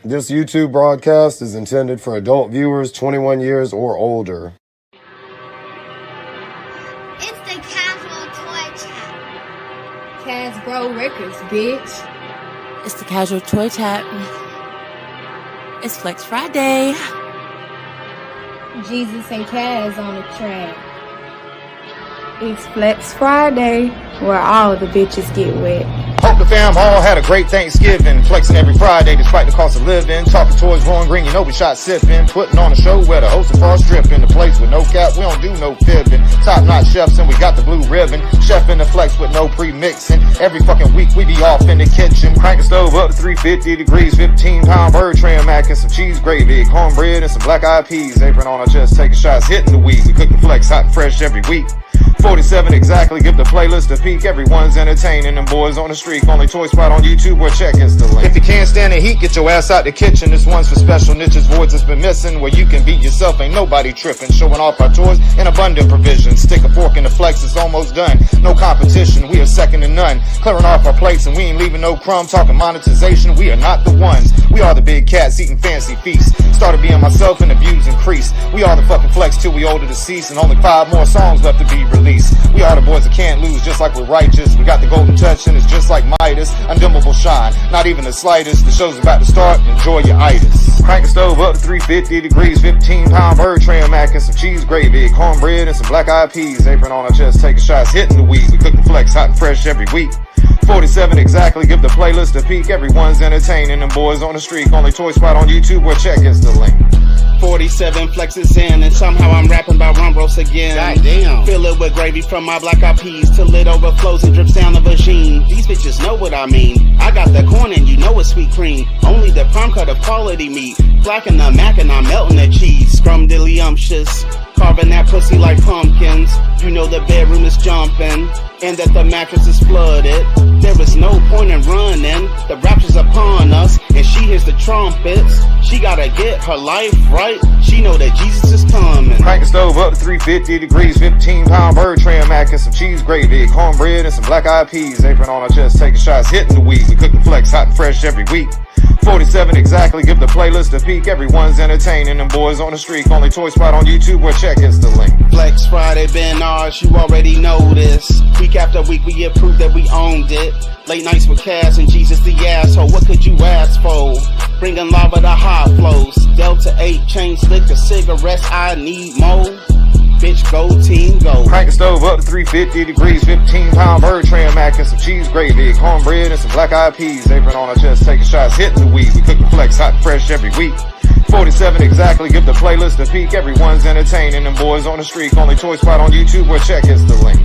This YouTube broadcast is intended for adult viewers 21 years or older. It's the Casual Toy Chat. Casbro Records, bitch. It's the Casual Toy Chat. It's Flex Friday. Jesus and Kaz on the track. It's Flex Friday, where all the bitches get wet. Hope the fam all had a great Thanksgiving. Flexing every Friday despite the cost of living. Talking toys, rolling green, you know we shot sipping. Putting on a show where the hosts are far stripping. The place with no cap, we don't do no fibbing. Top notch chefs and we got the blue ribbon. Chef in the flex with no pre-mixing. Every fucking week we be off in the kitchen. Crank the stove up to 350 degrees. 15-pound bird trim mac and some cheese gravy. Cornbread and some black eyed peas. Apron on our chest, taking shots, hitting the weed. We cook the flex hot and fresh every week. 47 exactly, give the playlist a peek. Everyone's entertaining, them boys on the streak. Only Toy Spot on YouTube or check is the link. If you can't stand the heat, get your ass out the kitchen. This one's for special niches, voids that's been missing. Where you can beat yourself, ain't nobody tripping. Showing off our toys in abundant provision. Stick a fork in the flex, it's almost done. No competition, we are second to none. Clearing off our plates and we ain't leaving no crumb. Talking monetization, we are not the ones. We are the big cats eating fancy feasts. Started being myself and the views increased. We are the fucking flex till we older deceased. And only 5 more songs left to be released. We are the boys that can't lose, just like we're righteous. We got the golden touch and it's just like Midas. Undimmable shine, not even the slightest. The show's about to start, enjoy your itis. Crank the stove up to 350 degrees. 15-pound bird trim mac and some cheese gravy. Cornbread and some black eyed peas. Apron on our chest, taking shots, hitting the weed. We cook the flex hot and fresh every week. 47 exactly, give the playlist a peek. Everyone's entertaining, them boys on the streak. Only Toy Spot on YouTube or check is the link. 47 flexes in, and somehow I'm rapping about rum roast again. Goddamn. Fill it with gravy from my black eyed peas till it overflows and drips down the vagine. These bitches know what I mean. I got the corn and you know it's sweet cream. Only the prime cut of quality meat. Blacking the mac and I'm melting the cheese. Scrumdiddlyumptious. Carving that pussy like pumpkins. You know the bedroom is jumping, and that the mattress is flooded. There is no point in running. The rapture's upon us, and she hears the trumpets. She gotta get her life right. She know that Jesus is coming. Crank the stove up to 350 degrees. 15-pound bird trim mac and some cheese gravy. Cornbread and some black eyed peas. Apron on our chest, taking shots, hitting the weed. We cook the flex hot and fresh every week. 47 exactly, give the playlist a peek. Everyone's entertaining, them boys on the streak. Only Toy Spot on YouTube or check is the link. Flex Friday been ours, you already know this. Week after week we get proof that we owned it. Late nights with Cass and Jesus the asshole, what could you ask for? Bringing lava to hot flows. Delta 8 chain slick the cigarettes, I need more. Bitch, go team, go. Crank the stove up to 350 degrees. 15-pound bird trim mac and some cheese gravy. Cornbread and some black eyed peas. Apron on our chest, taking shots, hitting the weed. We cook the flex hot and fresh every week. 47 exactly, give the playlist a peek. Everyone's entertaining, them boys on the streak. Only Toy Spot on YouTube or check is the link.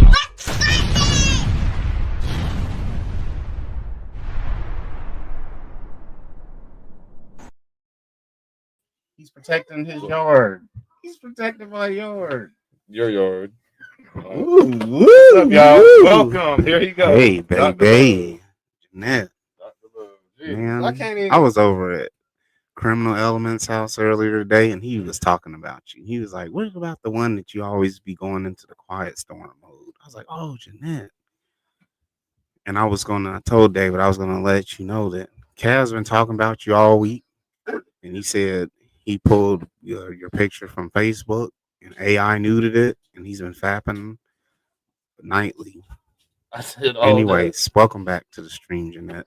He's protecting his yard. He's protecting my yard. Your yard. Ooh, what's up, y'all? Welcome. Here you go. Hey, baby. Jeanette. Jeez, Man, I can't even. I was over at Criminal Elements house earlier today, and he was talking about you. He was like, what about the one that you always be going into the quiet storm mode? I was like, oh, Jeanette. And I told David I was going to let you know that Kaz been talking about you all week. And he said he pulled your picture from Facebook and AI nuded it, and he's been fapping nightly. I said, Anyways, welcome back to the stream, Jeanette.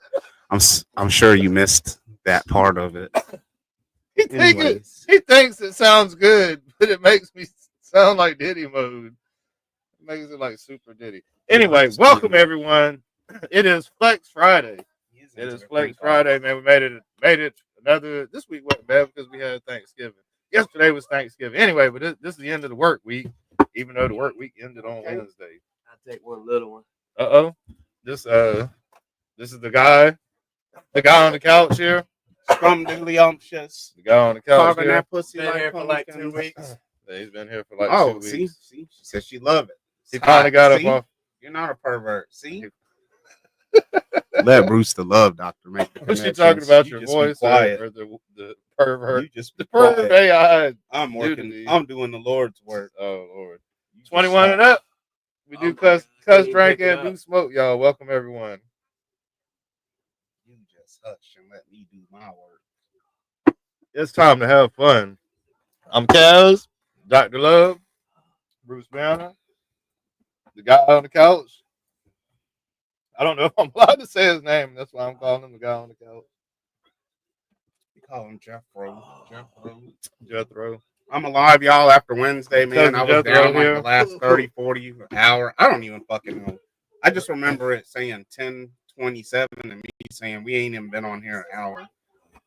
I'm sure you missed that part of it. He thinks it sounds good, but it makes me sound like Diddy mode. It makes it like super Diddy. Anyway, welcome everyone. It is Flex Friday. It is Flex Friday, man. We made it another. This week wasn't bad because we had Thanksgiving. Yesterday was Thanksgiving. Anyway, but this is the end of the work week, even though the work week ended on Wednesday. I'll take one little one. This is the guy on the couch here. Scrumdiddlyumptious. The guy on the couch Carving here. that pussy Been like here for like 2 pumpkins. weeks. Yeah, he's been here for like 2 weeks. See, she said she loved it. He finally got up off. You're not a pervert. See, let Bruce the love doctor make the Was she connections. talking about You your just be voice quiet. or the pervert? You just The be quiet. pervert AI. I'm working. Duty. I'm doing the Lord's work. Oh Lord. You just 21 and stop. up. We do cuss, drink, and do smoke, y'all. Welcome everyone. You just hush and let me do my work. It's time to have fun. I'm Kaz, Dr. Love, Bruce Banner, the guy on the couch. I don't know if I'm allowed to say his name. That's why I'm calling him the guy on the couch. We call him Jethro. Jethro. I'm alive, y'all, after Wednesday, man. Cousin I was Jethro down like here. the last 30, 40 hour. I don't even fucking know. I just remember it saying 10:27 and me saying we ain't even been on here an hour.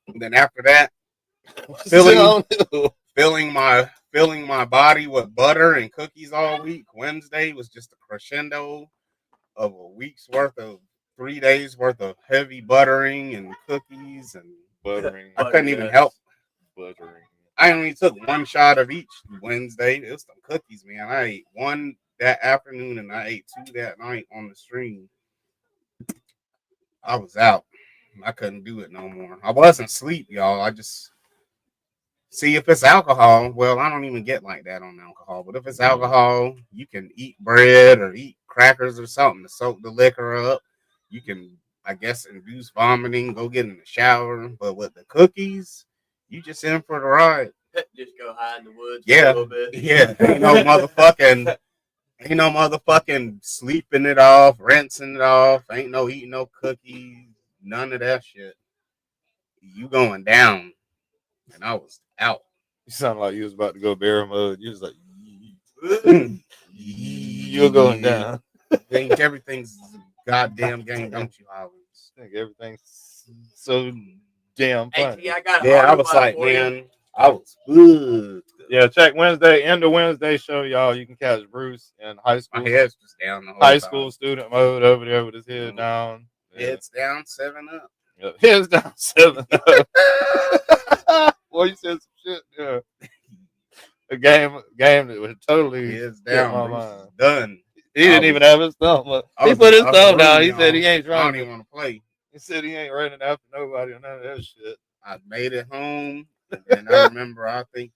And then after that, filling my body with butter and cookies all week. Wednesday was just a crescendo of a week's worth of 3 days worth of heavy buttering and cookies and Buttering. I couldn't even help. Buttering. I only took one shot of each Wednesday. It was some cookies, man. I ate one that afternoon and I ate 2 that night on the stream. I was out. I couldn't do it no more. I wasn't asleep, y'all. I just see if it's alcohol. Well, I don't even get like that on alcohol. But if it's alcohol, you can eat bread or eat crackers or something to soak the liquor up. You can, I guess, induce vomiting, go get in the shower. But with the cookies, you just in for the ride. Just go hide in the woods Yeah. for a little bit. Yeah. Ain't no motherfucking sleeping it off, rinsing it off. Ain't no eating no cookies. None of that shit. You going down. And I was out. You sound like you was about to go bear mode. You was like, you're going down. Think everything's a goddamn game, don't you, Hollins? I think everything's so damn funny. Hey, I got Yeah, I was like, man, I was good. Yeah, check Wednesday, end of Wednesday show, y'all. You can catch Bruce in high school. My head's just down the whole High time. school student mode over there with his head down. Yeah. Head's down, 7 up. Yeah, heads down, 7 up. Boy, you said some shit. Yeah. A game that would totally Heads get down, my Bruce mind. is done. He didn't even have his thumb up. He put his thumb down. He said he ain't I trying don't even want to play. He said he ain't running after nobody or none of that shit. I made it home, and I remember, I think,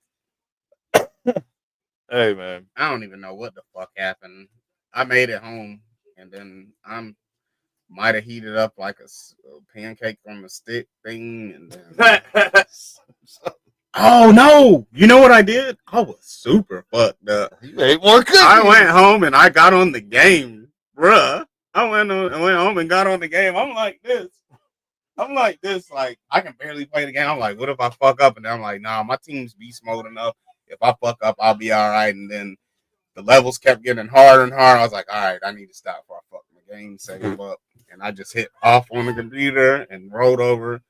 hey, man. I don't even know what the fuck happened. I made it home, and then I might have heated up like a pancake from a stick thing, and then oh no! You know what I did? I was super fucked up. You ate more cookies. I went home and I got on the game, bruh. I went home and got on the game. I'm like this, like I can barely play the game. I'm like, what if I fuck up? And then I'm like, nah, my team's beast mode enough. If I fuck up, I'll be all right. And then the levels kept getting harder and harder. I was like, all right, I need to stop before I fuck my game, save up. And I just hit off on the computer and rolled over.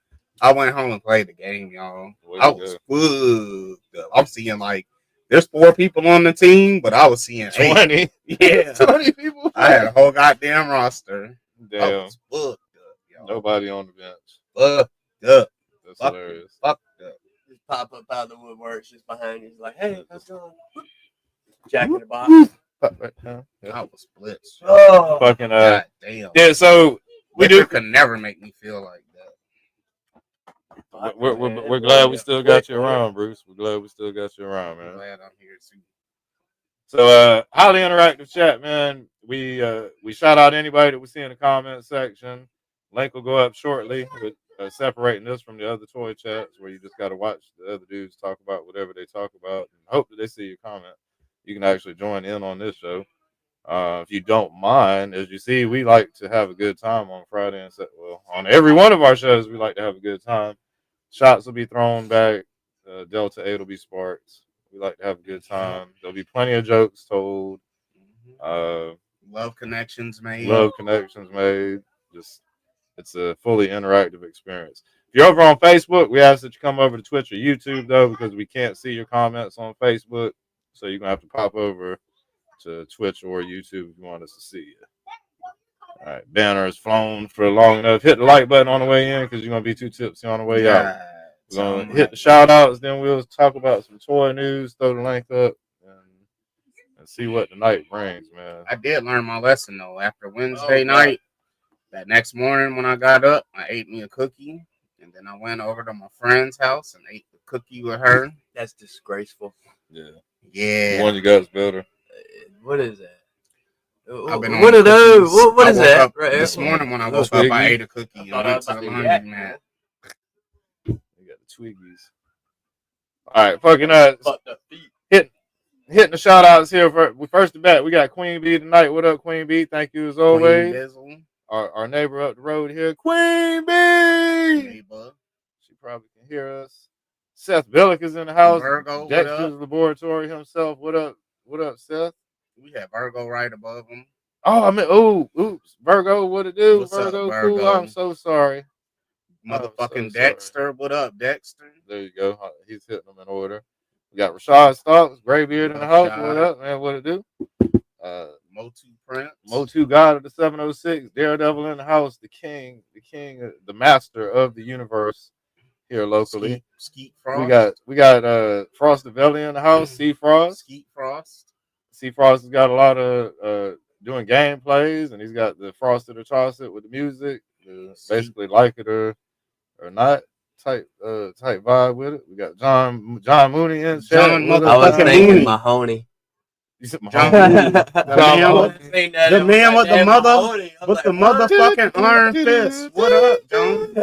I went home and played the game, y'all. I was fucked up. I'm seeing like there's 4 people on the team, but I was seeing 20. 8. Yeah, 20 people. I had a whole goddamn roster. Damn. I was fucked up, y'all. Nobody on the bench. Fucked up. That's hilarious. Fucked up. Just pop up out of the woodworks just behind you. He's like, hey, how's it going? Jack in the box. Yeah. I was blitzed. Oh, Fucking God damn. yeah. So we Liquor do. could never make me feel like that. We're glad we still got you around, Bruce. We're glad we still got you around, I'm man. glad I'm here too. So highly interactive chat, man. We shout out anybody that we see in the comment section. Link will go up shortly with separating this from the other toy chats where you just got to watch the other dudes talk about whatever they talk about and hope that they see your comment. You can actually join in on this show. If you don't mind, as you see, we like to have a good time on Friday and on every one of our shows, we like to have a good time. Shots will be thrown back. Delta 8 will be sparked. We like to have a good time. There'll be plenty of jokes told. Love connections made. Just it's a fully interactive experience. If you're over on Facebook, we ask that you come over to Twitch or YouTube though, because we can't see your comments on Facebook. So you're gonna have to pop over to Twitch or YouTube if you want us to see you. All right, banner is flown for long enough. Hit the like button on the way in because you're gonna be too tipsy on the way out. We're gonna hit the shout outs, then we'll talk about some toy news, throw the link up, and see what the night brings, man. I did learn my lesson though. After Wednesday night, that next morning when I got up, I ate me a cookie, and then I went over to my friend's house and ate the cookie with her. that's disgraceful. Yeah. Yeah. The one you got is better. What is that? I've been What on are those? cookies. What I is woke that? up Right this here? morning when I Those woke up, I Twiggies. ate a cookie and thought went I to the was laundromat. You got the Twiggies. All right, fucking Fucked up feet. hitting the shout outs here. First to bat, we got Queen Bee tonight. What up, Queen Bee? Thank you as Queen always. Bizzle. Our neighbor up the road here, Queen Bee. Neighbor. She probably can hear us. Seth Billick is in the house. Virgo, what Dexter's up? Laboratory himself. What up? What up, Seth? We have Virgo right above him. Oh, I mean, oops. Virgo, what it do? What's up, Virgo, Virgo? cool. I'm so sorry. Motherfucking so Dexter. What up, Dexter? There you go. He's hitting them in order. We got Rashad Starks, Graybeard in the house. What up, man? What it do? Motu Prince. Motu God of the 706. Daredevil in the house. The king, the master of the universe here locally. Skeet Frost. We got Frost the Valley in the house. Sea Frost. Skeet Frost. Sea Frost has got a lot of doing gameplays, and he's got the Frosted or Toss It with the music. Basically like it or not type vibe with it. We got John Mooney in chat. I was thinking Mahoney. You said John Mahoney. The man with the motherfucking iron fist. What up, John?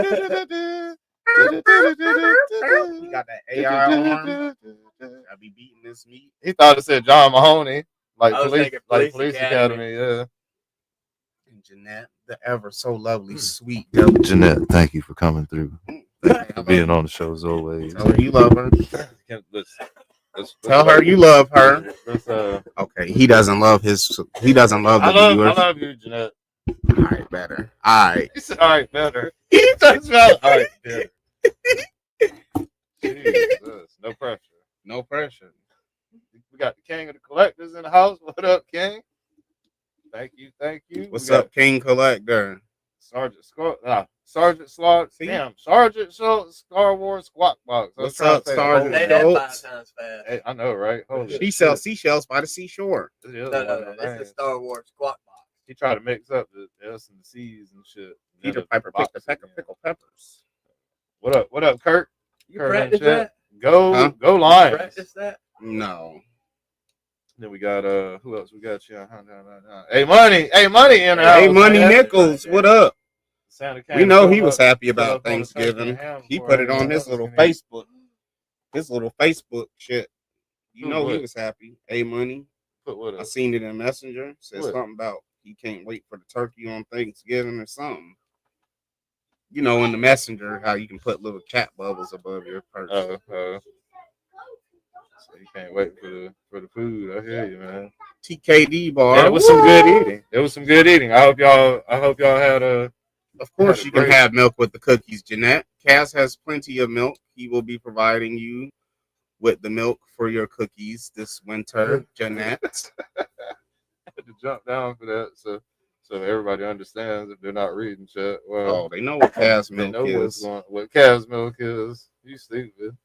He got that AR arm. I be beating this meat. He thought it said John Mahoney, like I was police thinking Police Academy. Yeah. And Jeanette, the ever so lovely, sweet Jeanette, thank you for coming through. Thank you for being on the show as always. Tell her you love her. Let's Tell her you love her. Let's, Okay, he doesn't love the viewers. I love you, Jeanette. All right, better. All right. He said, all right, better. He talks about all right, better. Jesus, no pressure. No pressure. We got the king of the collectors in the house. What up, King? Thank you. What's up, King Collector? Sergeant Slot. Damn, Sergeant Schultz, Star Wars Squawk Box. What's up, Sergeant Say that 5 Schultz? times fast. Hey, I know, right? Holy She sells seashells by the seashore. No. It's the Star Wars Squawk Box. He tried to mix up the S and the C's and shit. Peter Piper picked the peck of pickled peppers. What up, Kurt? You Kurt practice that? Go Lions. Practice that? No. Then we got who else? We got you. Hey Money in the house. Hey Money man. Nichols, what up? Santa We know he was happy set about up on the Thanksgiving. Ham He for put it everyone on his else little in here. Facebook. His little Facebook shit. You Who, know he what? was happy. Hey Money. Put what I up? seen it in Messenger. Said What? something about he can't wait for the turkey on Thanksgiving or something. You know, in the Messenger, how you can put little chat bubbles above your person. So you can't wait for the food. I hear you, man. TKD bar. There was some good eating. I hope y'all had a. Of course, you can great- have milk with the cookies, Jeanette. Cass has plenty of milk. He will be providing you with the milk for your cookies this winter, Jeanette. I had to jump down for that, so everybody understands if they're not reading chat. Well, Oh, they know what Cass they milk know is. what Cavs milk is. You stupid.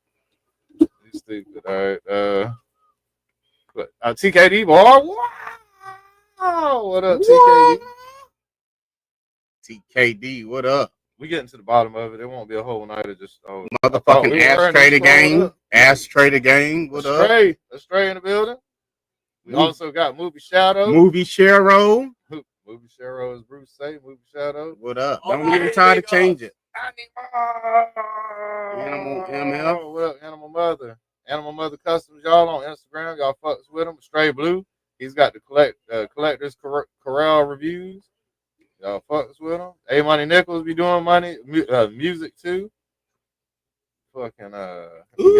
All right. But TKD bar. Wow. What up, TKD? TKD, what up? We getting to the bottom of it. It won't be a whole night of just Motherfucking Ashtray the Gang. Ashtray the Gang, what up? Astray in the building. We also got Movie Shadow. Movie Shero, Movie Shadow is Bruce Say. Movie Shadow. what up? Oh, Don't even try to change it. Animal ML. What up, Animal Mother? Animal Mother Customs, y'all on Instagram. Y'all fucks with him. Stray Blue. He's got the collector's corral reviews. Y'all fucks with him. A Money Nichols be doing music too. Fucking we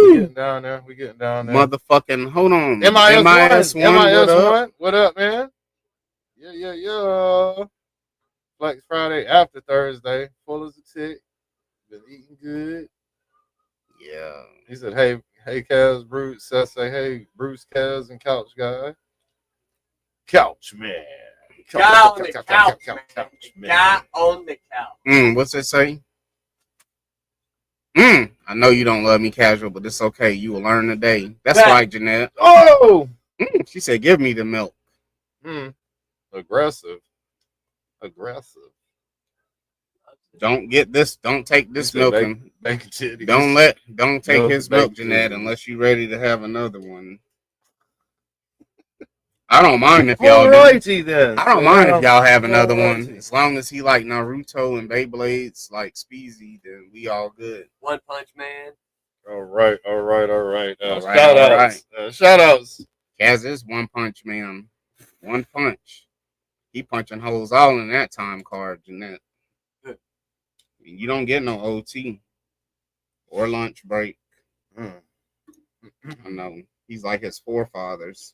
getting down there. Motherfucking, hold on. MIS1. What up, man? Yeah. Black Friday after Thursday. Full as a tick. Been eating good. Yeah. He said, hey, Kaz, Bruce. Seth say, hey, Bruce, Kaz, and Couch Guy. Couch Man. Guy on the couch. Man. Guy on the couch. What's it say? I know you don't love me casual, but it's okay. You will learn today. That's right, Jeanette. Oh! She said, give me the milk. Aggressive. Don't get this. Don't take this milk. Bacon titties. Don't take Milk, his milk, bacon Jeanette, titties. unless you're ready to have another one. I don't mind if y'all do. Alrighty then. I don't mind if y'all have another Alrighty. one. As long as he like Naruto and Beyblades like Speezy, then we all good. One Punch Man. All right. All right, Shout all outs. Shout outs. Kaz is One Punch Man. One punch. He punching holes all in that time card, Jeanette. You don't get no OT or lunch break. I know. He's like his forefathers.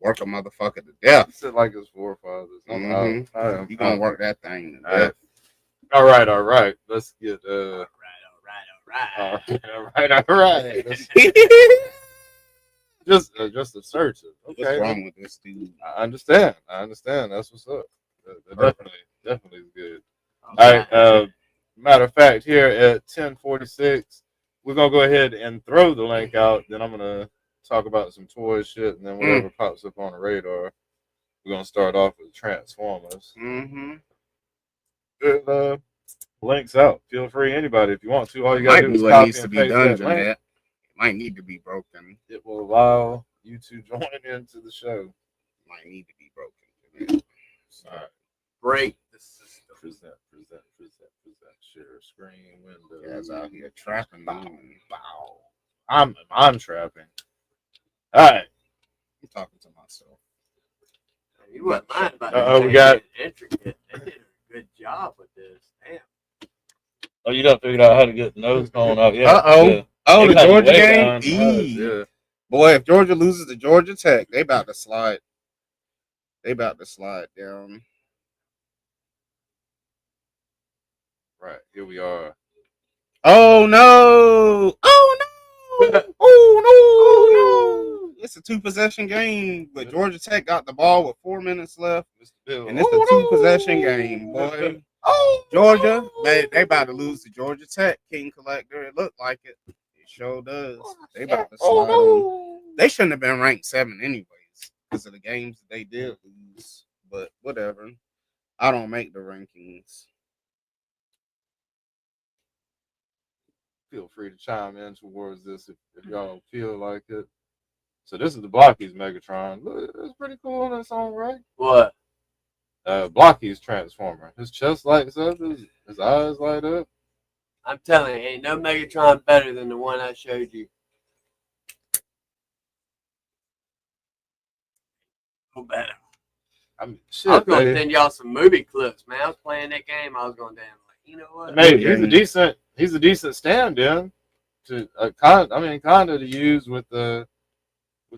Work a motherfucker to death. Sit like his forefathers. Mm-hmm. You gonna work that thing to death. All right. Let's get All all right. Just a search. Okay. What's wrong with this dude? I understand. That's what's up. That definitely is good. All right. Matter of fact, here at 10:46, we're gonna go ahead and throw the link out. Then I'm gonna talk about some toy shit, and then whatever pops up on the radar, we're gonna start off with Transformers. Links out. Feel free, anybody, if you want to. All you gotta do is copy and paste that link. It might need to be broken. It will allow you to join into the show. Might need to be broken. All right. Break the system. Present. Share screen window. Guys out here trapping. Bow. I'm trapping. All right. I'm talking to myself. You wasn't lying about we got intricate. They did a good job with this. Damn. Oh, you done figured out how to get the nose cone out? Yeah. Yeah. Oh, the Georgia game. Yeah. Boy, if Georgia loses to Georgia Tech, they about to slide. Down. Right. Here we are. Oh no! Oh no! It's a 2-possession game, but Georgia Tech got the ball with 4 minutes left, and it's a 2-possession game, boy. Georgia, they about to lose to Georgia Tech. King Collector, it looked like it. It sure does. They about to slide on. They shouldn't have been ranked 7 anyways because of the games that they did lose. But whatever. I don't make the rankings. Feel free to chime in towards this if y'all feel like it. So this is the Blocky's Megatron. Look, it's pretty cool in its own right. What? Blocky's Transformer. His chest lights up. His eyes light up. I'm telling you, ain't no Megatron better than the one I showed you. No better. I mean, shit, I was going to send y'all some movie clips, man. I was playing that game. I was going down like, you know what? Maybe he's a decent stand-in to kind of to use with the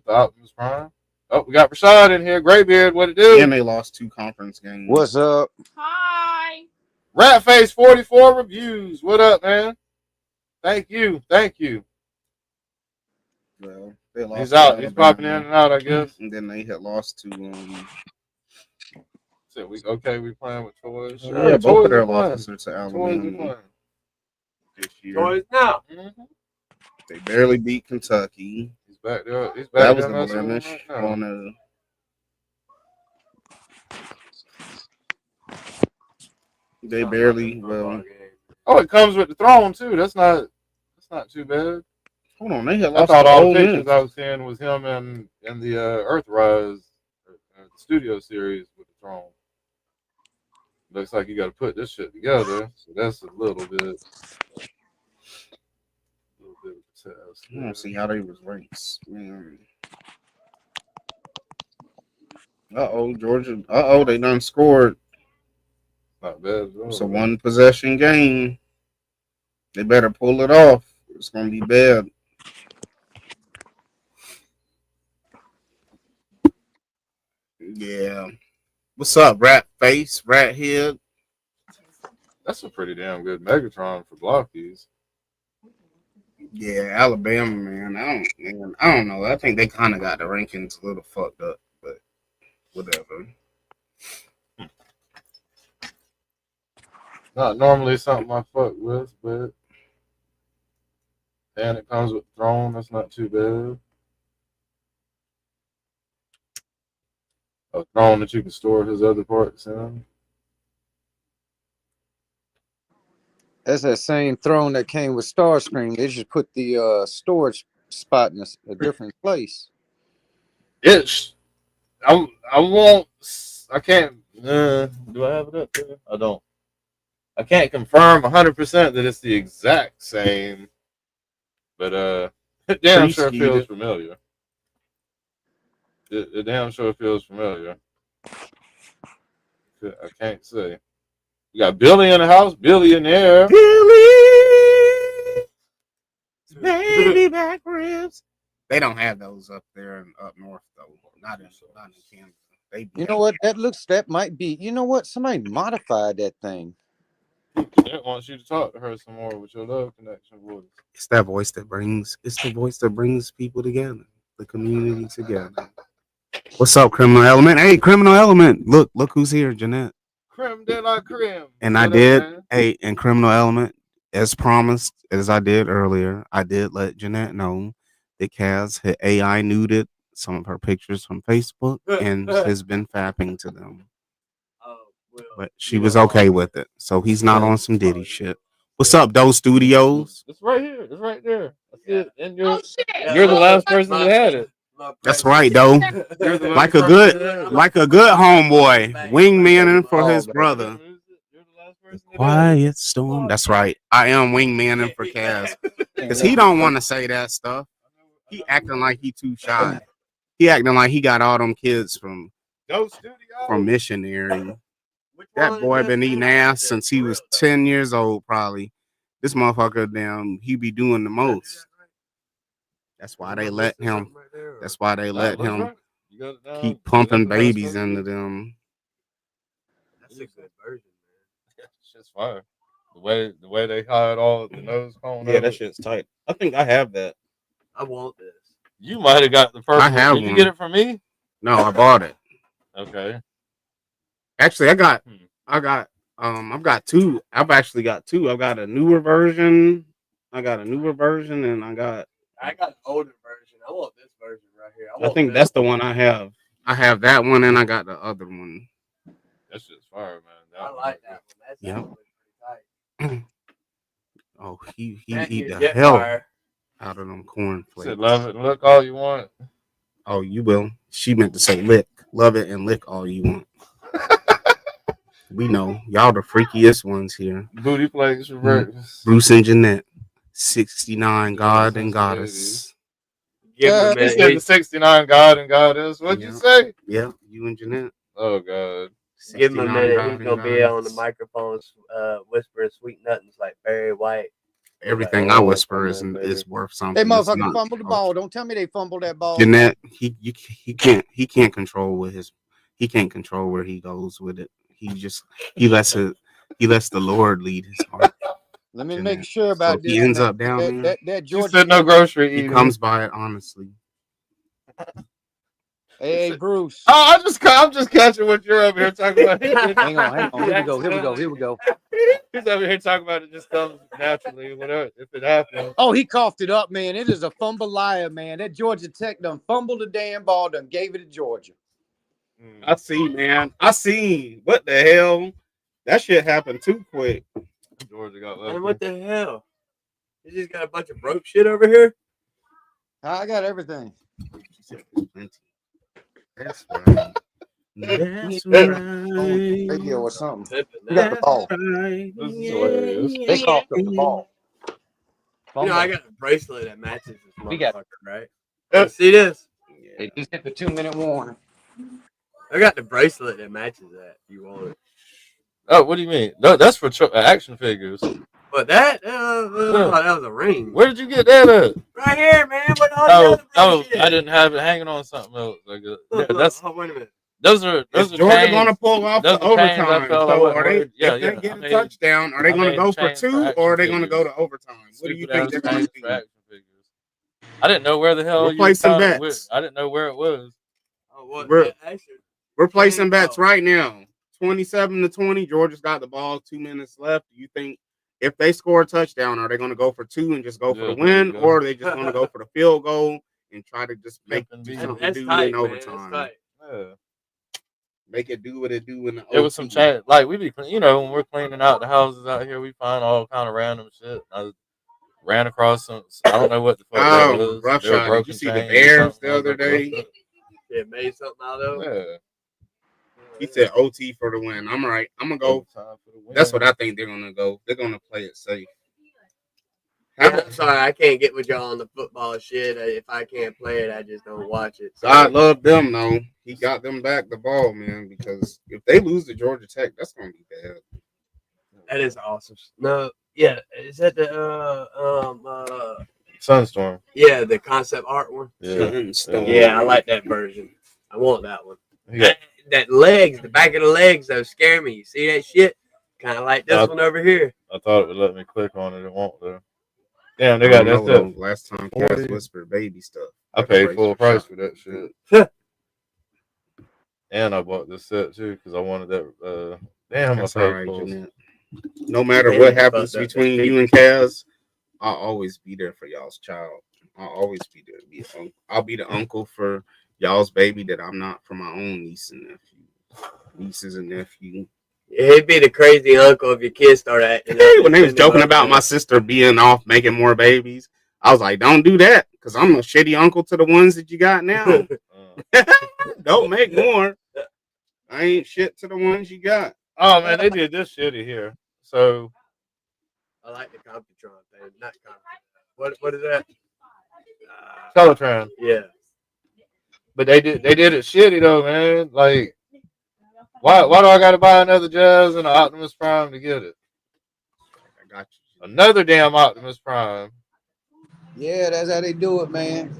Optimus Prime. Oh, we got Rashad in here. Graybeard, what it do? And they lost 2 conference games. What's up? Hi. Ratface 44 reviews. What up, man? Thank you. Well, they lost. He's out. He's popping in and out, I guess. And then they had lost to. So we playing with toys. Yeah, both of their losses are to Alabama this year. Toys now. Mm-hmm. They barely beat Kentucky. He's back there. That was a blemish on a. They barely Oh, it comes with the throne too. That's not too bad. Hold on, they had I lost. thought all the pictures I was seeing was him in the Earthrise studio series with the throne. Looks like you got to put this shit together. So that's a little bit of a test. I don't see how they was ranked. Man. Georgia. They done scored. Not bad. It's a 1-possession game. They better pull it off. It's gonna be bad. Yeah. What's up, Rat Face, Rat Head? That's a pretty damn good Megatron for Blockies. Yeah, Alabama, man. I don't know. I think they kind of got the rankings a little fucked up, but whatever. Not normally something I fuck with, but and it comes with throne. That's not too bad. A throne that you can store his other parts in. That's that same throne that came with Starscream. They just put the storage spot in a different place. I won't. I can't. Do I have it up there? I don't. I can't confirm 100% that it's the exact same But it damn Trees sure feels heated. familiar. It damn sure feels familiar. I can't say. You got Billy in the house, billionaire. Billy, baby back ribs. They don't have those up there and up north though. Not in Canada. They You know what? That might be. You know what? Somebody modified that thing. Jeanette wants you to talk to her some more with your love connection voice. It's that voice that brings. It's the voice that brings people together, the community together. What's up, Criminal Element? Hey, Criminal Element. Look who's here, Jeanette. Creme de la creme. And What I up, did. man? Hey, in Criminal Element, as promised, as I did earlier, I did let Jeanette know that Kaz had AI nuded some of her pictures from Facebook and has been fapping to them. But she was okay with it, so he's not on some Diddy shit. What's up, Doe Studios? It's right here. It's right there. I see it. And you're the last person who had it. That's right, though. Like a good homeboy, wingmaning for his brother. Quiet storm. That's right. I am wingmaning for Kaz because he don't want to say that stuff. He acting like he too shy. He acting like he got all them kids from missionary. That boy been eating ass since he was 10 years old, probably. This motherfucker, damn, he be doing the most. That's why they let him. That's why they let him keep pumping babies into them. That's a good version, man. It's just fire. The way they hide all the nose cone. Yeah, that shit's tight. I think I have that. I want this. You might have got the first I have one. Did one. you get it from me? No, I bought it. Okay. Actually, I've got two. I've actually got two. I've got a newer version. And I got the older version. I want this version right here. I think that's the one I have. I have that one and I got the other one. That's just fire, man. I like that one. Yeah. Pretty tight. Oh, he eat the hell out of them cornflakes. Said love it and look all you want. Oh, you will. She meant to say lick. Love it and lick all you want. We know. Y'all the freakiest ones here. Booty flakes for breakfast. Bruce and Jeanette. 69 God and Goddess. He said the 69 God and Goddess. What'd you say? Yeah, you and Jeanette. Oh, God. Give him a minute. He's going to be on the microphone whispering sweet nothings like Barry White. Everything I whisper is worth something. Hey, motherfucker, fumble the ball. Don't tell me they fumbled that ball. Jeanette, he can't control where he goes with it. He lets the Lord lead his heart. Let me make sure about this. He ends up down there. That Georgia said no grocery eating. He comes by it honestly. Hey, Bruce. Oh, I'm just catching what you're over here talking about. Hang on. Here we go. He's over here talking about it just comes naturally, whatever, if it happens. Oh, he coughed it up, man. It is a fumble liar, man. That Georgia Tech done fumbled the damn ball, done gave it to Georgia. I see, man. I see. What the hell? That shit happened too quick. Georgia got lucky. What the hell? You just got a bunch of broke shit over here? I got everything. That's right. That's right. Radio or something. We got the ball. Right. This is hilarious. They coughed up the ball. You know, I got a bracelet that matches this We got motherfucker, right? See this? They just hit the 2-minute warning. I got the bracelet that matches that. You want it? Oh, what do you mean? No, that's for action figures. But that was a ring. Where did you get that at? Right here, man. What the I didn't have it hanging on something else. Like, wait a minute. Those are Georgia going to pull off the overtime. So are they? Yeah, if they get a touchdown, are they going to go for 2 or are they going to go to overtime? What do you think they're going to do? I didn't know where the hell we're placing bets. I didn't know where it was. Oh, what? We're placing bets right now. 27-20. Georgia's got the ball. 2 minutes left. Do you think if they score a touchdown, are they going to go for 2 and just go for the win, or are they just going to go for the field goal and try to just make something do in overtime? Make it do what it do in the. It was some chat. Like we be, when we're cleaning out the houses out here, we find all kind of random shit. I ran across some. I don't know what the fuck that was. Rough shot. Did you see the Bears the other day? Yeah, made something out of it. Yeah. He said OT for the win. I'm right. I'm gonna go. That's what I think they're gonna go. They're gonna play it safe. Yeah, I'm sorry, I can't get with y'all on the football shit. If I can't play it, I just don't watch it. So. God love them though. He got them back the ball, man. Because if they lose to Georgia Tech, that's gonna be bad. That is awesome. No, yeah, is that the Sunstorm. Yeah, the concept art one. Yeah. Yeah, I like that version. I want that one. Yeah. That legs, the back of the legs, though, scare me. You see that shit? Kind of like this one over here. I thought it would let me click on it. It won't though. Damn, they got that stuff. Last time Cass whispered baby stuff. I paid full price for that shit. And I bought this set too because I wanted that. Damn, That's I paid right, full. Jeanette. No matter what happens between you and Kaz, I'll always be there for y'all's child. I'll always be there. I'll be the uncle for y'all's baby that I'm not for my own nieces and nephew. Yeah, he'd be the crazy uncle if your kids start acting. Hey, when they was joking about my sister being off making more babies, I was like, don't do that because I'm a shitty uncle to the ones that you got now. Don't make more. I ain't shit to the ones you got. Oh man, they did this shitty here. So I like the Computron thing, not Computron. What is that? Colortron. Yeah. But they did it shitty though, man. Like, why do I got to buy another Jazz and an Optimus Prime to get it? I got you. Another damn Optimus Prime. Yeah, that's how they do it, man.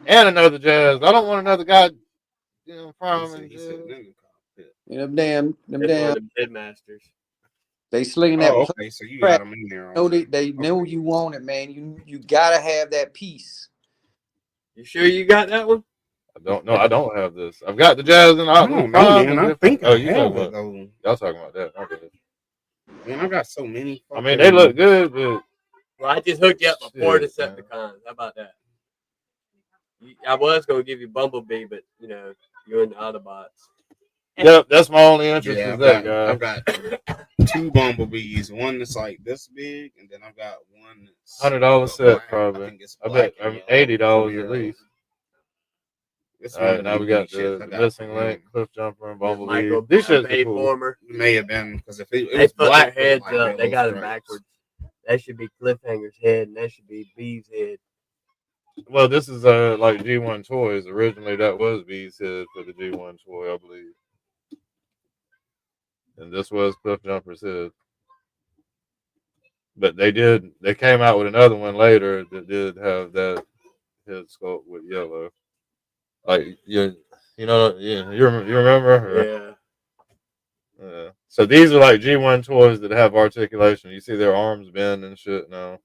And another Jazz. I don't want another goddamn Prime. Them damn the Headmasters. They slinging that. Okay, so you got them in there. They know you want it, man. You gotta have that piece. You sure you got that one? I don't know. I don't have this. I've got the Jazz and the Optimus Prime. Man, I think you have talking it, about? Y'all talking about that? Okay. Man, I got so many. I mean, they look good, but well, I just hooked you up before Decepticons. How about that? I was gonna give you Bumblebee, but you're in the Autobots. Yep, that's my only interest. Yeah, I've got 2 Bumblebees. One that's like this big, and then I've got one that's $100 set probably. I bet $80 at least. All right, now we got the missing link, Cliff Jumper, and Bumblebee. These shits are cool. It may have been because if it they was put black, their heads like up, they got it backwards. That should be Cliffhanger's head, and that should be Bee's head. Well, this is like G1 Toys. Originally, that was Bee's head for the G1 toy, I believe. And this was Cliff Jumper's head. But they came out with another one later that did have that head sculpt with yellow. Like you remember? Yeah. So these are like G1 toys that have articulation. You see their arms bend and shit now.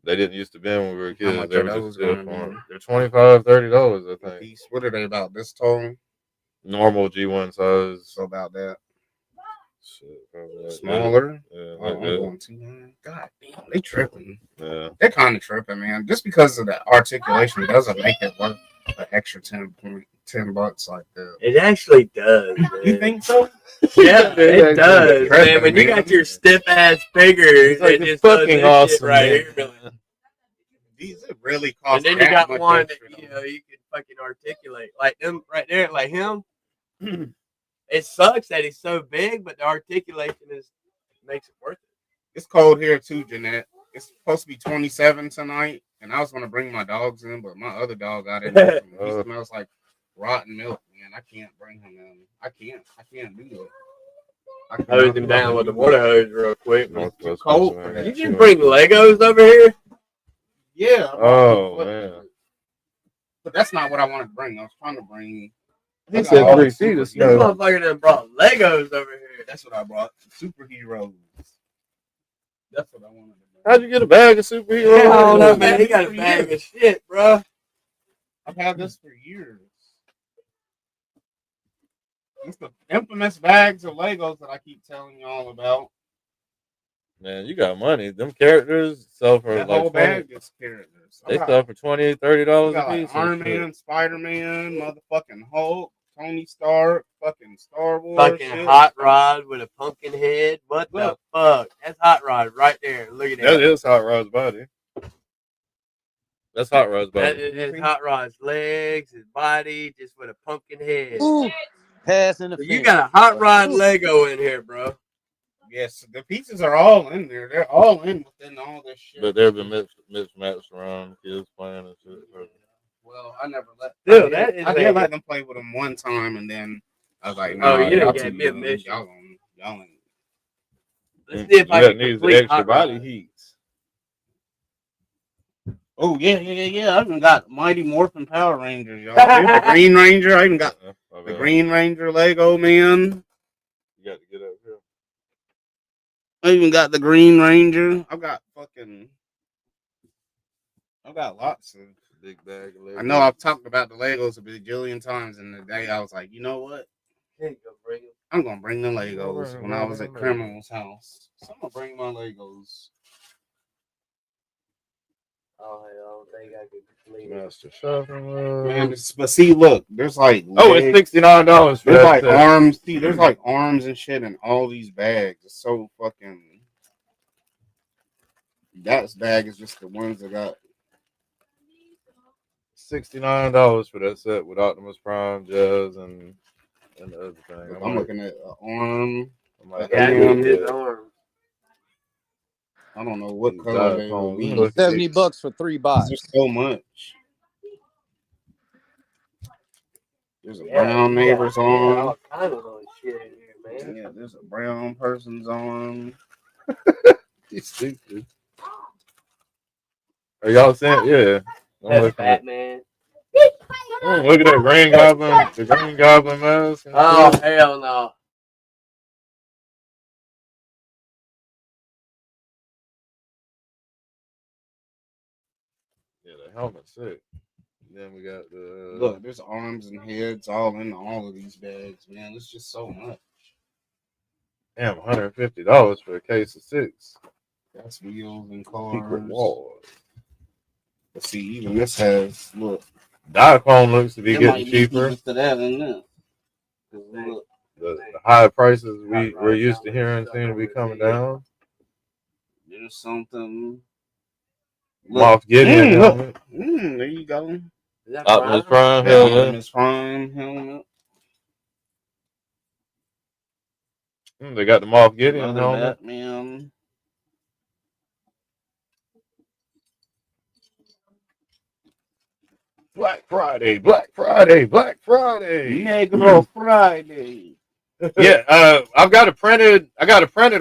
They didn't used to bend when we were kids. They were just stiff arms. They're $25, $30, I think. What are they about? This tall? Normal G1 size. So about that. Shit, smaller. Yeah, I'm going too. God damn, they tripping. Yeah, they're kind of tripping, man. Just because of the articulation doesn't make it worth an extra $10 like that. It actually does. Man. You think so? Yeah, it does, man. When you got your stiff ass fingers, like it just fucking awesome, right here. These are really cost. And then you got one that you can fucking articulate, like them right there, like him. It sucks that he's so big, but the articulation makes it worth it. It's cold here too, Jeanette. It's supposed to be 27 tonight, and I was going to bring my dogs in, but my other dog got in there. He smells like rotten milk, man. I can't bring him in. I can't do it. I hose him down with the water hose real quick. It's cold for that. You just bring Legos over here? Yeah. Oh, man. But that's not what I wanted to bring. I was trying to bring... He said 3 feet. This motherfucker done brought Legos over here. That's what I brought. Superheroes. That's what I wanted to bring. How'd you get a bag of superheroes? I don't know, man. He got a bag of shit, bro. I've had this for years. It's the infamous bags of Legos that I keep telling y'all about. Man, you got money. Them characters sell for that like whole bag is characters. They sell for $20, $30 a piece. Like Iron Man, Spider-Man, motherfucking Hulk, Tony Stark, fucking Star Wars. Fucking shit. Hot Rod with a pumpkin head. What the fuck? That's Hot Rod right there. Look at that. That is Hot Rod's body. That's Hot Rod's body. That is Hot Rod's legs, his body, just with a pumpkin head. Ooh, pass in the so you got a Hot Rod Lego in here, bro. Yes, the pieces are all in there. They're all in within all this shit. But they've been mismatched around, kids playing and shit. Well, I never let. Dude, that is I did let them play with them one time, and then I was like, Oh, "No, you y'all didn't too get me a young. mission. Y'all ain't." Let's see if I can needs complete extra Hot body Rod. heats. Oh yeah. I even got Mighty Morphin Power Rangers, y'all. There's the Green Ranger. I even got the Green Ranger Lego man. You got to get up here. I even got the Green Ranger. I got lots of. Big bag of Legos. I know I've talked about the Legos a bajillion times, and the day I was like, you know what? Here you go, bring it. I'm gonna bring the Legos when I was at Criminal's house. So I'm gonna bring my Legos. Oh, I don't think I can complete it. Master Shuffle. Man, but see, look, there's like it's $69 for there's that like set. arms. See, there's like arms and shit in all these bags. It's so fucking. That bag is just the ones that got. $69 for that set with Optimus Prime, Jazz, and the other thing. I'm looking at an arm. Yeah, I need his arm. I don't know what color they will be. $70 for 3 boxes. There's so much. There's a brown neighbor's arm. All kinds of little shit in here, man. Yeah, there's a brown person's arm. He's stupid. Are y'all saying? Yeah. That's Batman. Look at that Green Goblin. The Green Goblin mask. Oh, hell no. Yeah, the helmet's sick. Then we got the. Look, there's arms and heads all in all of these bags, man. It's just so much. Damn, $150 for a case of 6. That's wheels and cars. Secret Wars. Let's see, even this has, look. Diaclone looks to be getting cheaper. To that in this. The high prices we're used to hearing seem to be coming down. There's something. Moff Gideon helmet. There you go. Optimus Prime helmet. Optimus Prime helmet. They got the Moff Gideon helmet. Batman. Black Friday, Black Friday, Black Friday. Negro Friday. Yeah, I got a printed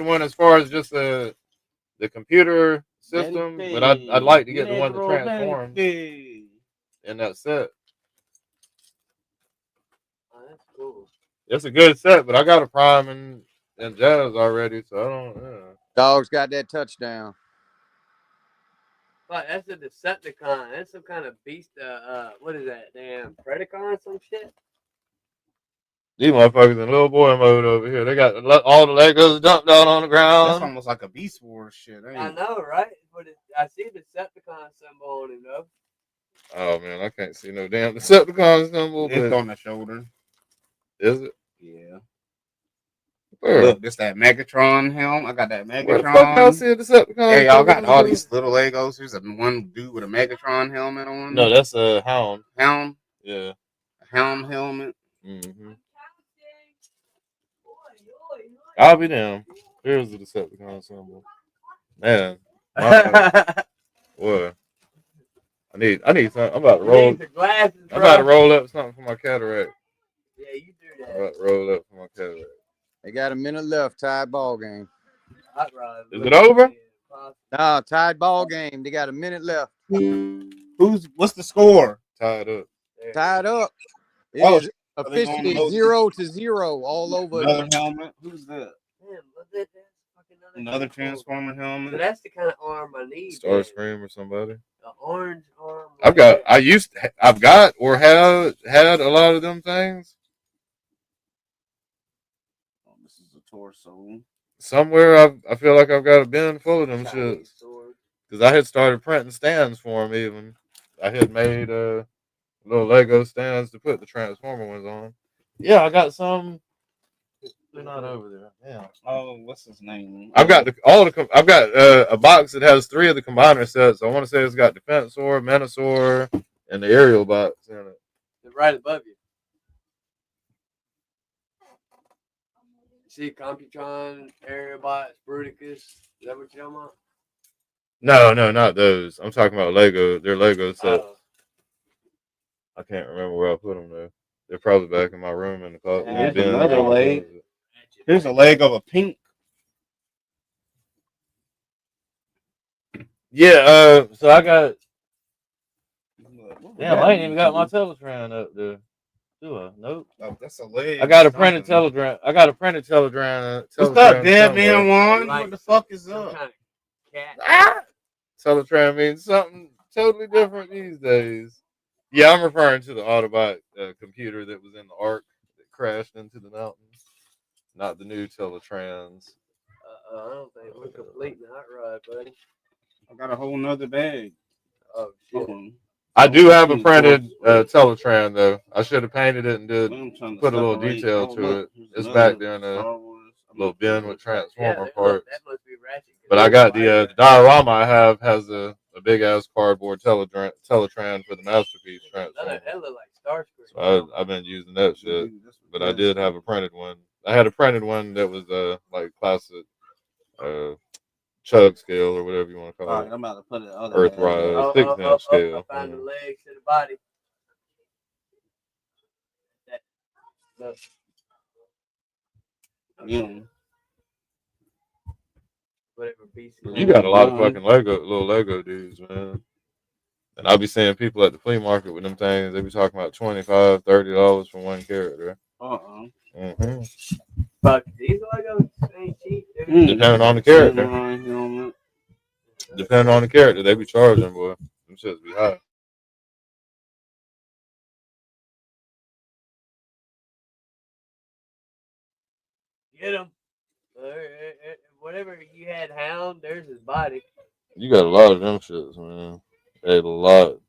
one as far as just the computer system, but I'd like to get the one that transforms in that set. Oh, that's cool. It's a good set, but I got a Prime and Jazz already, so I don't. Yeah. Dog's got that touchdown. But that's a Decepticon. That's some kind of beast. What is that? Damn Predacon or some shit. These motherfuckers in little boy mode over here. They got all the Legos dumped out on the ground. That's almost like a Beast Wars shit. I know, right? But I see the Decepticon symbol on it though. Oh man, I can't see no damn Decepticon symbol. It's on the shoulder. Is it? Yeah. Where? Look, this that Megatron helm. I got that Megatron. Where the fuck I see a Decepticon? Hey, y'all got all these little Legos. Here's one dude with a Megatron helmet on. No, that's a Hound. Hound? Yeah. A Hound helmet. Mm-hmm. I'll be damned. Here's the Decepticon symbol. Man. What? I need something. I'm about to roll. I'm about to roll up something for my cataract. Yeah, you do that. I'm about to roll up for my cataract. They got a minute left. Tied ball game. Hot Rod. Is it over? No, tied ball game. They got a minute left. What's the score? Tied up. Tied up. It is officially 0-0 all over. Another helmet. Who's that? Damn, look at that. Another Transformer helmet. So that's the kind of arm I need. Starscream or somebody. The orange arm. I've got or have had a lot of them things. Oh, this is a torso. Somewhere I feel like I've got a bin full of them shits. Because I had started printing stands for them even. I had made little Lego stands to put the Transformer ones on. Yeah, I got some. They're not over there. Yeah. Oh, what's his name? I've got I've got a box that has 3 of the combiner sets. I want to say it's got Defensor, Menasor, and the aerial box in it. They're right above you. see Computron, Aerobots, Bruticus. Is that what you're talking about? No, not those. I'm talking about Lego. They're Lego sets. I can't remember where I put them though. They're probably back in my room in the closet. Here's another leg. Here's a leg of a pink. Yeah, so I got. Damn, I ain't even got my Teletran up there. Do I? Nope. Oh, that's a leg. I got a printed Teletran. What's up, dead somewhere. man Juan? What the fuck is up? Kind of cat. Ah! Teletran means something totally different these days. Yeah, I'm referring to the Autobot computer that was in the Ark that crashed into the mountains, not the new Teletrans. I don't think we're completing that ride, buddy. I got a whole nother bag. Oh shit. I do have a printed Teletran though. I should have painted it and put a little detail to it. It's back there in a little bin with transformer parts. That must be ratchet. But I got the diorama I have has a big ass cardboard Teletran for the masterpiece transformer. That look like Starscream. So I've been using that shit. But I did have a printed one. I had a printed one that was like classic chug scale or whatever you want to call it. I'm about to put it on Earthrise 6-inch scale. I found the legs to the body. Whatever piece. You got a lot of fucking little Lego dudes, man. And I'll be seeing people at the flea market with them things. They be talking about $25, $30 for one character. Mm-hmm. Fuck, these Legos ain't cheap, dude. Depending on the character. Depending on the character, they be charging, boy. Them shits be high. Get him. Whatever you had Hound, there's his body. You got a lot of them shits, man. They had a lot.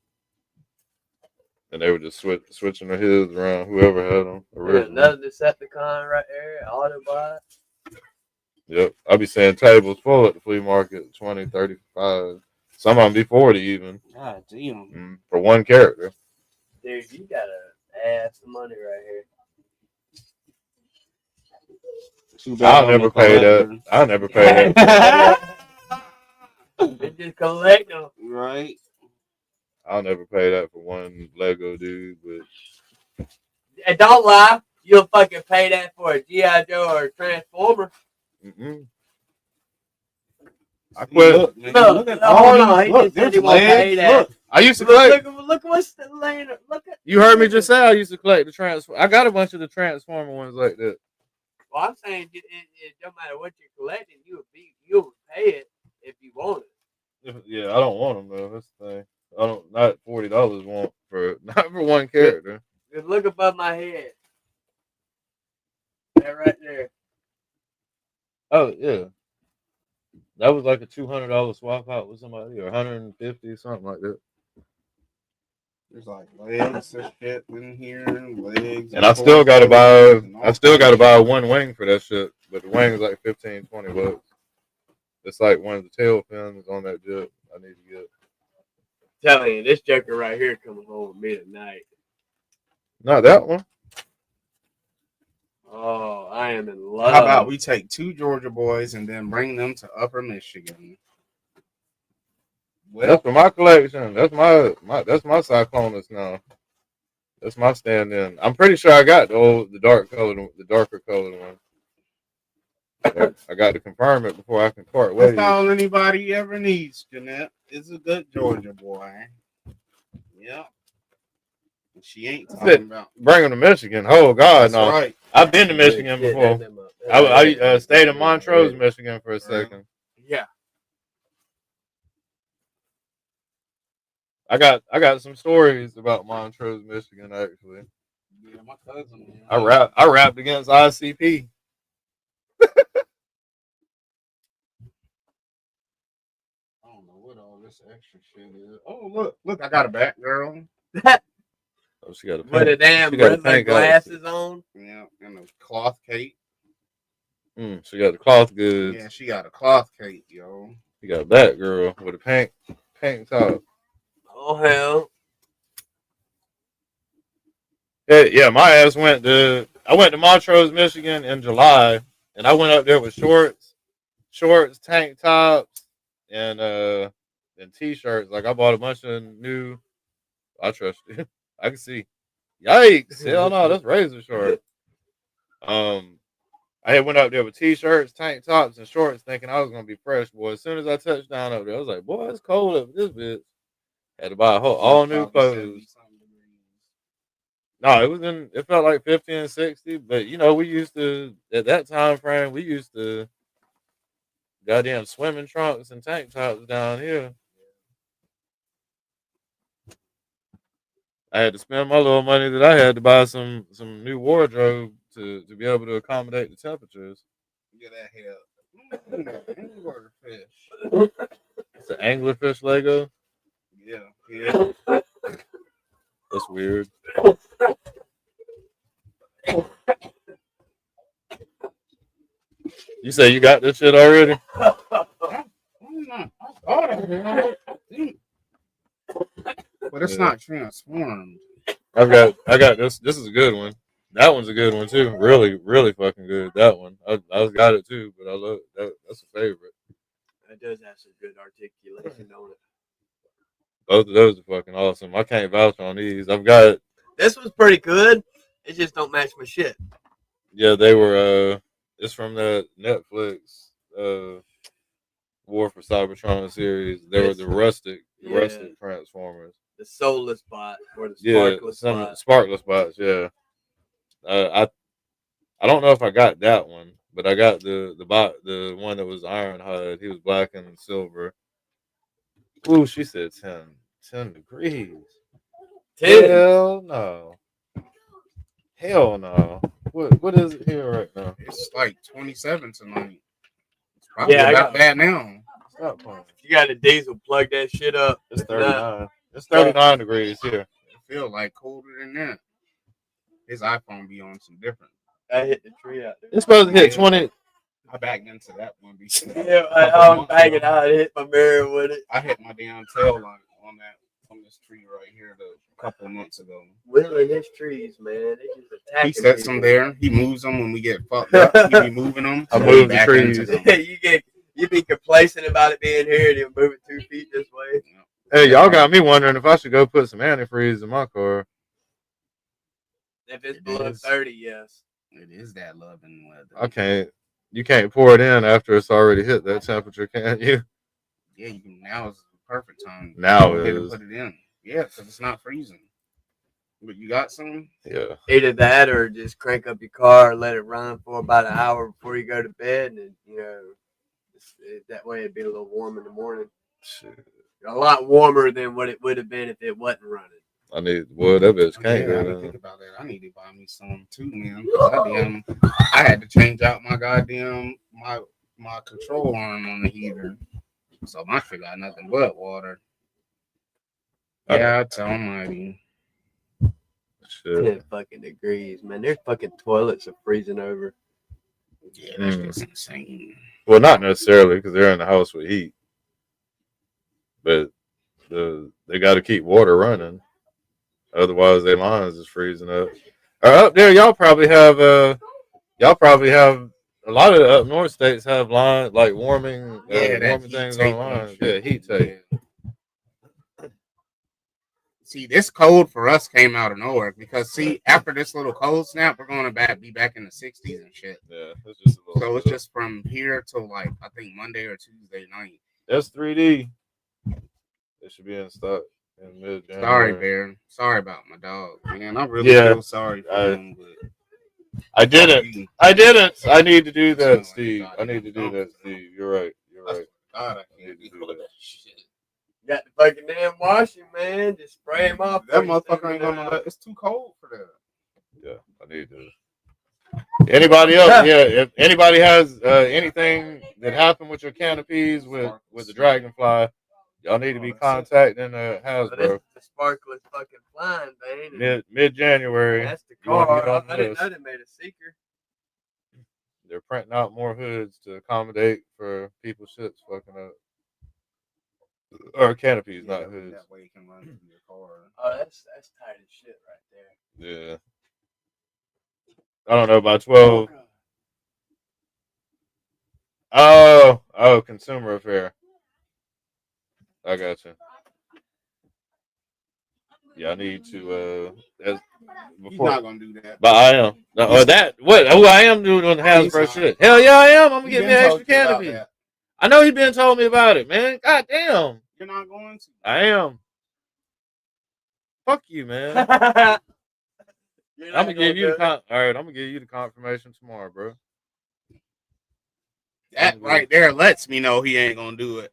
And they were just switching their heads around, whoever had them. Another Decepticon right there, Autobot. Yep. I be seeing tables full at the flea market, 20, 35. Some of them be 40 even. God damn. For one character. Dude, you got a ass of money right here. I'll never pay that. I'll never pay that. They just collect them. Right. I'll never pay that for one Lego dude, but and don't lie, you'll fucking pay that for a G.I. Joe or a Transformer. I quit. Look at hold on, he just said he won't pay that. Look, I used to collect. Look what's the lane. Look at. You heard me just say I used to collect the Transformer. I got a bunch of the Transformer ones like that. Well, I'm saying it don't matter what you're collecting, you'll pay it if you want it. Yeah, I don't want them though. That's the thing. I don't not $40 want not for one character. Just look above my head. That right there. Oh yeah, that was like a $200 swap out with somebody, or $150, something like that. There's like legs and shit in here, legs. And I still gotta buy one wing for that shit. But the wing is like $15-$20. It's like one of the tail fins on that jet I need to get. Telling you, this joker right here coming home with me tonight. Not that one. Oh, I am in love. How about we take 2 Georgia boys and then bring them to Upper Michigan? Well, that's for my collection. That's my Cyclonus now. That's my stand-in. I'm pretty sure I got the darker colored one. I got to confirm it before I can part ways. That's all anybody ever needs, Jeanette. Is a good Georgia boy. Yeah. She ain't talking about. Bring them to Michigan. Oh God, that's no! Right. I've been to Michigan before. I stayed in Montrose, Michigan for a second. Yeah. I got some stories about Montrose, Michigan. Actually, yeah, my cousin. I rapped against ICP. I don't know what all this extra shit is. Oh look! I got a Batgirl. Oh, she got a with a damn glasses on. Yeah, and a cloth cape. She got the cloth goods. Yeah, she got a cloth cape, yo. She got a Batgirl with a pink top. Oh hell! Yeah, my ass I went to Montrose, Michigan in July, And I went up there with shorts, tank tops, and t-shirts. Like I bought a bunch of new. I trust you. I can see. Yikes! Hell no, that's razor short. I had went up there with t-shirts, tank tops, and shorts, thinking I was gonna be fresh. Boy, as soon as I touched down up there, I was like, "Boy, it's cold up this bitch." Had to buy a whole all new clothes. No, it was in. It felt like 50 and 60, but you know, we used to at that time frame. We used to goddamn swimming trunks and tank tops down here. I had to spend my little money that I had to buy some new wardrobe to be able to accommodate the temperatures. Get that hell. Anglerfish. It's an anglerfish Lego. Yeah. That's weird. You say you got this shit already? But it's not transformed. I got this. This is a good one. That one's a good one too. Really, really fucking good. That one. I got it too, but I love that. That's a favorite. It does have some good articulation on it. Both of those are fucking awesome. I can't vouch on these. I've got. This was pretty good. It just don't match my shit. Yeah, they were. It's from the Netflix War for Cybertron series. They were the rustic Transformers. The soulless bot or the sparkless bot. Sparkless bots. Yeah. I don't know if I got that one, but I got the one that was Ironhide. He was black and silver. Ooh, she said 10 degrees. 10? Hell no. Hell no. What is it here right now? It's like 27 tonight. It's probably about bad now. Stop playing. You got a diesel, plug that shit up. It's 39. It's 39 degrees here. It feels like colder than that. His iPhone be on some different. I hit the tree out there. It's supposed to hit 20. I backed into that one. Yeah, I was banging out. I hit my mirror with it. I hit my damn tail light on this tree right here a couple of months ago. Whittling his trees, man. They just attacking. He sets them there. He moves them when we get fucked up. He be moving them. I move the trees. You be complacent about it being here, and you move it 2 feet this way. Hey, y'all got me wondering if I should go put some antifreeze in my car. If it's below 30, yes. It is that loving weather. I can't. You can't pour it in after it's already hit that temperature, can't you? Yeah, you can. Now is the perfect time. Now it is. Put it in. Yeah, because it's not freezing. But you got some? Yeah. Either that or just crank up your car, let it run for about an hour before you go to bed, and that way it'd be a little warm in the morning. Shit. A lot warmer than what it would have been if it wasn't running. I need that bitch can't I didn't think about that. I need to buy me some too, man. I had to change out my goddamn my control arm on the heater. So my shit got nothing but water. Yeah, it's almighty. Shit. 10 fucking degrees, man. Their fucking toilets are freezing over. Yeah, that's just insane. Well, not necessarily because they're in the house with heat, but they got to keep water running. Otherwise, their lines is freezing up. Up there, y'all probably have a lot of the up north states have lines like warming things on lines. Yeah, heat tape. See, this cold for us came out of nowhere because after this little cold snap, we're going to be back in the 60s and shit. Yeah, it's just a little. So it's just from here to like I think Monday or Tuesday night. That's 3D. It should be in stock in mid-January. Sorry, Bear. Sorry about my dog, man. I really feel sorry for him. But I didn't. I need to do that, Steve. I need to do that, Steve. You're right. God, I can't do that shit. Got the fucking damn washing, man. Just spray him off. That motherfucker ain't gonna let. It's too cold for that. Yeah, I need to. Anybody else? Yeah, if anybody has anything that happened with your canopies with the dragonfly, y'all need to be contacting Hasbro. That's the sparkless fucking flying thing. Mid-January. That's the car. I didn't know they made a seeker. They're printing out more hoods to accommodate for people's ships fucking up. Or canopies, not hoods. That way you can run through your car. Oh, that's tight as shit right there. Yeah. I don't know, by 12. Oh, consumer affair. I got you. Yeah, I need to. He's not gonna do that. But I am. Or that what? Who I am doing the Hasbro shit? Hell yeah, I am. I'm gonna get me an extra canopy. I know he been told me about it, man. God damn. You're not going to. I am. Fuck you, man. I'm gonna give you the all right. I'm gonna give you the confirmation tomorrow, bro. That right there lets me know he ain't gonna do it.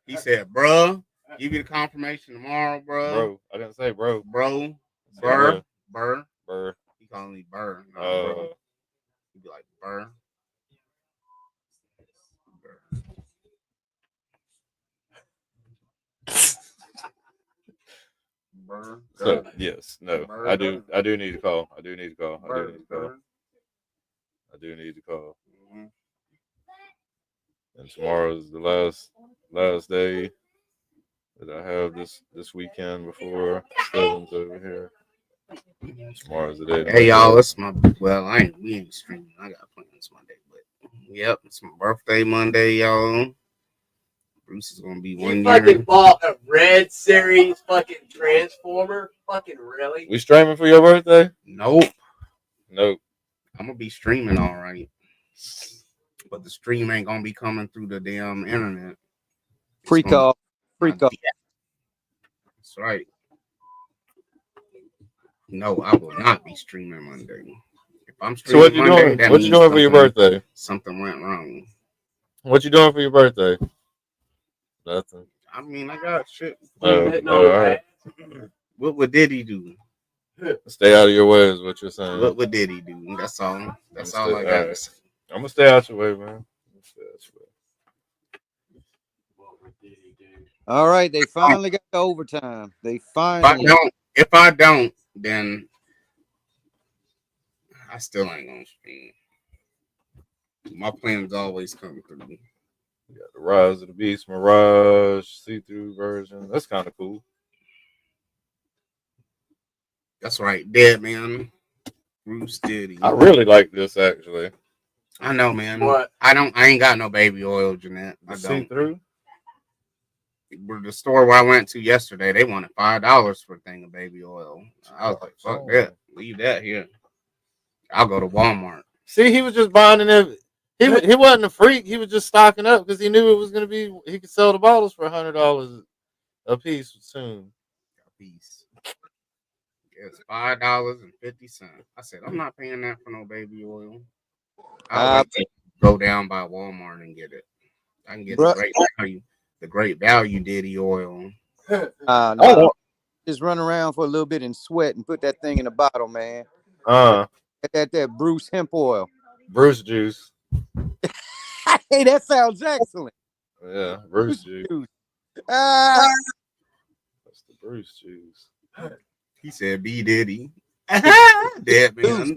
He said, "Bruh, give you the confirmation tomorrow, bro." Bro, I didn't say bro. Burr. He calling me Burr. No, bro. He be like Burr. Burr. So yes, no, Burr. I do need to call. I do need to call. Mm-hmm. And tomorrow is the last day that I have this weekend before Steven's over here. Tomorrow's the day. Hey y'all, it's my we ain't streaming. I got plans Monday, but yep, it's my birthday Monday, y'all. Bruce is gonna be 1 year. Fucking bought a Red Series fucking Transformer. Fucking really? We streaming for your birthday? Nope. I'm gonna be streaming all right, but the stream ain't gonna be coming through the damn internet. Freak off. That's right. No, I will not be streaming Monday. If I'm streaming, so what you Monday, doing? What you doing for your birthday? Something went wrong. What you doing for your birthday? Nothing. I mean, I got shit. All right. What would Diddy do? Stay out of your way is what you're saying. What would Diddy do? That's all. That's all I got to say. I'm gonna stay out your way, man. All right, they finally got the overtime. They finally. If I don't, then I still ain't gonna stream. My plans always come through. You got the Rise of the Beast Mirage see-through version. That's kind of cool. That's right, Dead Man. Bruce Diddy. I really like this actually. I know, man. What? I ain't got no baby oil, Jeanette. I don't. See-through? The store where I went to yesterday, they wanted $5 for a thing of baby oil. I was like, fuck that. Leave that here. I'll go to Walmart. See, he was just buying it. He wasn't a freak. He was just stocking up because he knew it was going to be, he could sell the bottles for $100 a piece soon. A piece. It's $5.50. I said, I'm not paying that for no baby oil. I'll go down by Walmart and get it. I can get the great value Diddy oil. No. Just run around for a little bit and sweat and put that thing in a bottle, man. That Bruce hemp oil. Bruce juice. Hey, that sounds excellent. Yeah, Bruce juice. That's the Bruce juice. He said B Diddy. Dead man.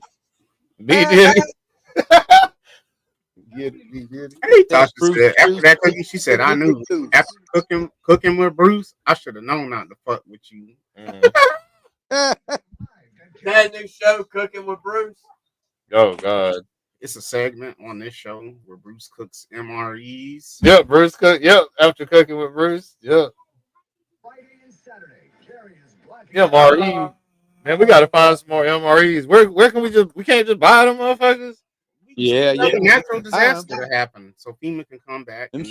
B Diddy. After that cookie, she said, I knew after cooking with Bruce, I should have known not to fuck with you. That new show, Cooking with Bruce. Oh God. It's a segment on this show where Bruce cooks MREs. Yep, Bruce cook. Yep, after cooking with Bruce. Yep. MRE. Man, we gotta find some more MREs. Where can we can't just buy them motherfuckers? Yeah. A natural disaster to happen, so FEMA can come back. And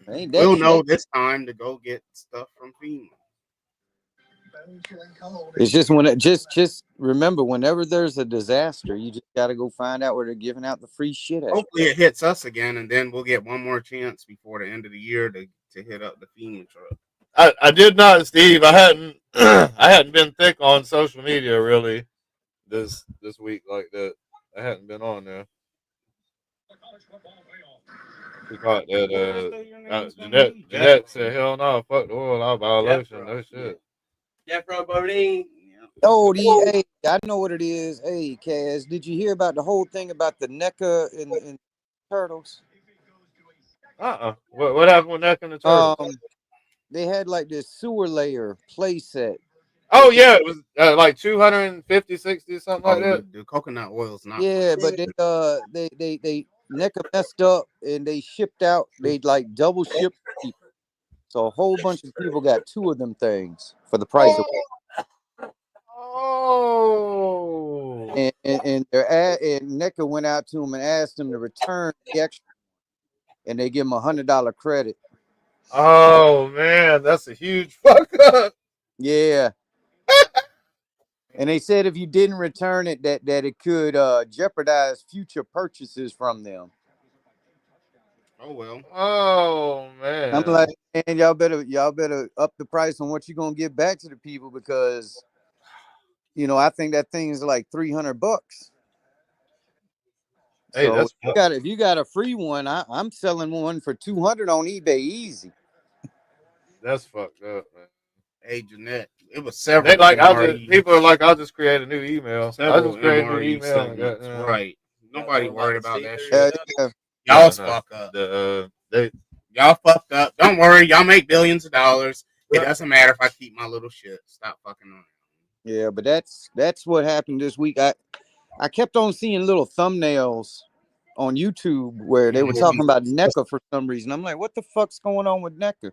we'll know this time to go get stuff from FEMA. It's just just remember, whenever there's a disaster, you just gotta go find out where they're giving out the free shit. Hopefully, it hits us again, and then we'll get one more chance before the end of the year to hit up the FEMA truck. I did not, Steve. I hadn't I hadn't been thick on social media really this week like that. I hadn't been on there. We caught that Jeanette said, hell no, fuck the oil, I'll buy a lotion, no shit. Jeffro Bodine. Oh, hey, I know what it is. Hey, Kaz, did you hear about the whole thing about the NECA and turtles? What happened with NECA and the turtles? They had like this sewer layer play set. Oh yeah, it was like 250, 60, something like that. The coconut oil is not. Yeah, but they NECA messed up and they shipped out. They like double shipped people. So a whole bunch of people got 2 of them things for the price of. Oh. And NECA went out to them and asked them to return the extra, and they give them $100 credit. Oh man, that's a huge fuck up. Yeah. And they said if you didn't return it, that it could jeopardize future purchases from them. Oh well. Oh man. I'm like, man, y'all better up the price on what you're gonna give back to the people, because I think that thing is like $300. Hey, So that's if you got a free one, I'm selling one for $200 on eBay easy. that's fucked up, man. Hey, Jeanette, it was several. People are like, I'll just create a new email. I'll just create a new MRE email. segments, right? Nobody worried about that shit. Yeah. Y'all fuck up. Y'all fucked up. Don't worry, y'all make billions of dollars. It doesn't matter if I keep my little shit. Stop fucking on it. Yeah, but that's what happened this week. I kept on seeing little thumbnails on YouTube where they were talking about NECA for some reason. I'm like, what the fuck's going on with NECA?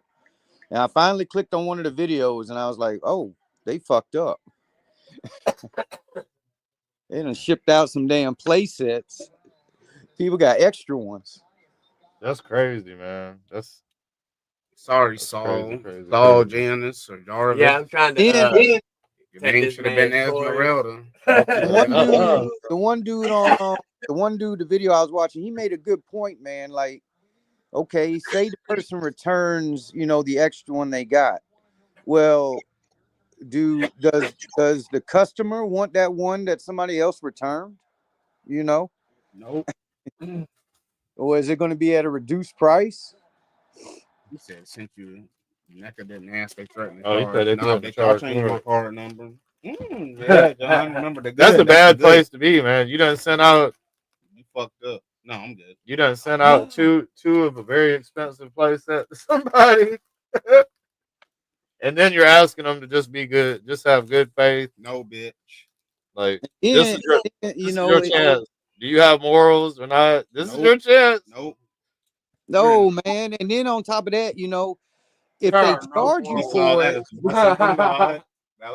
And I finally clicked on one of the videos and I was like, oh, they fucked up. They done shipped out some damn play sets. People got extra ones. That's crazy, man. That's sorry, Saul, Saul, Janice, or Jarvis. Yeah, I'm trying to. Your name should have been Esmeralda. The one dude, the video I was watching, he made a good point, man. Like, okay, say the person returns, the extra one they got. Well, does the customer want that one that somebody else returned? Nope. Or is it going to be at a reduced price? He said since you NECA didn't ask, they threatened. Oh, he said they threatened to charge change for my it. card number. Yeah, John, remember the good. That's a bad place to be, man. You done sent out. You fucked up. No, I'm good. You done sent out two of a very expensive place set to somebody, and then you're asking them to just be good, just have good faith. No, bitch. Like this is your chance. Do you have morals or not? This is your chance. Nope. No, man. And then on top of that, if they charge you for it,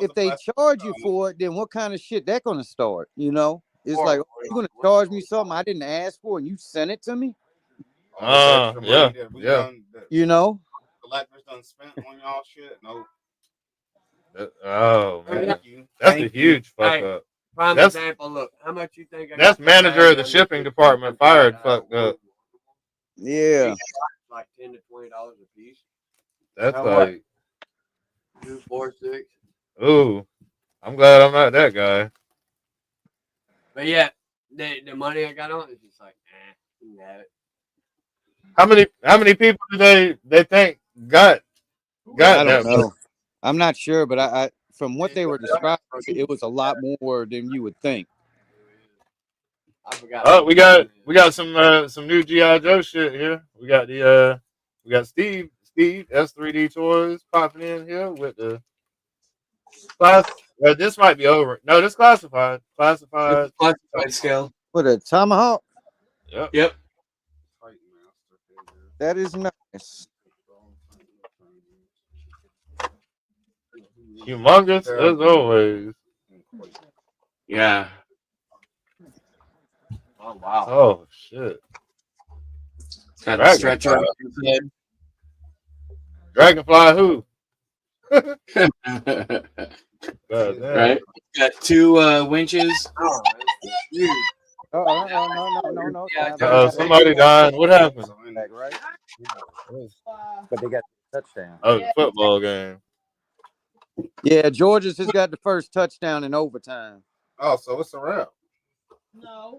if they charge you for it, then what kind of shit that gonna start? It's like, you're gonna charge me something I didn't ask for and you sent it to me. Yeah. Collectors done spent on y'all shit. Nope. Oh man, that's a huge fuck up. Prime example. Look, how much you think? That's manager of the shipping department fired. Fucked up. Yeah. Like $10 to $20 a piece. That's like 2, 4, 6. Ooh, I'm glad I'm not that guy. But yeah, the money I got on is just like, you have it. How many people do they think got I don't know. I'm not sure, but I from what they were describing, it was a lot more than you would think. I forgot. Oh, we got some new G.I. Joe shit here. We got Steve S3D Toys popping in here with the class. This might be over. No, this classified scale. With a tomahawk. Yep. That is nice. Humongous as always. Yeah. Oh wow. Oh shit. Got a stretcher on his head. Dragonfly who? Right. Got 2 winches. Oh, no. Somebody died. What happened? Right. But they got the touchdown. Oh, the football game. Yeah, Georgia's has got the first touchdown in overtime. Oh, so it's a wrap.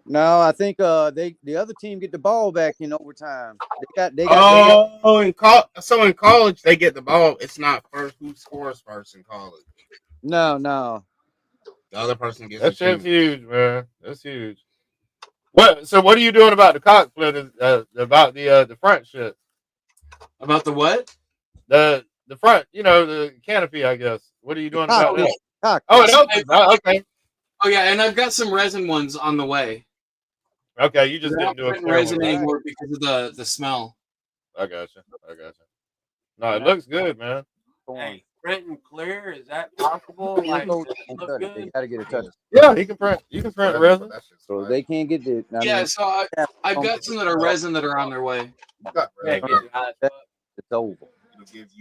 No, I think the other team get the ball back in overtime. In college they get the ball. It's not first who scores first in college. No. The other person gets. That shit's huge, man. That's huge. So what are you doing about the cockpit? About the front shit? About the what? The front, the canopy, I guess. What are you doing about that? Cockpit. Oh, it opens. Okay. Oh yeah, and I've got some resin ones on the way. Okay, you just They're didn't not do a printing clear resin one. anymore because of the smell. I got you. No, it looks good, man. Hey, print and clear, is that possible? Like, does it look They good? gotta get a touch. Yeah, he can print. You can print resin. So they can't get the. I Yeah, mean, so I've got some that are resin that are on their way. Yeah, get you high as fuck. it's over.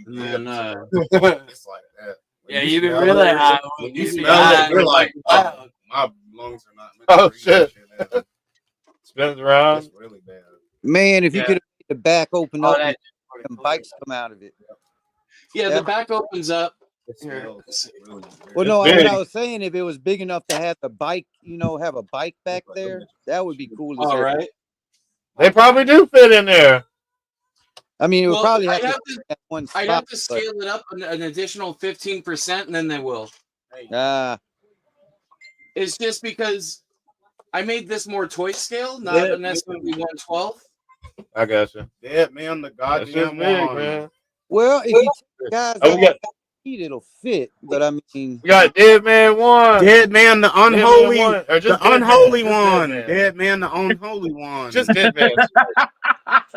And then, It's like that. Yeah, you be really high. When You you be smell high it, you're and like, loud. my lungs are not. Oh shit! Spins around. It's really bad. Man, if you Yeah. could have made the back open Oh, up, that and some bikes come out of it. yeah, the back opens up. It smells really weird. Well, no, It's what big. I was saying, if it was big enough to have the bike, have a bike back there, that would be cool. As All hell. right. They probably do fit in there. I mean, it would Well, probably have I'd to have be at one spot. I'd have to but, scale it up an additional 15%, and then they will. It's just because I made this more toy scale, not necessarily 1/12. I got you. Dead man, the That's just goddamn big, one. man. well, if you take guys Oh, we got it'll fit. But I mean, we got Dead Man 1. Dead man, the Dead Man unholy, 1. Or just the Dead Man. unholy Just one. Dead Man. Dead man, the unholy one. Just Dead Man.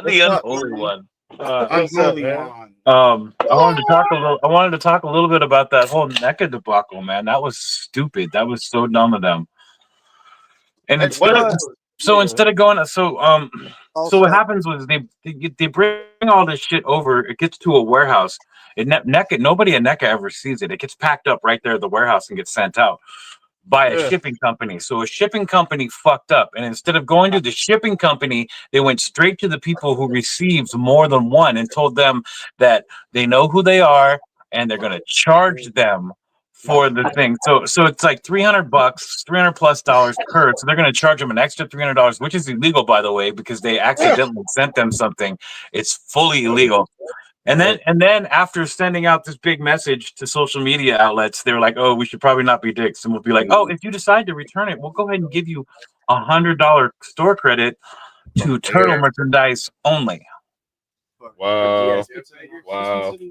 The unholy one. unholy man? one. I wanted to talk a little bit about that whole NECA debacle, man. That was stupid. That was so dumb of them. And Hey, instead of going, so what happens was they bring all this shit over. It gets to a warehouse. NECA, nobody at NECA ever sees it. It gets packed up right there at the warehouse and gets sent out by a shipping company. So a shipping company fucked up, and instead of going to the shipping company, they went straight to the people who received more than one and told them that they know who they are and they're going to charge them for the thing. So it's like $300, $300+ per. So they're going to charge them an extra $300, which is illegal, by the way, because they accidentally sent them something. It's fully illegal. And then after sending out this big message to social media outlets, they were like, "Oh, we should probably not be dicks." And we'll be like, "Oh, if you decide to return it, we'll go ahead and give you $100 store credit to turtle merchandise only." Wow.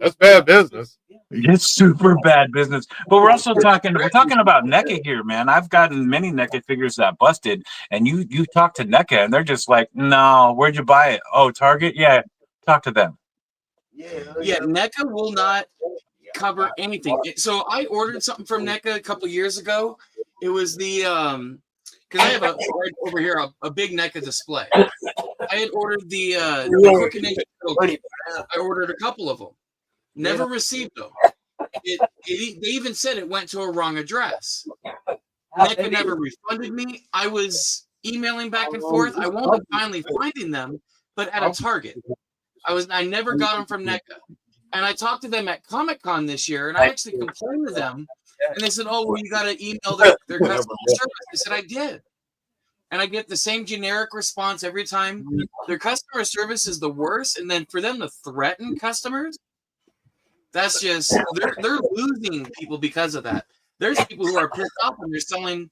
That's bad business. It's super bad business. But we're talking about NECA here, man. I've gotten many NECA figures that busted, and you talk to NECA and they're just like, "No, where'd you buy it? Oh, Target? Yeah, talk to them." Yeah, NECA will not cover anything. So I ordered something from NECA a couple years ago. It was the because I have right over here a big NECA display. I had ordered the Crooked Ninja Turtle. I ordered a couple of them. Never received them. They even said it went to a wrong address. NECA never refunded me. I was emailing back and forth. I wound up finally finding them, but at a Target. I never got them from NECA. And I talked to them at Comic-Con this year, and I actually complained to them. And they said, "Oh, well, you got to email their customer service." I said, "I did." And I get the same generic response every time. Their customer service is the worst. And then for them to threaten customers, that's just, they're losing people because of that. There's people who are pissed off and they're selling,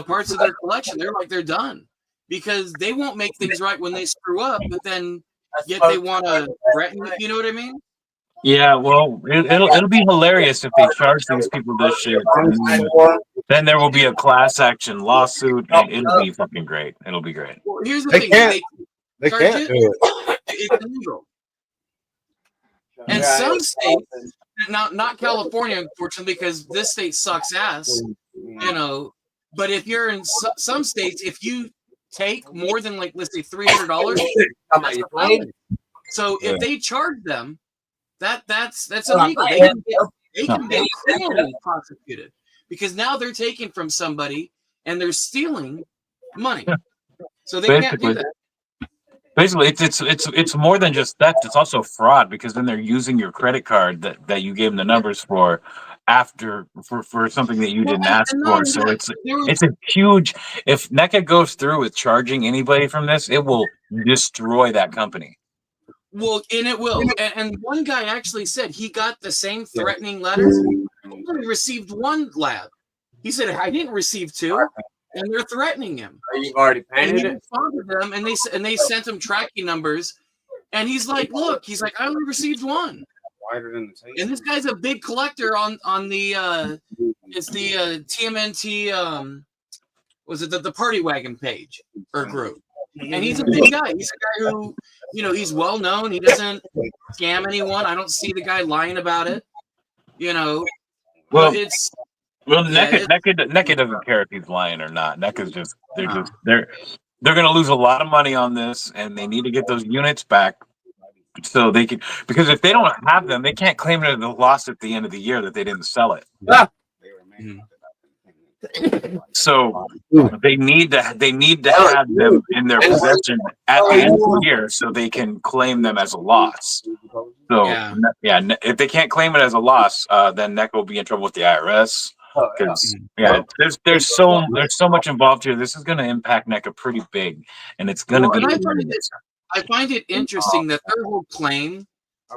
parts of their collection. They're like, they're done because they won't make things right when they screw up, but then yet they want to threaten, you know what I mean? Yeah, well, it'll be hilarious if they charge these people this shit. Then there will be a class action lawsuit, and it'll be fucking great. It'll be great. Well, here's the They thing: can't. They charge can't do it. It's illegal. And some states, not California, unfortunately, because this state sucks ass. But if you're in some states, if you take more than let's say $300, that's a felony. So if they charge them, that's illegal. They can get criminally prosecuted because now they're taking from somebody and they're stealing money. So they can't do that. Basically, it's more than just theft. It's also fraud because then they're using your credit card that you gave them the numbers for for something that you didn't ask for. So it's a huge. If NECA goes through with charging anybody from this, it will destroy that company. Well, and it will. And one guy actually said he got the same threatening letters. He only received one lab. He said, "I didn't receive two," and they're threatening him. You've already painted and he it. responded to them, and they sent him tracking numbers. And he's like, "Look," he's like, "I only received one." Wider than the tape. And this guy's a big collector on the it's the TMNT was it the Party Wagon page or group. And he's a big guy. He's a guy who, he's well known. He doesn't scam anyone. I don't see the guy lying about it. Well, it's NECA doesn't care if he's lying or not. NECA's just they're going to lose a lot of money on this, and they need to get those units back so they can, because if they don't have them, they can't claim it as a loss at the end of the year that they didn't sell it. So they need to have them in their possession at the end of the year so they can claim them as a loss. So if they can't claim it as a loss, then NECA will be in trouble with the IRS. Because there's so much involved here. This is going to impact NECA pretty big, and it's going to be. I find it interesting that their whole claim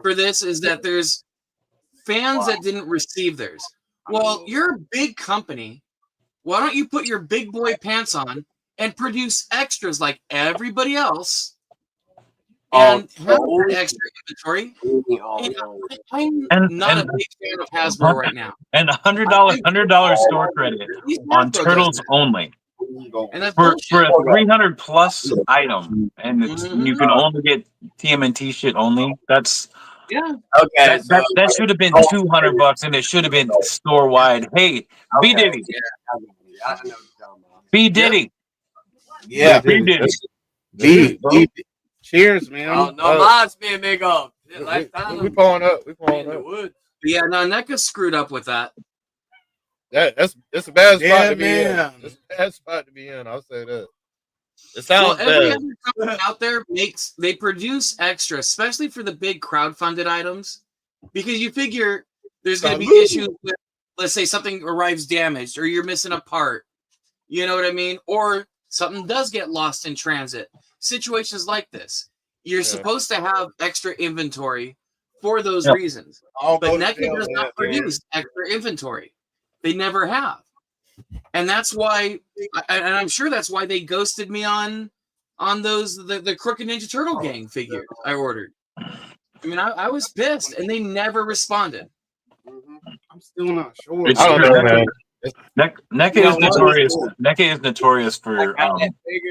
for this is that there's fans that didn't receive theirs. Well, you're a big company. Why don't you put your big boy pants on and produce extras like everybody else and have that extra inventory? I'm not a big fan of Hasbro right now. And $100 store credit on Turtles only. And that's for a 300 plus item, and you can only get TMNT shit only. That's okay. That should have been $200, and it should have been store wide. Hey, B Diddy, B Diddy, yeah, B Diddy, B. Cheers, man. Oh, no, mine's being big up. We pulling up. We pulling up. Yeah, no, NECA screwed up with that. That's a bad spot to be in. It's a bad spot to be in. I'll say that. It sounds every bad. other company out there they produce extra, especially for the big crowdfunded items, because you figure there's going to be issues with, let's say something arrives damaged or you're missing a part. You know what I mean? Or something does get lost in transit. Situations like this, you're supposed to have extra inventory for those reasons. But NECA does not produce extra inventory. They never have. And that's why, and I'm sure that's why they ghosted me on those, the Crooked Ninja Turtle gang figures I ordered. I mean, I was pissed, and they never responded. I'm still not sure. I don't know, man. NECA is notorious. NECA is notorious for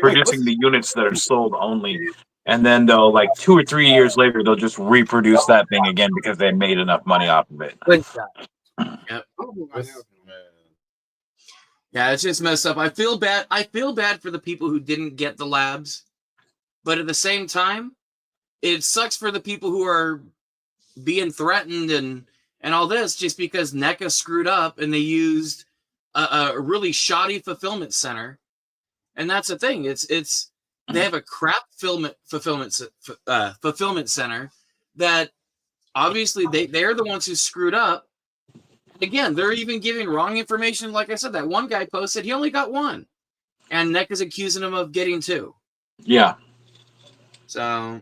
producing the units that are sold only, and then they'll, like 2 or 3 years later, they'll just reproduce that thing again because they made enough money off of it. Yep. Yeah, it's just messed up. I feel bad. I feel bad for the people who didn't get the labs, but at the same time, it sucks for the people who are being threatened and all this just because NECA screwed up and they used a really shoddy fulfillment center. And that's the thing. It's they have a crap fulfillment center that obviously they're the ones who screwed up. Again, they're even giving wrong information. Like I said, that one guy posted he only got one, and NECA's accusing him of getting two. Yeah. So.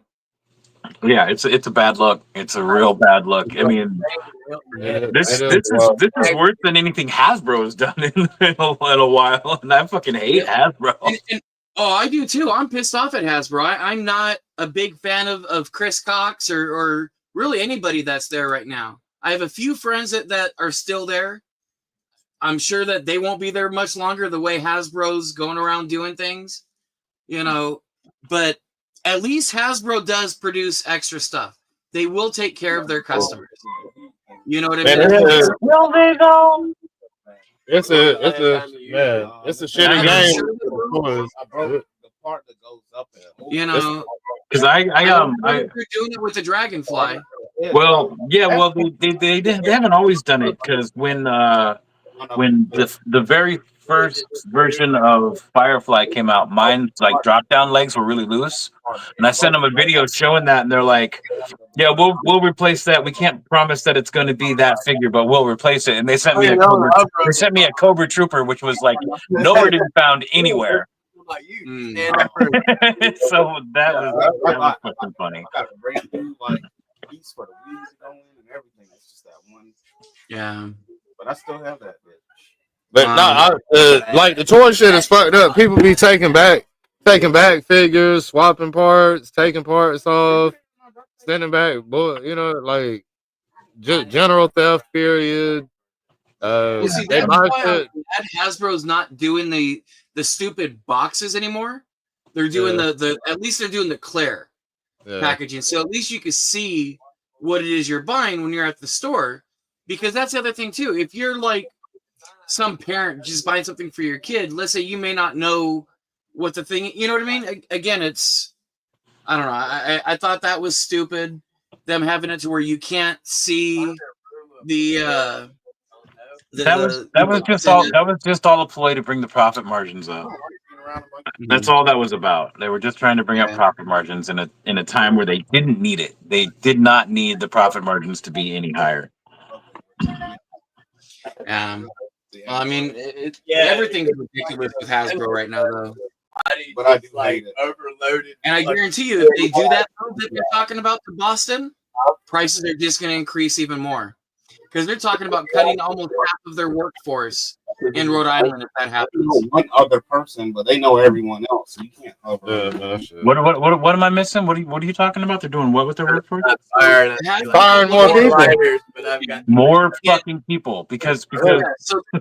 Yeah, it's a bad look. It's a real bad look. I mean, this is worse than anything Hasbro has done in a while, and I fucking hate Hasbro. And, I do too. I'm pissed off at Hasbro. I'm not a big fan of Chris Cox or really anybody that's there right now. I have a few friends that are still there. I'm sure that they won't be there much longer the way Hasbro's going around doing things, but at least Hasbro does produce extra stuff. They will take care of their customers. You know what I mean? It's a shitty game. The part that goes up there. Because they're doing it with the Dragonfly. Well, they haven't always done it, because when the very first version of Firefly came out, mine's like drop down legs were really loose, and I sent them a video showing that, and they're like, "Yeah, we'll replace that. We can't promise that it's going to be that figure, but we'll replace it." And they sent me a Cobra Trooper, which was like nowhere to be found anywhere. So that was fucking funny. I got a brand new piece for the wheels going and everything. It's just that one. Yeah. But I still have that bitch. But the toy shit is fucked up. People be taking back figures, swapping parts, taking parts off, sending back, just general theft. Period. See, that's why I'm glad Hasbro's not doing the stupid boxes anymore, They're doing the at least they're doing the clear packaging, so at least you can see what it is you're buying when you're at the store. Because that's the other thing too. If you're like some parent just buying something for your kid, let's say you may not know what the thing, you know what I mean? Again, it's, I don't know. I thought that was stupid. Them having it to where you can't see that was just all a ploy to bring the profit margins up. That's all that was about. They were just trying to bring up profit margins in a time where they didn't need it. They did not need the profit margins to be any higher. Well, I mean, everything's ridiculous with Hasbro right now, though. But I do like hate it. overloaded. And I guarantee you, if they do that they're talking about to Boston, prices are just going to increase even more. Because they're talking about cutting almost half of their workforce in Rhode Island if that happens. One other person, but they know everyone else, so you can't cover. What am I missing? What are you talking about? They're doing what with their workforce? Firing more people. More fucking people because so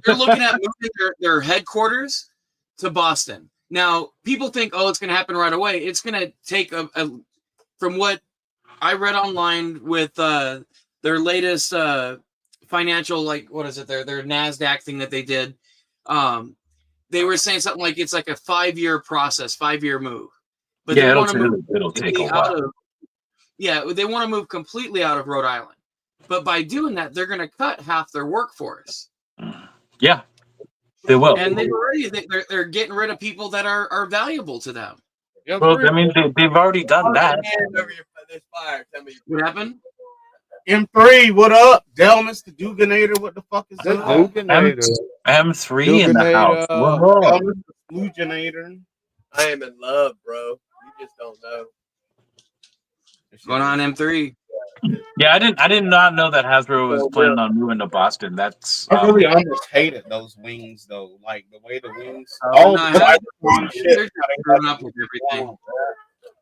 they're looking at moving their headquarters to Boston. Now, people think, oh, it's going to happen right away. It's going to take from what I read online with their latest financial, like, what is it? Their NASDAQ thing that they did. They were saying something like it's like a 5-year process, 5-year move. But yeah, it'll take a while. They want to move completely out of Rhode Island. But by doing that, they're going to cut half their workforce. Yeah, they will. And they're getting rid of people that are valuable to them. Well, I mean, they've already done that. What happened? M3, what up? Delmas, the Duganator, what the fuck is that? M3 in the house. Delmas, the Duganator. I am in love, bro. You just don't know. What's going on, M3? Yeah, I did not know that Hasbro was planning on moving to Boston. That's I really almost hated those wings though, like the way the wings. They're screwing up with everything.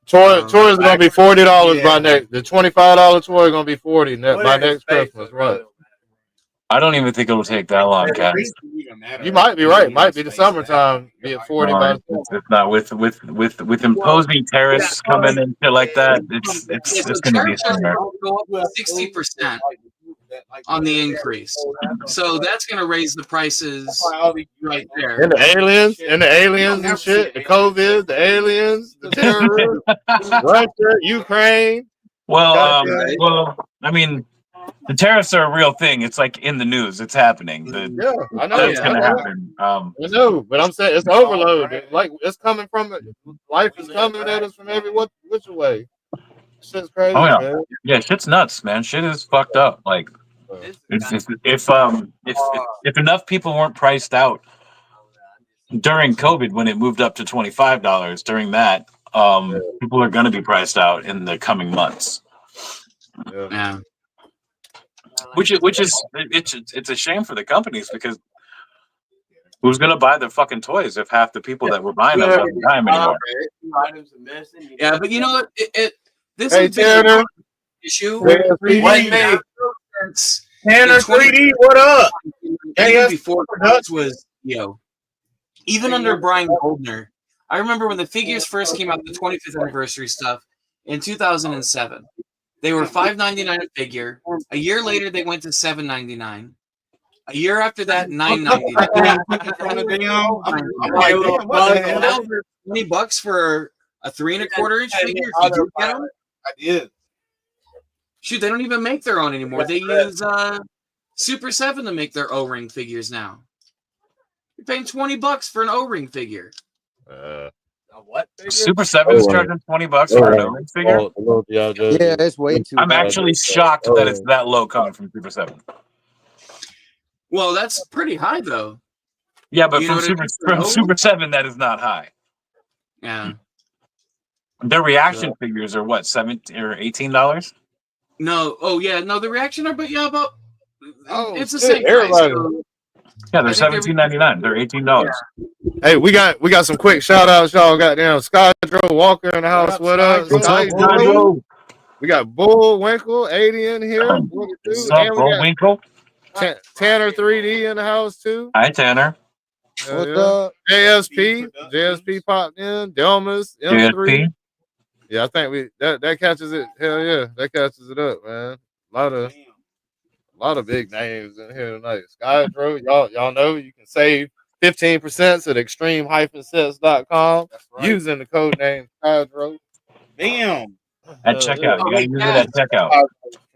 Toy is gonna be $40 by next. The $25 toy is gonna be $40 by next Christmas, right? I don't even think it'll take that long, Cass. You might be right. Might be the summertime. Be at 40 by. It's not with imposing tariffs coming and shit like that. It's gonna be sooner. 60% on the increase, so that's gonna raise the prices right there. And the aliens and shit. The COVID, the aliens, the terrorists, Russia, Ukraine. Well, I mean. The tariffs are a real thing. It's like in the news. It's happening. I know. That's going to happen. I know, but I'm saying it's overload. Like it's coming from life is coming at us from every which way. Shit's crazy. Oh yeah, man. Yeah. Shit's nuts, man. Shit is fucked up. Like if enough people weren't priced out during COVID when it moved up to $25, during that, people are going to be priced out in the coming months. Yeah. Which is it's a shame for the companies because who's gonna buy their fucking toys if half the people that were buying them don't buy them anymore? Yeah, but you know what? This is an issue. Tanner 3D, what up? Even before this was, even under Brian Goldner, I remember when the figures first came out, the 25th anniversary stuff in 2007. They were $5.99 a figure. A year later, they went to $7.99. A year after that, $9.99. $20 for a 3 1/4 inch figure. Did you get them? I did. Shoot, they don't even make their own anymore. They use Super 7 to make their O-ring figures now. You're paying $20 for an O-ring figure. What? Super 7 is charging $20 for an O-ring figure. Yeah, it's way too. I'm actually shocked that it's that low coming from Super 7. Well, that's pretty high though. Yeah, but from Super 7, that is not high. Yeah. Their reaction figures are what, $17 or $18? No. Oh yeah, no. The reaction are, about. It's the shit, same price. So yeah, they're $17.99. They're $18. Hey, we got some quick shout outs, y'all. Goddamn Skydro Walker in the house. What up? We got Bullwinkle 80 in here. What's up, Bullwinkle? Tanner 3D in the house too. Hi, Tanner. Hell What's yeah. up? JSP popped in. Delmas, M3. JSP. Yeah, I think that catches it. Hell yeah, that catches it up, man. A lot of big names in here tonight. Skydro, y'all know you can save 15% at extreme-sets.com using the code name Skydro. Damn. At checkout. Oh, You gotta hey, use it Kaz. at checkout.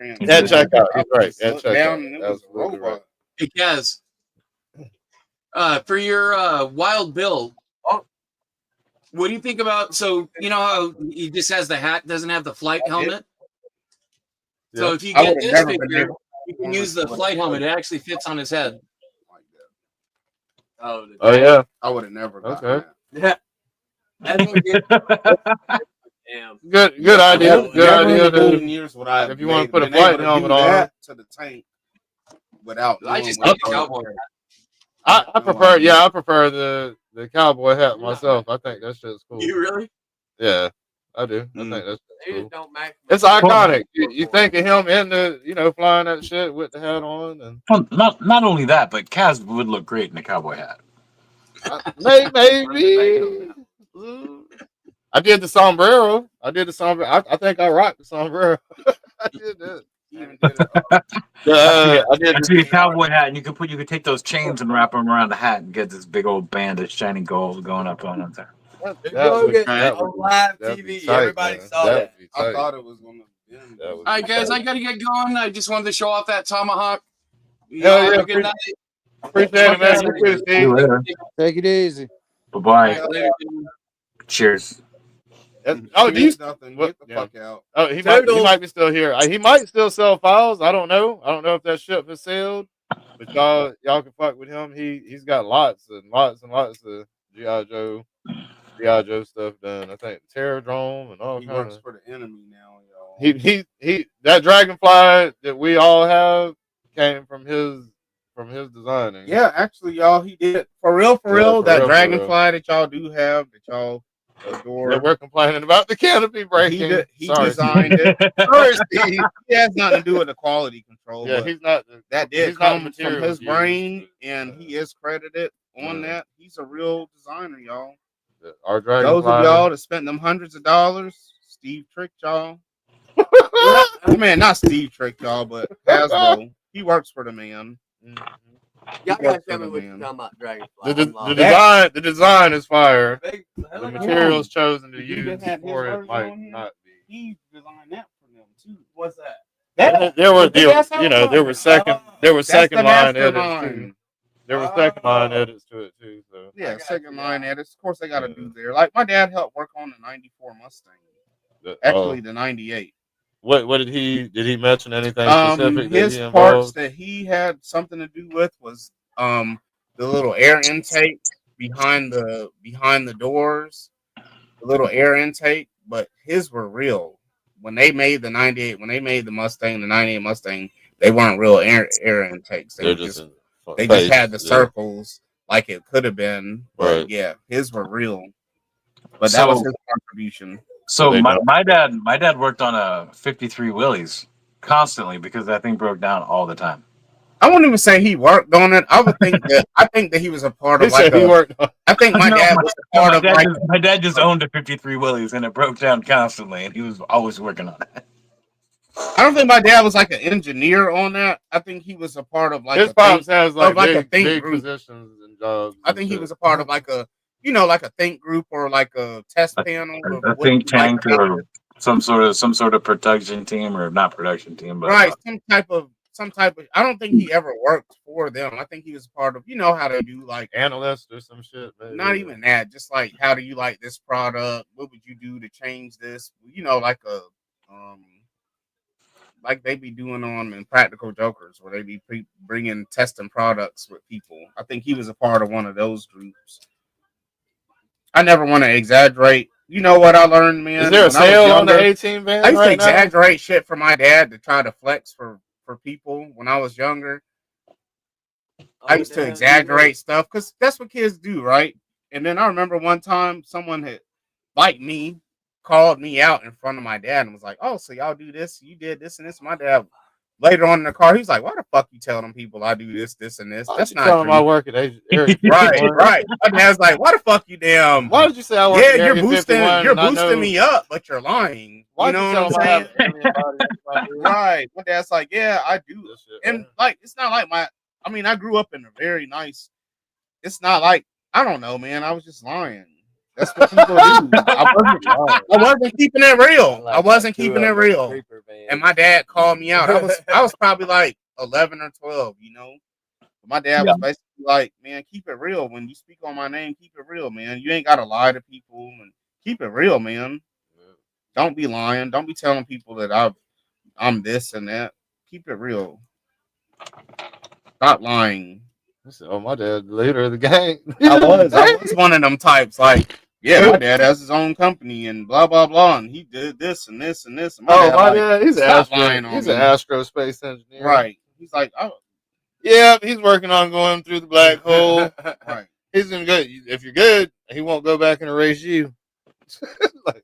At checkout, he's right. At checkout, absolutely right. Hey, Kaz. For your Wild Bill, what do you think about? So you know how he just has the hat, doesn't have the flight helmet. So if you get this figure, you can use the flight helmet. It actually fits on his head. Oh yeah. I would have never gotten Okay. that. Damn. Good idea. Good Never in idea. a million years would I have If you want to put a been able flight to helmet do on, that to the tank without I knowing just what like the it cowboy. was. I prefer. Yeah, I prefer the cowboy hat myself. I think that shit's cool. You really? Yeah, I do. I think that's They cool. just don't match. It's iconic. You think of him in the flying that shit with the hat on, and Well, not only that, but Kaz would look great in a cowboy hat. maybe. I did the sombrero. I think I rocked the sombrero. I did that. I see a cowboy hat, and you could take those chains and wrap them around the hat and get this big old band of shiny gold going up on there. On live TV, everybody saw that. I thought it was gonna. All right, guys, I gotta get going. I just wanted to show off that tomahawk. Hell Have yeah, a good night. appreciate it, man. You too, See Steve. you later. Take it easy. Bye bye. Later. Cheers. Oh, do you? Nothing. Get the fuck out. Oh, he might be still here. He might still sell files. I don't know. I don't know if that ship has sailed, but y'all can fuck with him. He's got lots and lots and lots of GI Joe stuff done. I think Terradrome and all He kinds. works for the enemy now, y'all. He that dragonfly that we all have came from his designing. Yeah, actually, y'all, he did for real. That dragonfly that y'all do have, that y'all adore. That we're complaining about the canopy breaking. He designed it. Sorry, Steve. He has nothing to do with the quality control. Yeah, but he's not. That did he's not come from materials his used. brain, and he is credited on that. He's a real designer, y'all. Our Those dragonfly. of y'all that spent them hundreds of dollars, Steve tricked y'all. Man, not Steve tricked y'all, but Hasbro. He works for the man. Y'all gotta tell me what you're talking about, Dragonfly. The design is fire. The materials chosen to use for it might not be. He designed that for them too. What's that? There were second line edits too. There were second line edits to it too. So yeah, second line edits. Of course, they got to do there. Like my dad helped work on the '94 Mustang. Actually, the '98. What did he mention anything specific? His parts that he had something to do with was the little air intake behind the doors, the little air intake. But his were real. When they made the '98, when they made the Mustang, the '98 Mustang, they weren't real air intakes. They just had the circles like it could have been. But yeah, his were real. But that was his contribution. So my dad worked on a 53 Willys constantly because that thing broke down all the time. I wouldn't even say he worked on it. I think that he was a part of I think my dad was a part of my dad just owned a 53 Willys and it broke down constantly and he was always working on it. I don't think my dad was like an engineer on that. I think he was a part of like his pops has like big group. Positions and jobs. I think he was a part of like a like a think group or like a test panel, a think tank or some sort of production team or not production team, but right, some type of. I don't think he ever worked for them. I think he was part of how they do like analyst or some shit. Maybe. Not even that. Just like how do you like this product? What would you do to change this? Like a like they be doing on Impractical Jokers, where they be bringing testing products with people. I think he was a part of one of those groups. I never want to exaggerate. You know what I learned, man? Is there a sale on the 18 van? I used to exaggerate shit for my dad to try to flex for people when I was younger. I used to exaggerate stuff because that's what kids do, right? And then I remember one time someone had, like me, called me out in front of my dad and was like, "Oh, so y'all do this? You did this and this?" My dad later on in the car, he was like, "Why the fuck you telling people I do this, this, and this? That's not Tell him I true." work at Area Right, 51. right. My dad's like, "Why the fuck you damn? Why did you say I work at Yeah, Area 51? you're And I boosting know. me up, but you're lying. Why'd You you know tell what him I'm I have saying?" an alien body? That's what I do. Right. My dad's like, "Yeah, I do." This shit, And man. like, it's not like I mean, I grew up in a very nice. It's not like I don't know, man. I was just lying. That's what people do. I wasn't keeping it real. I wasn't keeping it real. And my dad called me out. I was probably like 11 or 12, you know. But my dad was basically like, "Man, keep it real. When you speak on my name, keep it real, man. You ain't gotta lie to people and keep it real, man. Don't be lying. Don't be telling people that I'm this and that. Keep it real. Stop lying." I said, "Oh, my dad's the leader of the gang." I was one of them types. Like, yeah, my dad has his own company and blah blah blah, and he did this and this and this. And My like, dad, he's lying on he's me. an astrospace engineer. Right. He's like, "Oh, yeah, he's working on going through the black hole. Right. He's gonna go. If you're good, he won't go back and erase you." Right.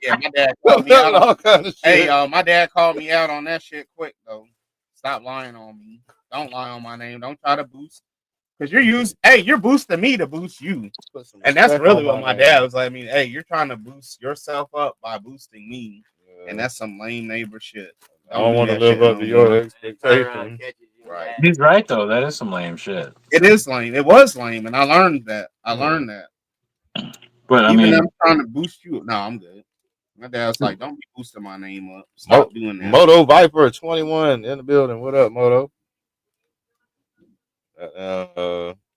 Yeah, my dad called me out. All kind of shit. Hey, y'all, my dad called me out on that shit quick though. Stop lying on me. Don't lie on my name. Don't try to boost. Because you're boosting me to boost you. And that's really what my dad was like. I mean, hey, you're trying to boost yourself up by boosting me. Yeah. And that's some lame neighbor shit. I don't want to live up to your expectations. Right. He's right though. That is some lame shit. It is lame. It was lame, and I learned that. But I even mean, them trying to boost you. No, I'm good. My dad's like, "Don't be boosting my name up. Stop doing that." Moto Viper 21 in the building. What up, Moto? I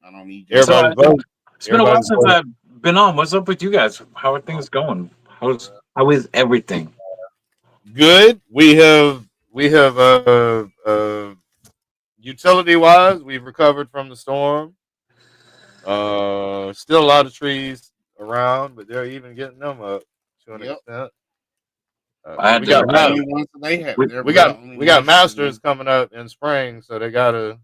don't need it's been a while since I've been on. What's up with you guys? How are things going? How is everything? Good. We have utility wise, we've recovered from the storm. Still a lot of trees around, but they're even getting them up to an extent. We got Masters coming up in spring, so they gotta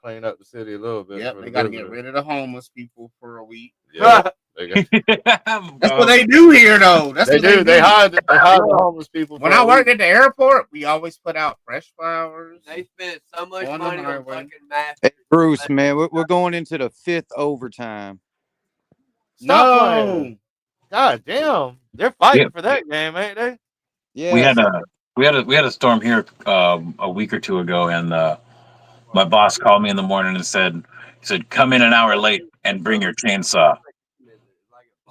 clean up the city a little bit. Yep, they gotta get rid of the homeless people for a week. Yeah, that's what they do here, though. That's what they do. They hide the homeless people. When I worked at the airport, we always put out fresh flowers. They spent so much money on fucking masks. Hey, Bruce, man, we're going into the 5th overtime. No, God damn, they're fighting for that game, ain't they? Yeah, we had a storm here a week or two ago, and my boss called me in the morning and said, "Come in an hour late and bring your chainsaw."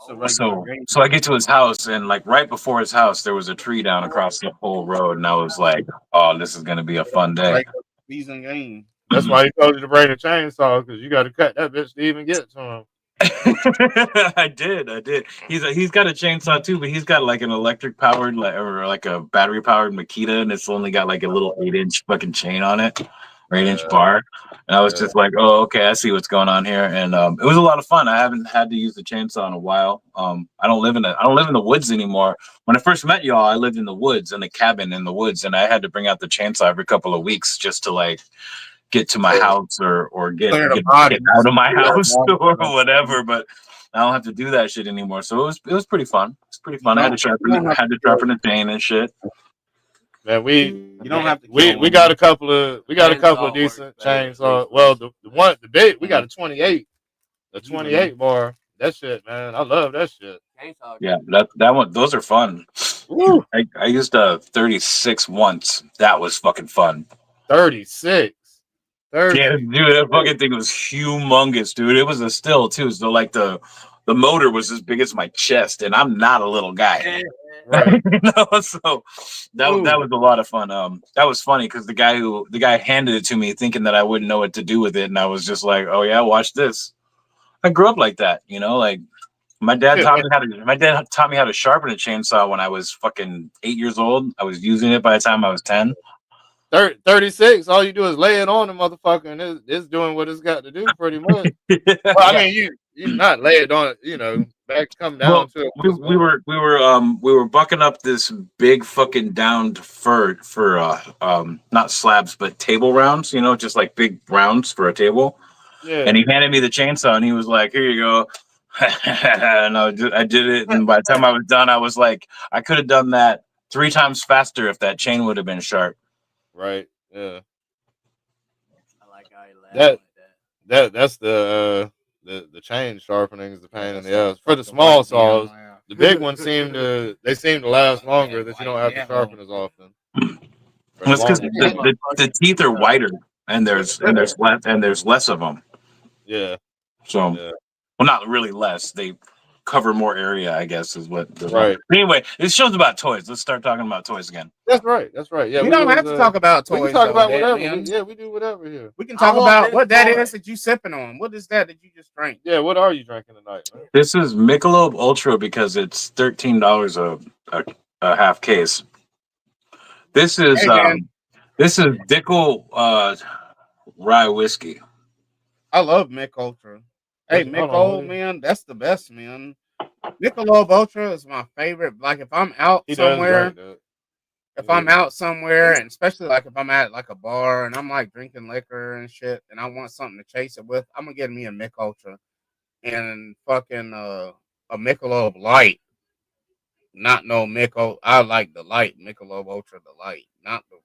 So I get to his house, and like right before his house, there was a tree down across the whole road, and I was like, "Oh, this is gonna be a fun day." Season game. That's why he told you to bring a chainsaw, because you got to cut that bitch to even get to him. I did. He's got a chainsaw too, but he's got like an electric powered or like a battery powered Makita, and it's only got like a little 8-inch fucking chain on it, or 8-inch bar. And I was just like, "Oh, okay, I see what's going on here." And it was a lot of fun. I haven't had to use the chainsaw in a while. I don't live in the woods anymore. When I first met y'all, I lived in the woods, in a cabin in the woods, and I had to bring out the chainsaw every couple of weeks just to like get to my house or get out of my house or whatever. But I don't have to do that shit anymore. So it was pretty fun. It's pretty fun. I had to sharpen the chain and shit. Man, we got a couple of decent chainsaws. Well, the big, we got a 28, the 28 bar. That shit, man, I love that shit. Yeah, that one, those are fun. I used a 36 once. That was fucking fun. 36. Yeah, dude, that fucking thing was humongous, dude. It was a still too. So like the motor was as big as my chest, and I'm not a little guy. Right. So that was a lot of fun. That was funny because the guy handed it to me thinking that I wouldn't know what to do with it, and I was just like, "Oh yeah, watch this." I grew up like that, like my dad taught me how to sharpen a chainsaw when I was fucking 8 years old. I was using it by the time I was 10. 36, all you do is lay it on the motherfucker, and it's doing what it's got to do pretty much. Well, I mean, you not lay it on it, come down to it. We were bucking up this big fucking downed fir for not slabs but table rounds, just like big rounds for a table. Yeah. And he handed me the chainsaw, and he was like, "Here you go." And I did it, and by the time I was done, I was like, I could have done that 3 times faster if that chain would have been sharp. Right. Yeah. I like how he laughed That's the chain sharpening is the pain in the ass. For the small saws, the big ones seem to last longer that you don't have to sharpen as often. That's because the teeth are wider and there's less of them. Yeah. So, yeah. well, not really less. They cover more area, I guess, is what. Right. Anyway, this show's about toys. Let's start talking about toys again. That's right. That's right. Yeah. We don't have to talk about toys. We can talk about though, whatever. man. We do whatever here. We can talk about what that is that you sipping on. What is that you just drank? Yeah. What are you drinking tonight, man? This is Michelob Ultra because it's $13 a half case. This is Dickel rye whiskey. I love Mick Ultra. Hey, Mick man, that's the best, man. Michelob Ultra is my favorite. Like if I'm out somewhere, I'm out somewhere, and especially like if I'm at like a bar and I'm like drinking liquor and shit, and I want something to chase it with, I'm gonna get me a Mick Ultra and fucking a Michelob Light. Not no Michelob. I like the light Michelob Ultra, the light, not the.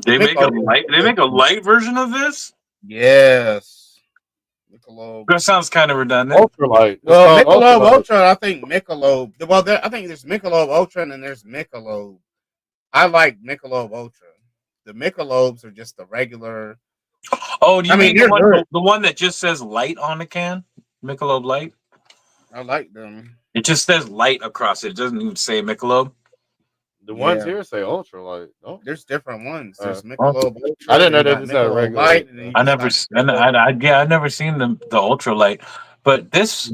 They make a light. They make a light version of this. Yes. Michelob. That sounds kind of redundant. Ultralight. Well, Michelob Ultra, I think Michelob. Well, I think there's Michelob Ultra and then there's Michelob. I like Michelob Ultra. The Michelobs are just the regular. Oh, do you mean the one that just says light on the can? Michelob Light? I like them. It just says light across it. It doesn't even say Michelob. The ones here say Ultralight. Oh. There's different ones. There's Michelob Ultra. I didn't know that this had regular light. I've never seen the Ultra Light, but this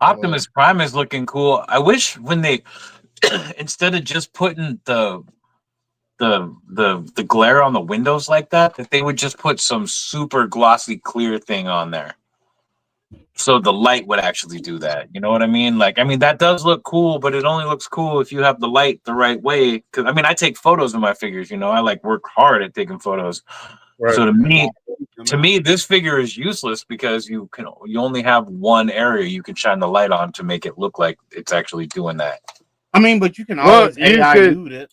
Optimus Prime is looking cool. I wish when they instead of just putting the glare on the windows like that they would just put some super glossy clear thing on there. So the light would actually do that. You know what I mean? Like, I mean, that does look cool, but it only looks cool if you have the light the right way. Because, I mean, I take photos of my figures, you know. I, like, work hard at taking photos. Right. So to me, this figure is useless because you only have one area you can shine the light on to make it look like it's actually doing that. I mean, but you can always AI it.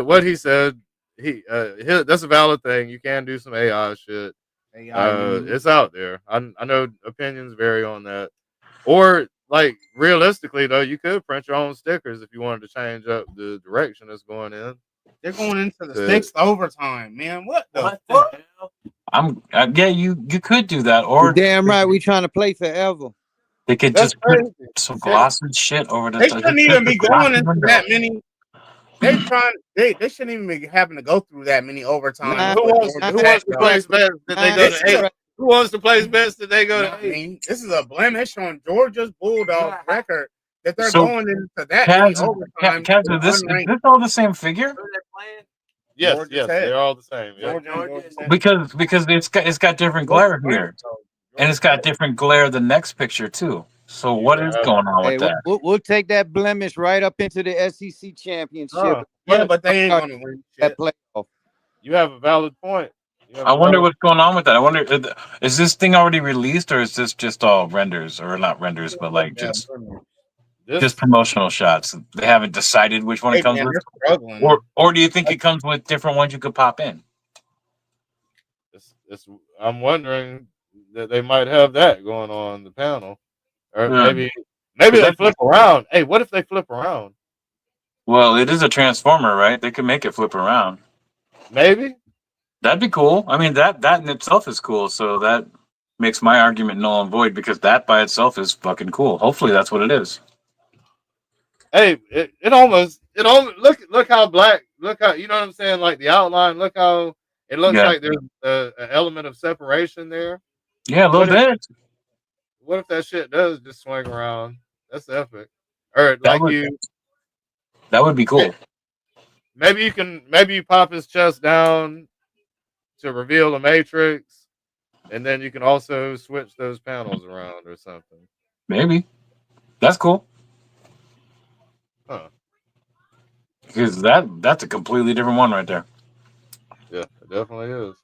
What he said, that's a valid thing. You can do some AI shit. It's out there. I know opinions vary on that. Or like realistically though, you could print your own stickers if you wanted to change up the direction it's going in. They're going into the sixth overtime, man. What the fuck? Yeah, you could do that. Or you're damn right, we trying to play forever. They could just put some gloss and shit over the. They shouldn't even be going into that many. They shouldn't even be having to go through that many overtime. Who wants to place bets that they go to 8? Who wants to place bets that they go to 8? I mean, this is a blemish on Georgia's Bulldog record that they're going into that many overtime. Is this all the same figure? Yes, they're all the same. Yeah. Because it's got different glare here, and it's got different glare the next picture too. So what is going on with that? We'll take that blemish right up into the SEC championship. Yeah, but they ain't going to win that playoff. You have a valid point. I wonder what's going on with that. I wonder, is this thing already released, or is this just all renders, or not renders, but like just promotional shots? They haven't decided which one it comes with, or do you think it comes with different ones you could pop in? I'm wondering that they might have that going on the panel. Or maybe they flip around. Hey, what if they flip around? Well, it is a transformer, right? They could make it flip around. Maybe. That'd be cool. I mean, that in itself is cool. So that makes my argument null and void because that by itself is fucking cool. Hopefully that's what it is. Hey, it almost look how black, look how, you know what I'm saying? Like the outline, look how it looks like there's an element of separation there. Yeah, a little bit. What if that shit does just swing around? That's epic. Or that would be cool. Maybe you pop his chest down to reveal the matrix, and then you can also switch those panels around or something. Maybe. That's cool. Huh. Because that's a completely different one right there. Yeah, it definitely is.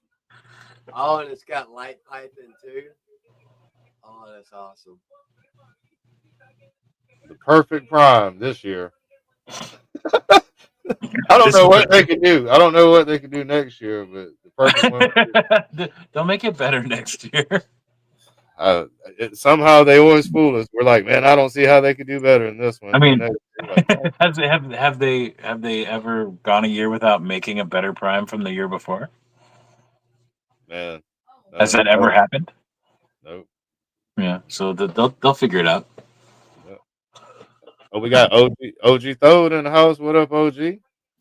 Oh, and it's got light piping too. Oh, that's awesome. The perfect prime this year. I don't know what they could do. I don't know what they could do next year, but the perfect one. Don't make it better next year. Somehow they always fool us. We're like, man, I don't see how they could do better in this one. I mean, like, have they ever gone a year without making a better prime from the year before? Man, has that ever happened? Nope. Yeah, so they'll figure it out. Yep. Oh, we got OG Thode in the house. What up, OG?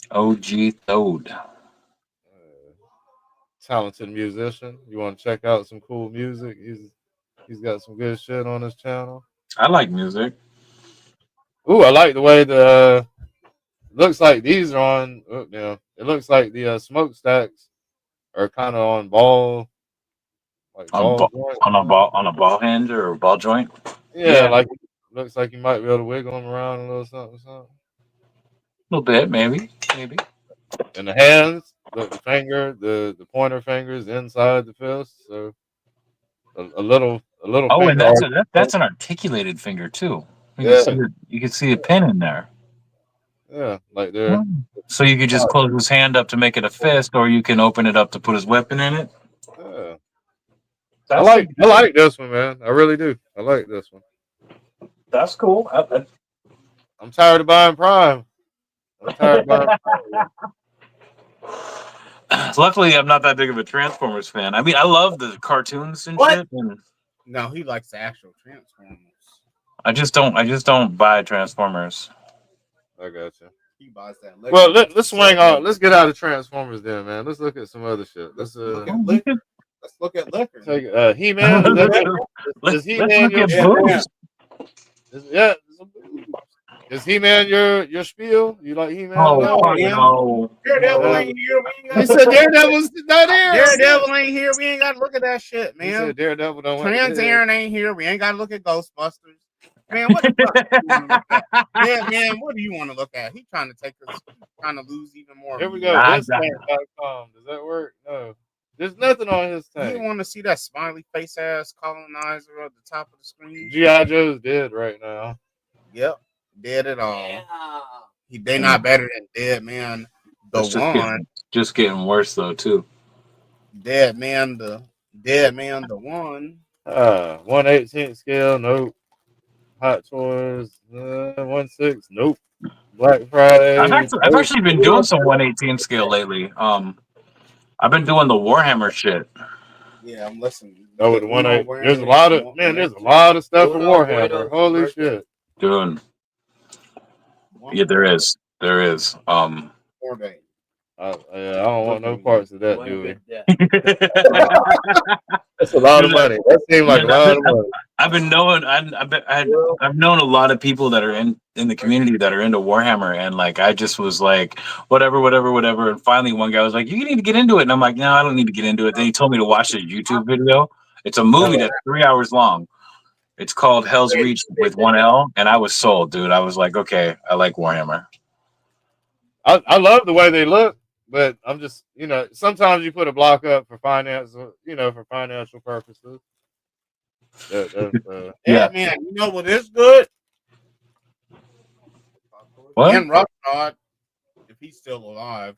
OG Thode. Talented musician. You want to check out some cool music? He's got some good shit on his channel. I like music. Ooh, I like the way the looks like these are on. Oh, yeah, it looks like the smokestacks are kind of on ball, like on a ball hinge or a ball joint. Yeah, like looks like you might be able to wiggle them around a little something. A little bit, maybe. And the hands, the finger, the pointer fingers inside the fist. So a little. Oh, and finger that's an articulated finger too. Yeah. You can see a pin in there. Yeah, like they're. So you could just close his hand up to make it a fist, or you can open it up to put his weapon in it. Yeah. I like this one, man. I really do. I like this one. That's cool. I'm tired of buying Prime. I'm tired of buying Prime. Luckily, I'm not that big of a Transformers fan. I mean, I love the cartoons and shit. And no, he likes the actual Transformers. I just don't buy Transformers. I got you. He buys that. Well, let's swing on. Let's get out of Transformers then, man. Let's look at some other shit. Let's look at liquor. Take He-Man. Is He-Man your Is He-Man your spiel? You like He-Man? No. Daredevil ain't here. He said Daredevil's not here. Daredevil ain't here. We ain't got to look at that shit, man. He said Daredevil don't. Trans Aaron ain't here. We ain't got to look at Ghostbusters. Man, what the fuck do you want to look at? Yeah, man, what do you want to look at? He's trying to take us, trying to lose even more. Here we go. Distank.com. Does that work? No. There's nothing on his tank. You want to see that smiley face ass colonizer at the top of the screen? G.I. Joe's dead right now. Yep. Dead at all. They not better than Dead Man just getting worse though too. Dead Man the one. 1/18 scale, nope. Hot Toys, 1/6, nope. Black Friday. I've actually been doing some 1/18 scale lately. I've been doing the Warhammer shit. Yeah, I'm listening. Oh, the 1/8. There's a lot of stuff for Warhammer. Holy shit. Dude. Yeah, there is. I don't want no parts of that, dude. That's a lot of money. That seems like a lot of money. I've known a lot of people that are in the community that are into Warhammer, and like I just was like, whatever. And finally, one guy was like, "You need to get into it," and I'm like, "No, I don't need to get into it." Then he told me to watch this YouTube video. It's a movie that's 3 hours long. It's called Hell's Reach with 1 L, and I was sold, dude. I was like, okay, I like Warhammer. I love the way they look, but I'm just, sometimes you put a block up for finance, for financial purposes. Yeah, man. You know what is good? What? And Rushnod, if he's still alive.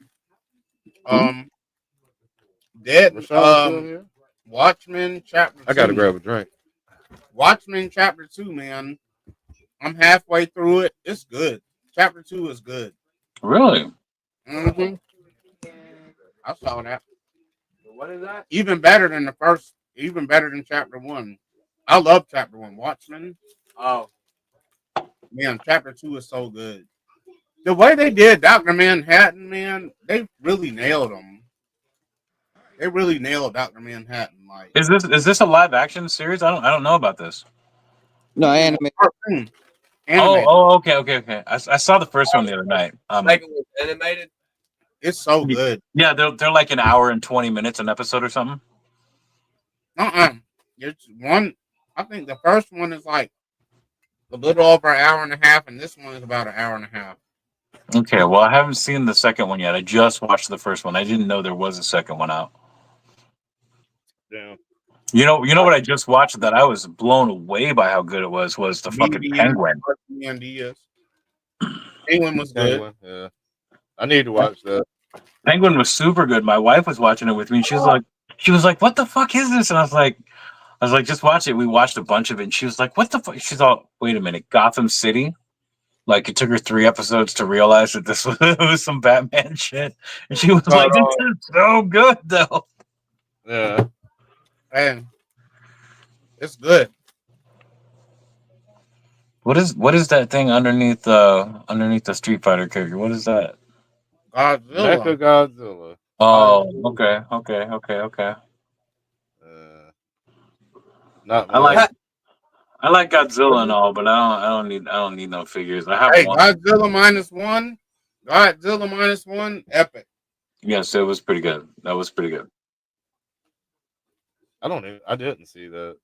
Watchmen chapter 2. I gotta grab a drink. Watchmen chapter 2, man. I'm halfway through it. It's good. Chapter 2 is good. Really? Mm-hmm. I saw that. What is that? Even better than chapter 1. I love chapter 1. Watchmen. Oh. Man, chapter 2 is so good. The way they did Dr. Manhattan, man, they really nailed him. They really nailed Dr. Manhattan. Like, is this a live action series? I don't know about this. No, animated. Oh, okay. I saw the first one the other night. Like it was animated. It's so good. Yeah, they're like an hour and 20 minutes an episode or something. It's one. I think the first one is like a little over an hour and a half, and this one is about an hour and a half. Okay, well, I haven't seen the second one yet. I just watched the first one. I didn't know there was a second one out. Yeah. You know what I just watched that I was blown away by how good it was the fucking Penguin. Penguin was good. Penguin, yeah. I need to watch that. Penguin was super good. My wife was watching it with me, and she was like, "What the fuck is this?" And I was like, "Just watch it." We watched a bunch of it, and she was like, "What the fuck?" She's all, "Wait a minute, Gotham City." Like it took her 3 episodes to realize that this was some Batman shit, and she was like, "This is so good, though." Yeah, and it's good. What is that thing underneath the Street Fighter character? What is that? Godzilla. Mecha Godzilla. Oh, okay. Not I much. like Godzilla and all, but I don't need no figures. I have one. Godzilla -1. Godzilla -1. Epic. Yes, it was pretty good. That was pretty good. I didn't see that.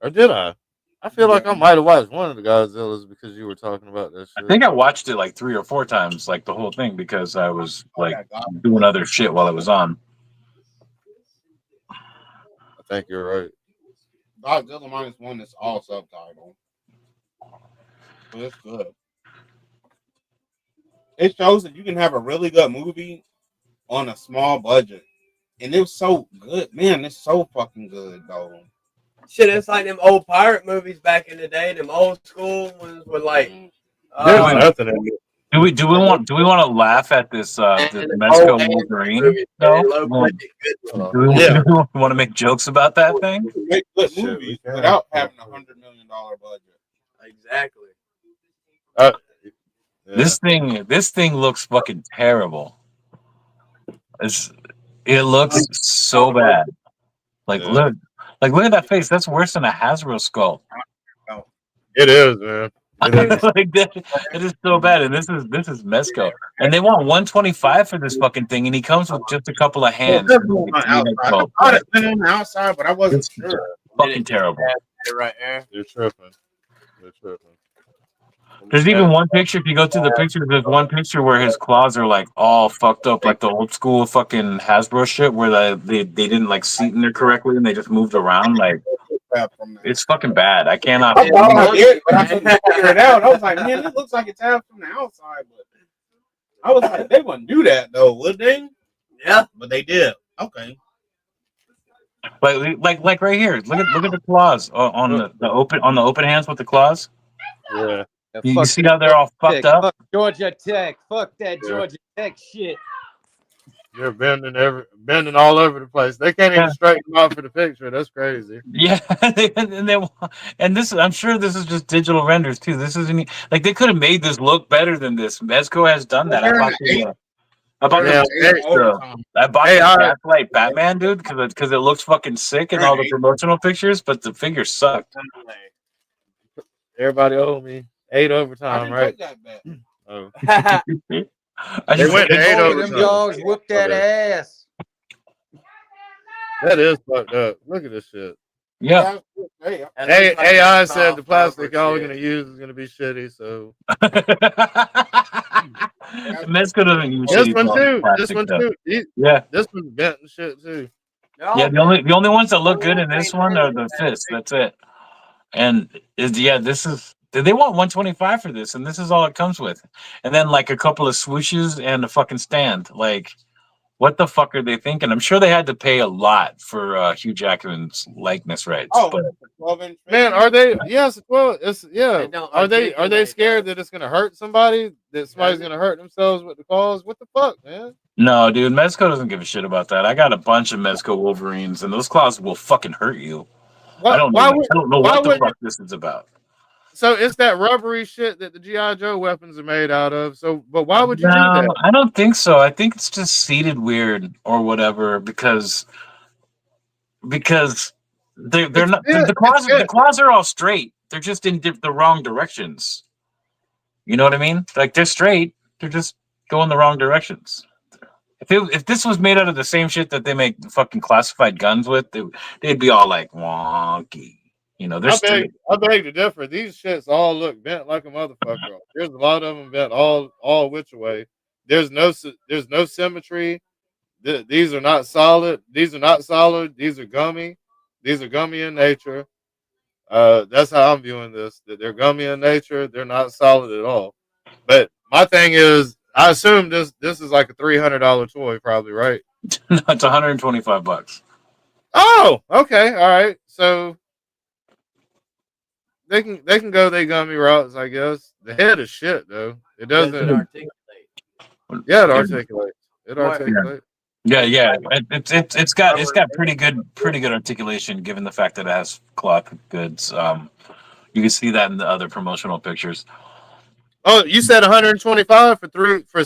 Or did I? I feel like I might have watched one of the Godzillas because you were talking about that shit. I think I watched it like 3 or 4 times, like the whole thing, because I was like doing other shit while it was on. I think you're right. Godzilla -1 is all subtitled. But it's good. It shows that you can have a really good movie on a small budget. And it was so good. Man, it's so fucking good, though. Shit, it's like them old pirate movies back in the day. Them old school ones were like. There's nothing in it. Do we want to laugh at this Mezco Wolverine? No. Do we want to make jokes about that thing? Make good movies without having $100 million budget. Exactly. Yeah. This thing looks fucking terrible. It looks so bad. Like look at that face. That's worse than a Hasbro skull. It is, man. It is. Like it is so bad. And this is Mezco. And they want 125 for this fucking thing, and he comes with just a couple of hands. I thought it been on the outside, but I wasn't sure. Fucking terrible. Right there. You're tripping. You're tripping. There's even one picture. If you go through the pictures, there's one picture where his claws are like all fucked up, like the old school fucking Hasbro shit, where they didn't like seat in there correctly and they just moved around. Like it's fucking bad. I cannot. I thought I did, but I couldn't figure it out. I was like, man, it looks like it's tapped from the outside, but I was like, they wouldn't do that though, would they? Yeah, but they did. Okay. Like right here. Look at the claws on the open hands with the claws. Yeah. You see how they're all fucked up? Fuck Georgia Tech. Fuck that Georgia Tech shit. You're bending all over the place. They can't even straighten them out for the picture. That's crazy. Yeah, and this I'm sure this is just digital renders too. This isn't like they could have made this look better than this. Mezco has done that. I bought the Gaslight Batman, dude, because it looks fucking sick in all the promotional pictures, but the figure sucked. Everybody owe me 8 overtime, right? Oh. They went to 8 overtime. Them dogs whooped that ass. That is fucked up. Look at this shit. Yeah. AI said the plastic y'all are gonna use is gonna be shitty, so Mezco doesn't use this one too. This one too. Yeah. This one's bent and shit too. Yeah, the only ones that look good in this one are the fists. That's it. And this is they want 125 for this, and this is all it comes with. And then like a couple of swooshes and a fucking stand. Like, what the fuck are they thinking? I'm sure they had to pay a lot for Hugh Jackman's likeness rights. Oh, but 12-inch. Man, are they? Yes, well, it's Are they scared that it's gonna hurt somebody? That somebody's gonna hurt themselves with the claws? What the fuck, man? no, dude, Mezco doesn't give a shit about that. I got a bunch of Mezco Wolverines, and those claws will fucking hurt you. I don't know what the fuck this is about. So it's that rubbery shit that the G.I. Joe weapons are made out of. So, but why would you do that? I don't think so. I think it's just seated weird or whatever because they're not the claws are all straight. They're just in the wrong directions. You know what I mean? Like they're straight. They're just going the wrong directions. If this was made out of the same shit that they make fucking classified guns with, they'd be all like wonky. You know, they're straight. I beg to differ. These shits all look bent like a motherfucker. There's a lot of them bent all which way. There's no symmetry. these are not solid. These are not solid. These are gummy. These are gummy in nature. That's how I'm viewing this. That they're gummy in nature. They're not solid at all. But my thing is, I assume this is like a $300 toy, probably, right? No, it's $125. Oh, okay, all right. So they can go they gummy routes, I guess. The head is shit though. It Does doesn't. it articulate? Yeah, it articulates. It articulates. Yeah. It's got pretty good articulation given the fact that it has cloth goods. You can see that in the other promotional pictures. Oh, you said 125 for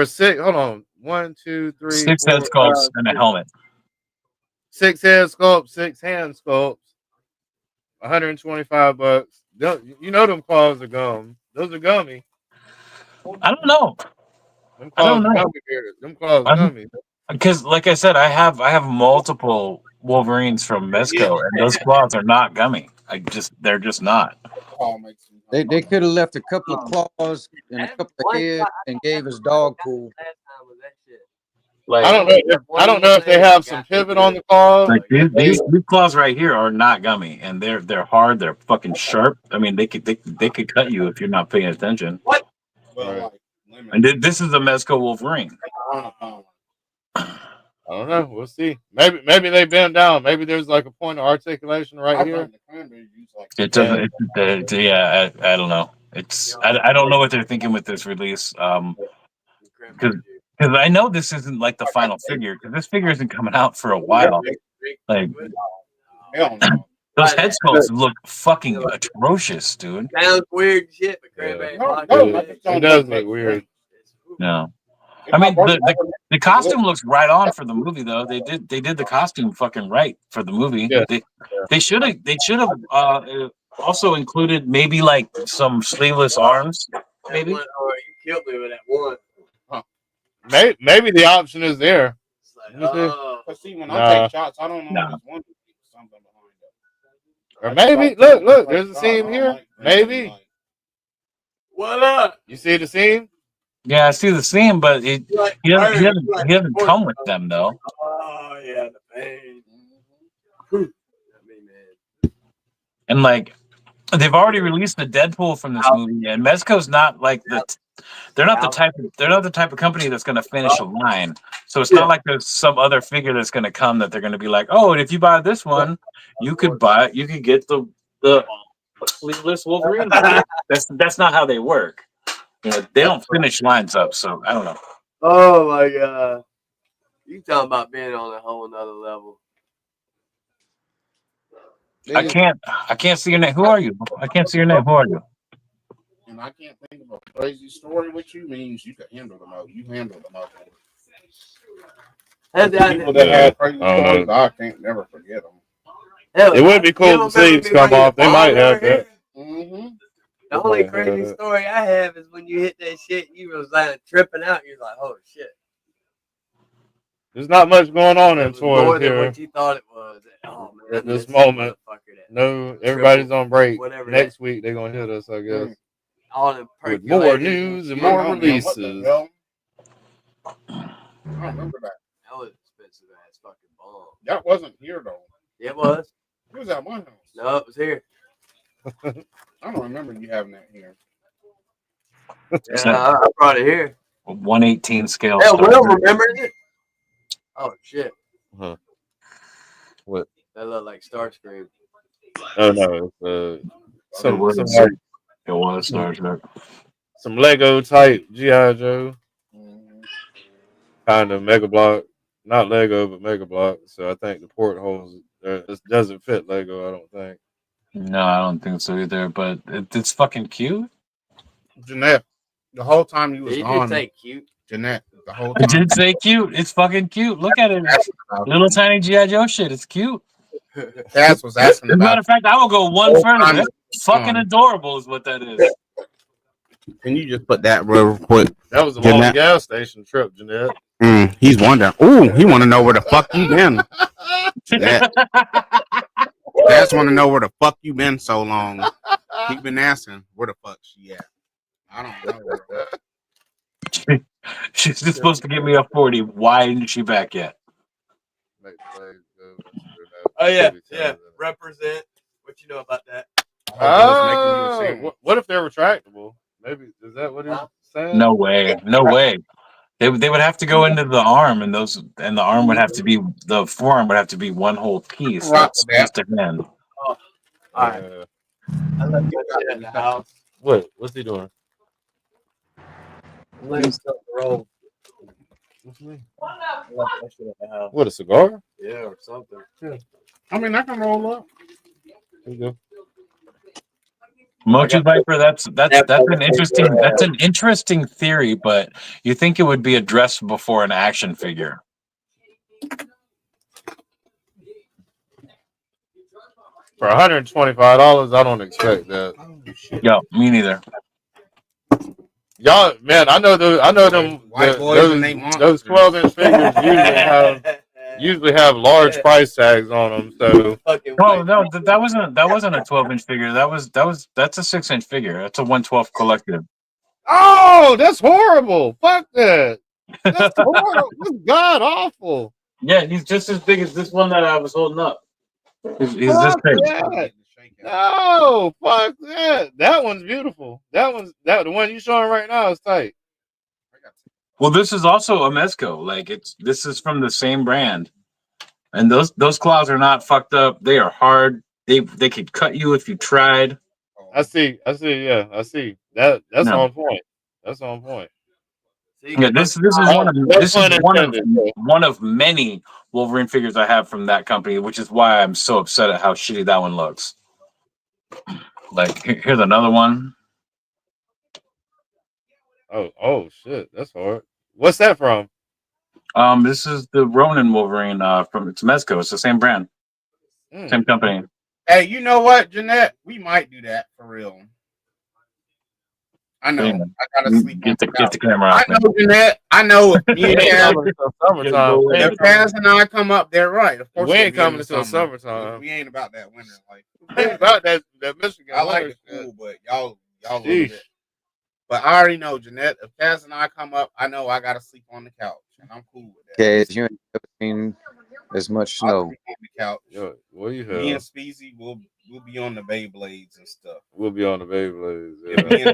six. Hold on. 1, 2, 3, 6 head 4, 5, sculpts and a 6. helmet. 6 head sculpts, 6 hand sculpts. $125. You know them claws are gum. Those are gummy. I don't know. Them claws are gummy. Them claws are gummy. Because, like I said, I have multiple Wolverines from Mezco, and those claws are not gummy. They're just not. They could have left a couple of claws and a couple of heads and gave us dog pool. Like, I don't know if they have some pivot on the claws. Like these claws right here are not gummy, and they're hard. They're fucking sharp. I mean, they could cut you if you're not paying attention. What? Right. And this is a Mezco Wolverine. I don't know. We'll see. Maybe they bend down. Maybe there's like a point of articulation right here. It doesn't. Yeah, I don't know. I don't know what they're thinking with this release. Because I know this isn't like the final figure. Because this figure isn't coming out for a while. Like those head sculpts look fucking atrocious, dude. Sounds weird shit, but Cranberry It does look weird. No. I mean, the costume looks right on for the movie, though. They did the costume fucking right for the movie. Yeah. They should have also included maybe like some sleeveless arms. Maybe. You killed me with that one. Maybe the option is there. But see, when I take shots, I don't know if it's something behind it. Or maybe look, there's a seam here. Maybe. What up? You see the seam? Yeah, I see the seam, but he doesn't come with them though. Oh yeah, the pain. And like they've already released the Deadpool from this movie, and Mezco's not like they're not the type of company that's going to finish a line. So it's not like there's some other figure that's going to come that they're going to be like, oh, and if you buy this one, you could get the sleeveless Wolverine. That's not how they work. You know, they don't finish lines up, so I don't know. Oh my god, you talking about being on a whole nother level? I can't see your name. Who are you? I can't see your name. Who are you? And I can't think of a crazy story with you. Means you can handle them out. You handle them out. People that have crazy stories, I can't never forget them. It would be cool to see sleeves come off. They might have that. Mm-hmm. The only crazy story I have is when you hit that shit, you was like tripping out. You're like, oh shit. There's not much going on in toys More than here what you thought it was. Oh, man, at this moment. No, everybody's on break. Whatever Next week they're gonna hit us, I guess. All the With more news and more releases. I remember that. That was expensive ass fucking bomb. That wasn't here though. It was. It was at my house. No, it was here. I don't remember you having that here. Yeah, I brought it here. 1/18 scale. Yeah, Will remembered it. Oh shit. Huh. What? That looked like Starscream. Oh no, it's It was Star Trek. Some Lego type G.I. Joe. Kind of Mega Block. Not Lego, but Mega Block. So I think the portholes it doesn't fit Lego, I don't think. No, I don't think so either. But it's fucking cute. Jeanette, the whole time you was Did you gone. just say cute? Jeanette, the whole I time. did say cute. It's fucking cute. Look at it. Little tiny G.I. Joe shit. It's cute. Cass was asking As a matter about. of fact, I will go one further. That's fucking adorable is what that is. Can you just put that real quick? That was a long gas station trip, Jeanette. He's wondering. Ooh, he want to know where the fuck you been. Cass want to know where the fuck you been so long. He been asking where the fuck she at. I don't know. She's just supposed to give me a 40. Why isn't she back yet? Oh yeah, yeah. Represent. What you know about that? Oh, what if they're retractable? Maybe is that what he's saying? No way. No way. They would have to go into the arm, and the arm would have to be the forearm would have to be one whole piece. That's just a hand. Oh, all right. I left that shit at the house. What's he doing? I'm letting stuff roll. I left that shit at the house. What, a cigar? Yeah, or something. Yeah. I mean, I can roll up. There you go. Mochi Viper, that's an interesting theory, but you think it would be addressed before an action figure. For $125, I don't expect that. Yo, me neither. Y'all, man, I know them. Those 12-inch figures usually have large price tags on them. So no, that wasn't a 12-inch figure. That's a 6-inch figure. That's a 1/12 collective. Oh, that's horrible! Fuck that. That's horrible. That's god awful. Yeah, he's just as big as this one that I was holding up. He's this big. That. No, fuck that. That one's beautiful. The one you showing right now is tight. Well, this is also a Mezco. Like this is from the same brand, and those claws are not fucked up. They are hard. They could cut you if you tried. I see. Yeah, I see. That's on point. That's on point. Yeah, this is one of many Wolverine figures I have from that company, which is why I'm so upset at how shitty that one looks. Like here's another one. Oh shit, that's hard. What's that from? This is the Ronin Wolverine from it's Mezco. It's the same brand, same company. Hey, you know what, Jeanette? We might do that for real. I know. Yeah. I gotta sleep. Get the camera off. I know, Jeanette. I know. Me and if Kaz and I come up there, right? Of course, we ain't coming until summertime. We ain't about that winter. Like we ain't about that Michigan. I like the cool, but y'all a little bit. But I already know, Jeanette. If Kaz and I come up, I know I gotta sleep on the couch, and I'm cool with that. Kaz, you ain't never seen as much snow. On the couch. Yo, what you have? Me and Speezy will be on the Beyblades and stuff. We'll be on the Beyblades. Yeah.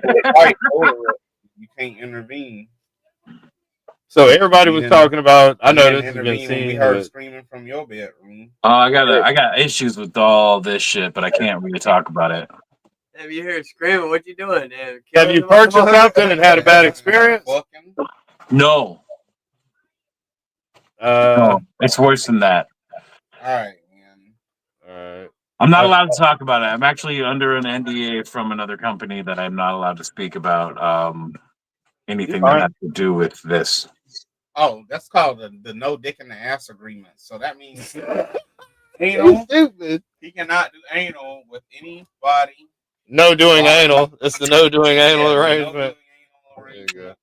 You can't intervene. So everybody was talking about. I know this has been seen. We heard screaming from your bedroom. I got issues with all this shit, but I can't really talk about it. Have you heard screaming? What you doing, man? Have you purchased something and had a bad experience? No. No, it's worse than that. All right, man. All right. I'm not allowed to talk about it. I'm actually under an NDA from another company that I'm not allowed to speak about anything that has to do with this. Oh, that's called the no dick in the ass agreement. So that means anal. Stupid. He cannot do anal with anybody. No doing anal. It's the no doing anal arrangement. There you go.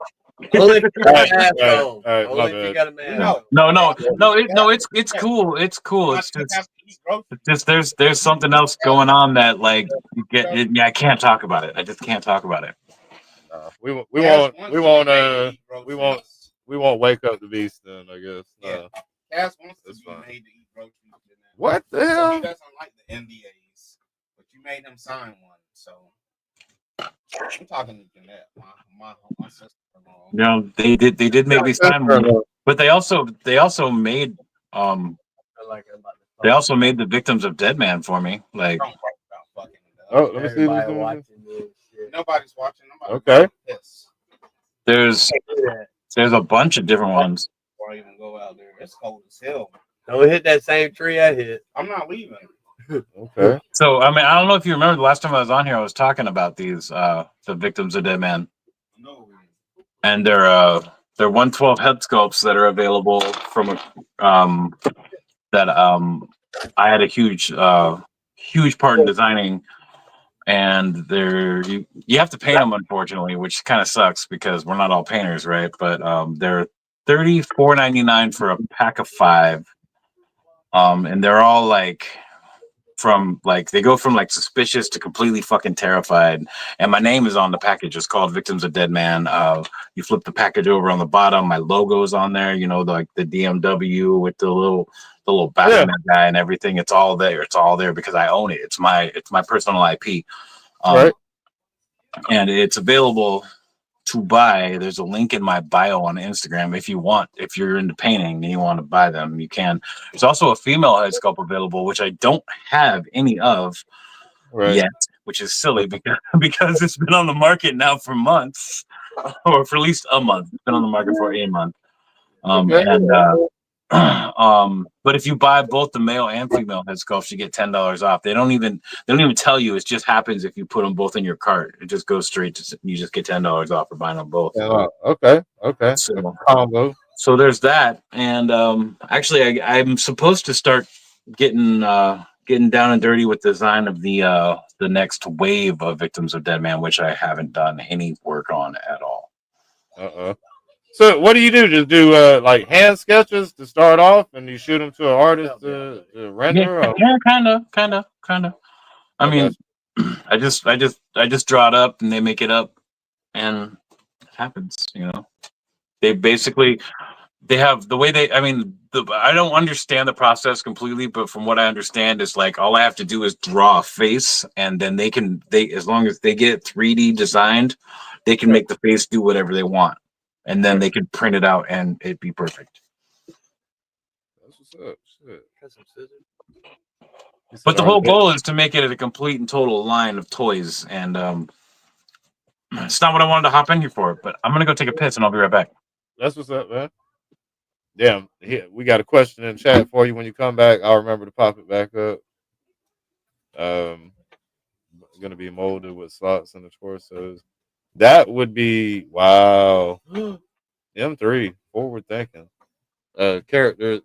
Only if you got an asshole. Only if you got a man. No, it's cool. It's cool. It's just there's something else going on that like you get. Yeah, I can't talk about it. I just can't talk about it. We won't wake up the beast then. I guess. Yeah. Cass wants to be made to eat roach meat. What the hell? He doesn't like the NDAs, but you made him sign one. So I'm talking to Jeanette, my sister. You know, they did make me sign one, but they also made they also made the Victims of Dead Man for me. Like, oh, let me see this. Nobody's watching. Okay. There's a bunch of different ones. Before I even go out there, it's cold as hell. Don't hit that same tree I hit. I'm not leaving. Okay. So I mean, I don't know if you remember the last time I was on here, I was talking about these the Victims of Dead Man. No. And they're 1/12 head sculpts that are available from I had a huge part in designing, and you have to paint them, unfortunately, which kind of sucks because we're not all painters, right? But they're $34.99 for a pack of 5, and they're all like from like suspicious to completely fucking terrified. And my name is on the package. It's called Victims of Dead Man. You flip the package over on the bottom, my logo is on there, you know, like the DMW with the little Batman guy and everything. It's all there. It's all there because I own it. It's my personal IP. Right. And it's available to buy. There's a link in my bio on Instagram if you want. If you're into painting and you want to buy them, you can. There's also a female head sculpt available, which I don't have any of yet, which is silly because it's been on the market now for months, or for at least a month. It's been on the market for a month. But if you buy both the male and female head sculpts, you get $10 off. They don't even tell you. It just happens if you put them both in your cart. It just goes straight to you. Just get $10 off for buying them both. Okay. So, combo. So there's that, and actually, I'm supposed to start getting down and dirty with design of the next wave of Victims of Dead Man, which I haven't done any work on at all. So what do? Just do like hand sketches to start off, and you shoot them to an artist to render? Yeah, kind of. I mean, I just draw it up, and they make it up, and it happens. You know, they basically have the way they. I mean, I don't understand the process completely, but from what I understand, is like all I have to do is draw a face, and then they as long as they get 3D designed, they can make the face do whatever they want. And then they could print it out and it'd be perfect. That's what's up. Shit. But the whole goal is to make it a complete and total line of toys. And it's not what I wanted to hop in here for, but I'm going to go take a piss and I'll be right back. That's what's up, man. Damn, we got a question in chat for you when you come back. I'll remember to pop it back up. Going to be molded with slots in the torsos. That would be wow. M3 forward thinking. Characters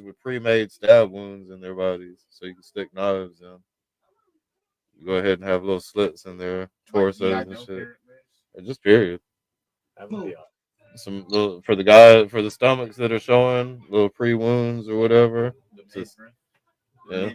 with pre-made stab wounds in their bodies, so you can stick knives in. You go ahead and have little slits in their torsos and shit. Or just period. Some little for the stomachs that are showing little pre-wounds or whatever. Yeah.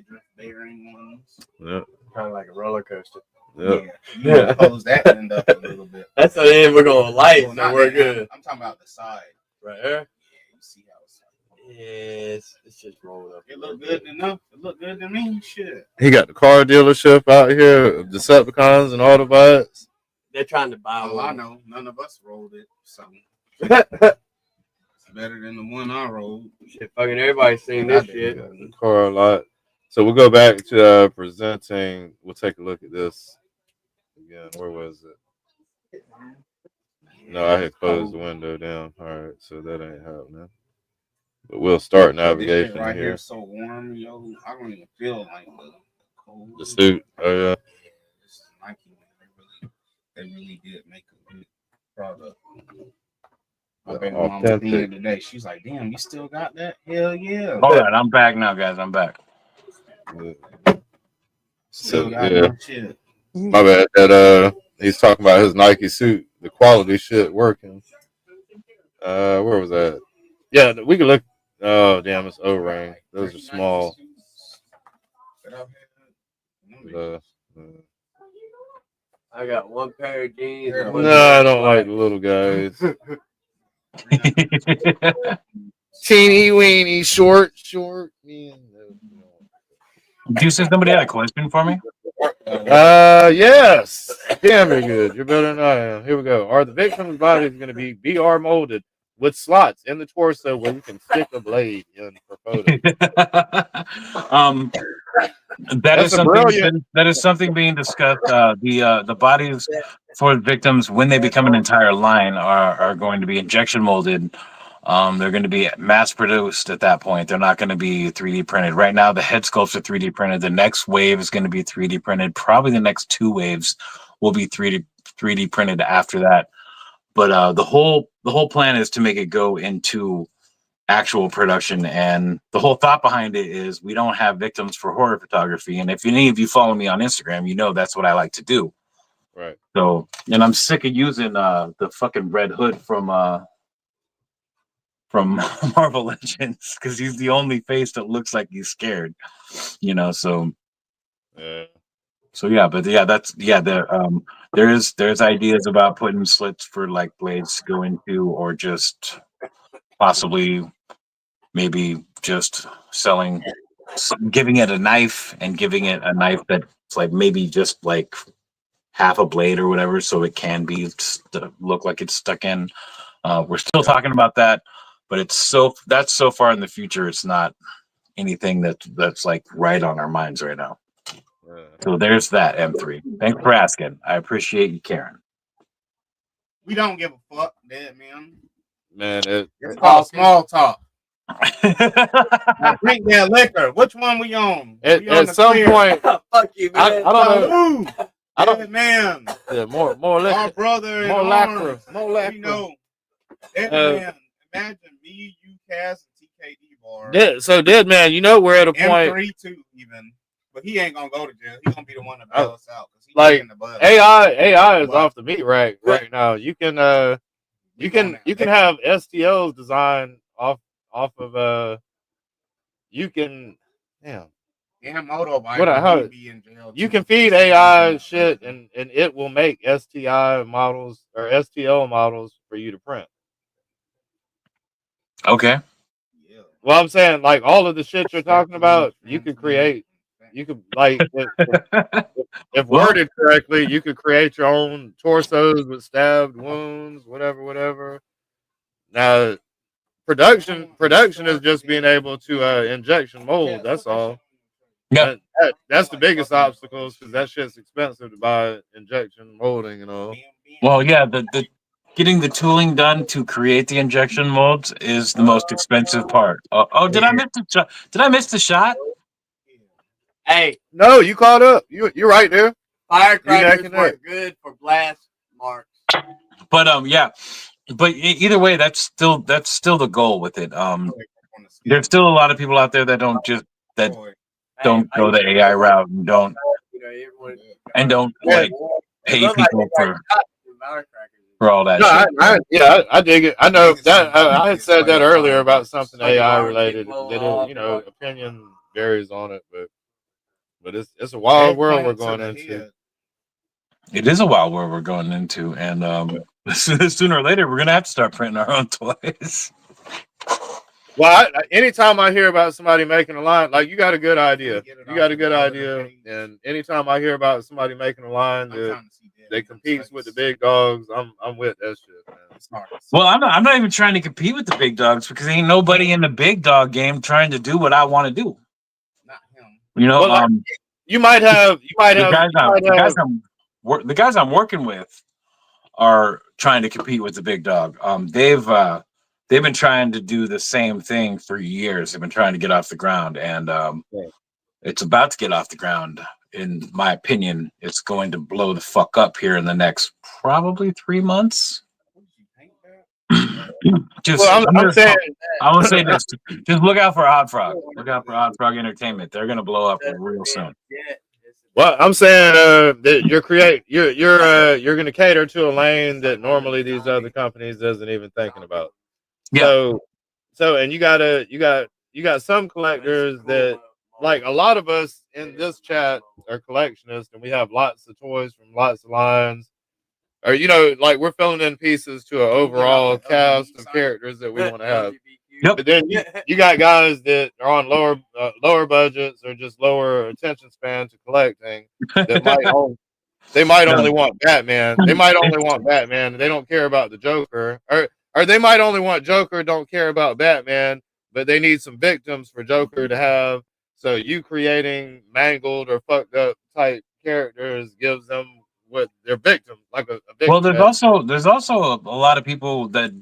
Kind of like a roller coaster. Yeah. Close that end up a little bit. That's the end we're gonna light, so we're good. I'm talking about the side. Right here? Yeah, you see how it's it's just rolled up. It look good enough. It look good to me. Shit. He got the car dealership out here of Decepticons and Autobots. They're trying to buy one. I know. None of us rolled it, so it's better than the one I rolled. Shit, fucking everybody's seen this shit. The car a lot. So we'll go back to presenting. We'll take a look at this again. Where was it? No, I had closed the window down. All right, so that ain't happening. But we'll start navigation right here. Here so warm, yo. I don't even feel like the cold. The suit. Oh yeah. This is Nike, man. They really did make a good product. I bet my mom here today. She's like, "Damn, you still got that? Hell yeah!" All right, I'm back now, guys. I'm back. So yeah, my bad. That he's talking about his Nike suit, the quality shit working. Where was that? Yeah, we can look. Oh damn, it's O-ring. Those are small. I got one pair of jeans. No, I don't like the little guys. Teeny weeny, short. Man. Do you say somebody had a question for me? Yes. Damn, very good. You're better than I am. Here we go. Are the victims' bodies going to be BR molded with slots in the torso where you can stick a blade in for photos? That is something being discussed. The bodies for victims when they become an entire line are going to be injection molded. They're going to be mass produced at that point. They're not going to be 3D printed. Right now, the head sculpts are 3D printed. The next wave is going to be 3D printed. Probably the next 2 waves will be 3D printed after that. But the whole plan is to make it go into actual production. And the whole thought behind it is we don't have victims for horror photography. And if any of you follow me on Instagram, you know that's what I like to do. Right. So, and I'm sick of using the fucking Red Hood from Marvel Legends because he's the only face that looks like he's scared, you know. So Yeah. So yeah, but yeah, there's ideas about putting slits for like blades to go into, or just possibly maybe just giving it a knife and giving it a knife that's like maybe just like half a blade or whatever, so it can be look like it's stuck in. We're still talking about that, but that's so far in the future. It's not anything that's like right on our minds right now. So there's that, M3. Thanks for asking. I appreciate you caring. We don't give a fuck, dead man. Man, it's called small talk. Now drink that liquor. Which one we on? At some point, fuck you, man. I don't know. I don't, man. Yeah, more liquor. Our brother, more lacquer. More lacquer. We know. Dead man. Imagine me, you, Cass, and TKD bar. So dead man, you know we're at a point. M3 too, even. But he ain't gonna go to jail. He's gonna be the one to bail us out. Like AI is off the meat right now. You can have STLs designed off of you can motorbike. You can feed AI shit and it will make STI models or STL models for you to print. Okay. Well, I'm saying like all of the shit you're talking about, you could create. You could like if worded correctly, you could create your own torsos with stabbed wounds, whatever. Now, production is just being able to injection mold. That's all. Yeah, that's the biggest obstacle because that shit's expensive to buy injection molding and all. Well, yeah, the getting the tooling done to create the injection molds is the most expensive part. Oh, did I miss the shot? Did I miss the shot? Hey, no, you caught up. You're right there. Firecrackers were good for blast marks. But yeah, but either way, that's still the goal with it. There's still a lot of people out there that don't go the AI route and don't like pay people for all that shit. I dig it. I know that I had said that earlier about something AI related. That opinion varies on it, but it's a wild world we're going into. It is a wild world we're going into, and sooner or later we're gonna have to start printing our own toys. Well, anytime I hear about somebody making a line, like you got a good idea, and anytime I hear about somebody making a line that competes with the big dogs, I'm with that shit, man. Well, I'm not even trying to compete with the big dogs because ain't nobody in the big dog game trying to do what I want to do. Not him. You know, well, you might have the guys I'm working with are trying to compete with the big dog. They've been trying to do the same thing for years. They've been trying to get off the ground, and it's about to get off the ground. In my opinion, it's going to blow the fuck up here in the next probably 3 months. I want to say this: just look out for Odd Frog. Look out for Odd Frog Entertainment. They're going to blow up real soon. Well, I'm saying that you're going to cater to a lane that normally these other companies isn't even thinking about. Yeah. So, and you got some collectors that, like a lot of us in this chat are collectionists, and we have lots of toys from lots of lines, or like we're filling in pieces to an overall cast of characters that we want to have. Yep. But then you got guys that are on lower budgets or just lower attention span to collecting that might only want Batman. They might only want Batman, and they don't care about the Joker, or they might only want Joker, don't care about Batman, but they need some victims for Joker to have. So you creating mangled or fucked up type characters gives them what their victim, like a victim. Well, there's also a lot of people that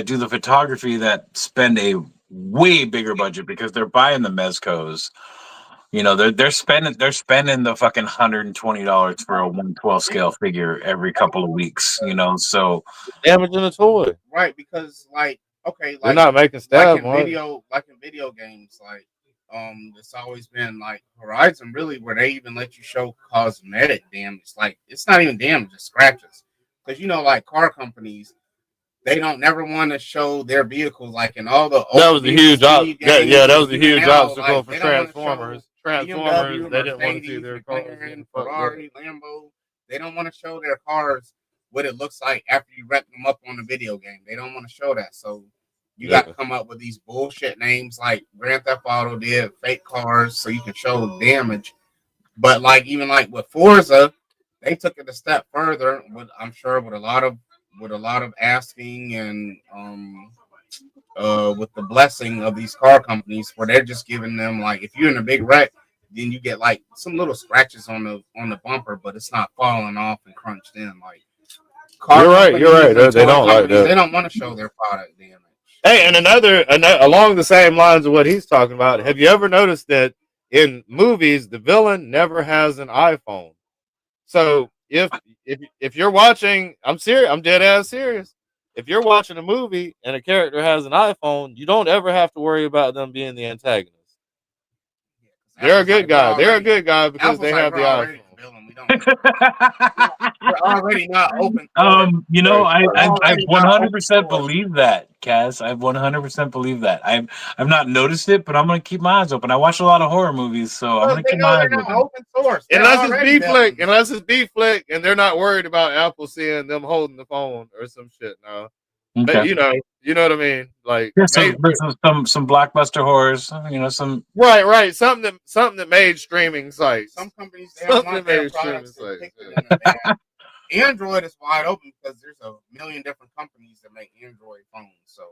do the photography that spend a way bigger budget because they're buying the mezcos. They're spending the fucking $120 for a 1/12 scale figure every couple of weeks. So damaging the toy, right? Because they're not making stab in video games, it's always been like Horizon, really, where they even let you show cosmetic damage. Like it's not even damage, it's scratches. Because like car companies, they don't never want to show their vehicles like in all the. That was a huge obstacle for Transformers. Transformers, BMW, they didn't want to see Mercedes, their cars McLaren, getting fucked up. Ferrari, Lambo. They don't want to show their cars what it looks like after you wreck them up on the video game. They don't want to show that. So you got to come up with these bullshit names like Grand Theft Auto did, fake cars, so you can show damage. But like even like with Forza, they took it a step further. With I'm sure with a lot of asking and with the blessing of these car companies, where they're just giving them like if you're in a big wreck, then you get like some little scratches on the bumper, but it's not falling off and crunched in. Like You're right. They don't like that. They don't want to show their product damage. Hey, and another along the same lines of what he's talking about. Have you ever noticed that in movies the villain never has an iPhone? So if you're watching, I'm serious. I'm dead ass serious. If you're watching a movie and a character has an iPhone, you don't ever have to worry about them being the antagonist. They're a good guy. They're a good guy because they have the iPhone. We're already not open. You know, I 100% believe that, Kaz. I 100% believe that. I've not noticed it, but I'm gonna keep my eyes open. I watch a lot of horror movies, so I'm gonna keep my eyes open. Open source. Unless it's B Flick, and they're not worried about Apple seeing them holding the phone or some shit. No, Okay. but you know what I mean. Like some blockbuster horrors. You know, some right. Something that made streaming sites. Some companies they don't want their products to pick it in a bad. Android is wide open because there's a million different companies that make Android phones. So,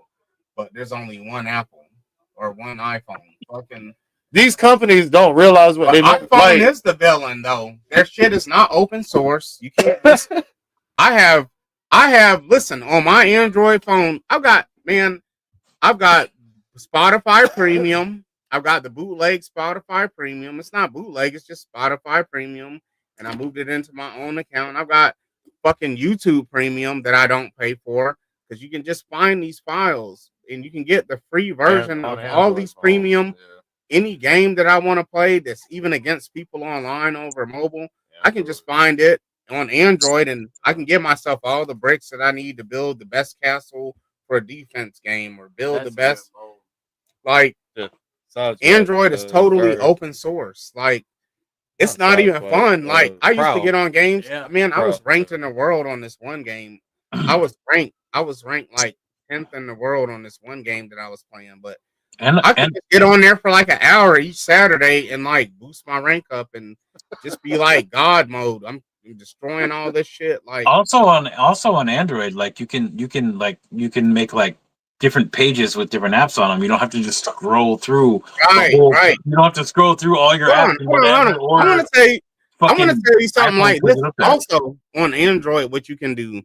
but there's only one Apple or one iPhone. Fucking these companies don't realize what they iPhone like. Is the villain though. Their shit is not open source. You can't. I have. Listen, on my Android phone, I've got Spotify Premium. I've got the bootleg Spotify Premium. It's not bootleg. It's just Spotify Premium, and I moved it into my own account. I've got fucking YouTube Premium that I don't pay for because you can just find these files and you can get the free version of all these premium. Any game that I want to play that's even against people online over mobile, I can just find it on Android and I can give myself all the bricks that I need to build the best castle for a defense game or build the best. Like Android is totally open source. Like it's not even fun. Like I used to get on games. Man, I was ranked in the world on this one game. I was ranked like 10th in the world on this one game that I was playing. But I could just get on there for like an hour each Saturday and like boost my rank up and just be like God mode. I'm destroying all this shit. Like also on Android, like you can make like different pages with different apps on them. You don't have to just scroll through. Right. You don't have to scroll through all your apps. Hold on. I want to tell you something like this. Also on Android, what you can do,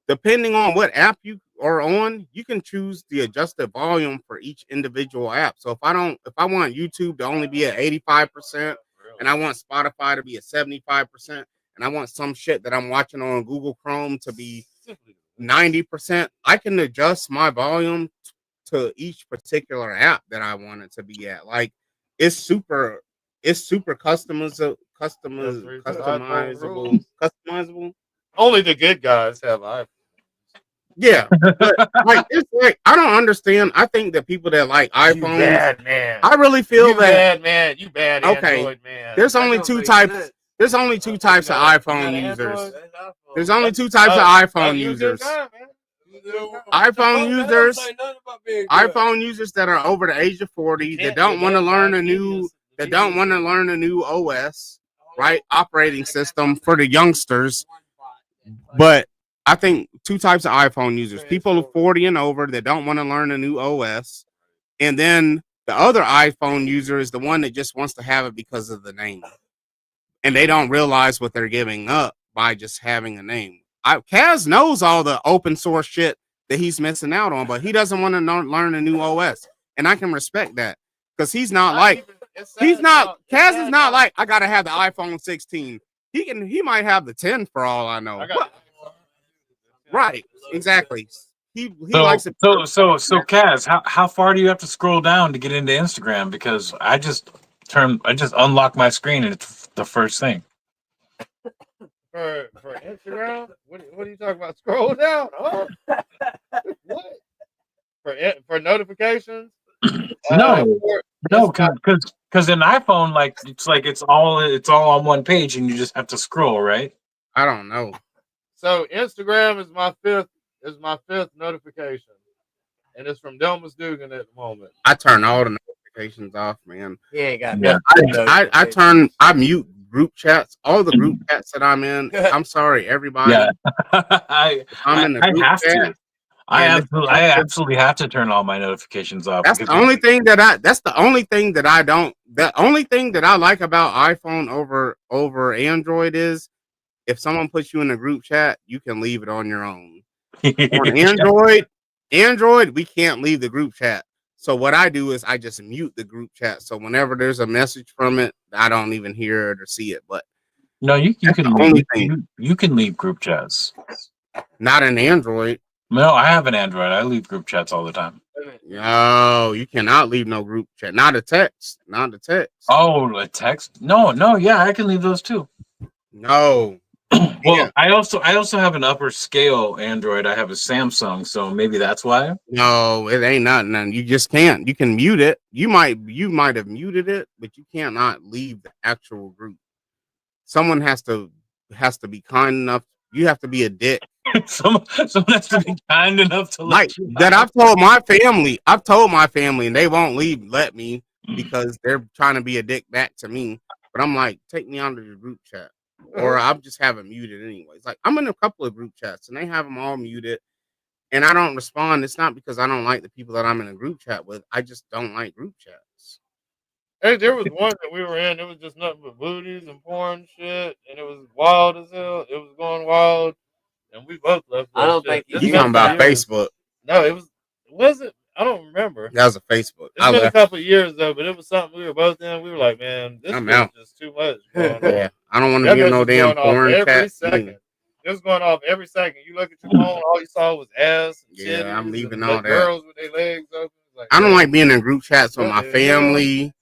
depending on what app you are on, you can choose the adjusted volume for each individual app. So if I want YouTube to only be at 85%, and I want Spotify to be at 75%, and I want some shit that I'm watching on Google Chrome to be 90%, I can adjust my volume to each particular app that I want it to be at. Like it's super customizable. Only the good guys have iPhones. Yeah, but like it's like I don't understand. I think that people that like iPhones, bad man. I really feel that bad man. You bad Android man. There's only two types. There's only two types of iPhone users. There's only two types of iPhone users. iPhone users that are over the age of 40 that don't want to learn a new OS, right? Operating system for the youngsters. But I think two types of iPhone users: people 40 and over that don't want to learn a new OS, and then the other iPhone user is the one that just wants to have it because of the name. And they don't realize what they're giving up by just having a name. Kaz knows all the open source shit that he's missing out on, but he doesn't want to learn a new OS. And I can respect that because Kaz is not like, I got to have the iPhone 16. He might have the 10 for all I know. Right. Exactly. He likes it. So Kaz, how far do you have to scroll down to get into Instagram? Because I just unlock my screen and it's the first thing. For Instagram? What are you talking about? Scroll down. Huh? What? For notifications? No, because Because in iPhone, like it's all on one page, and you just have to scroll, right? I don't know. So Instagram is my fifth notification, and it's from Delmas Dugan at the moment. I turn all the notifications off, man. He ain't got Yeah. I mute group chats, all the group chats that I'm in. I'm sorry, everybody. Yeah. I'm in the I group have chat. to. I absolutely have to turn all my notifications off. That's the only thing that I don't. The only thing that I like about iPhone over Android is if someone puts you in a group chat, you can leave it on your own. On Android, we can't leave the group chat. So what I do is I just mute the group chat. So whenever there's a message from it, I don't even hear it or see it. But no, you can leave, you can leave group chats. Not in Android. No, I have an Android. I leave group chats all the time. No, you cannot leave no group chat. Not a text. Not a text. Oh, a text? No, yeah, I can leave those too. No. Well, I also have an upper scale Android. I have a Samsung, so maybe that's why. No, it ain't nothing. You just can't. You can mute it. You might have muted it, but you cannot leave the actual group. Someone has to be kind enough. You have to be a dick. Someone has to be kind enough to let you that I've told my family, and they won't let me because they're trying to be a dick back to me. But I'm like, take me out of the group chat, or I'll just have it muted anyways. Like I'm in a couple of group chats, and they have them all muted, and I don't respond. It's not because I don't like the people that I'm in a group chat with. I just don't like group chats. Hey, there was one that we were in. It was just nothing but booties and porn shit, and it was wild as hell. It was going wild. And we both left. I don't think you talking about Facebook. No, it wasn't. I don't remember. That was a Facebook. It's been a couple of years though, but it was something we were both in. We were like, man, this is just too much. Yeah, I don't want to be no damn porn every second. It was going off every second. You look at your phone, all you saw was ass. And yeah, I'm leaving all all that. Girls with their legs open. Like, I don't like being in group chats with my family.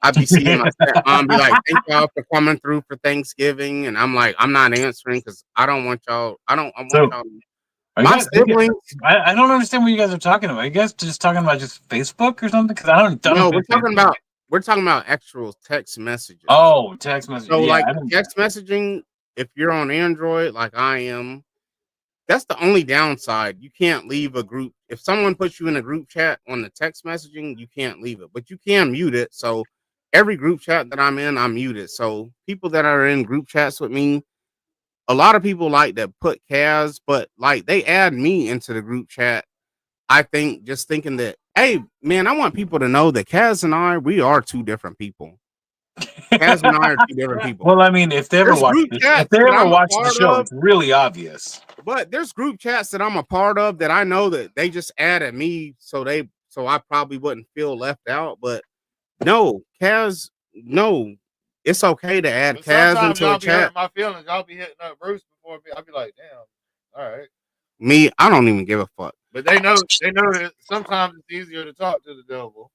I'd be seeing my stepmom be like, thank y'all for coming through for Thanksgiving. And I'm like, I'm not answering because I don't want y'all. I want y'all. My siblings. I don't understand what you guys are talking about. Are you guys just talking about just Facebook or something? Because I don't. No, we're talking about actual text messages. Oh, text messages. So like text messaging, if you're on Android like I am, that's the only downside. You can't leave a group. If someone puts you in a group chat on the text messaging, you can't leave it, but you can mute it. So every group chat that I'm in, I'm muted. So people that are in group chats with me, a lot of people like to put Kaz, but like they add me into the group chat. I think just thinking that, hey, man, I want people to know that Kaz and I, we are two different people. Kaz and I are two different people. Well, I mean, if they ever watch the show, it's really obvious. But there's group chats that I'm a part of that I know that they just added me, so I probably wouldn't feel left out. But no, Kaz, no, it's okay to add Kaz into a chat. My feelings, I'll be hitting up Bruce before I'll be like, damn, all right. Me, I don't even give a fuck. But they know that sometimes it's easier to talk to the devil.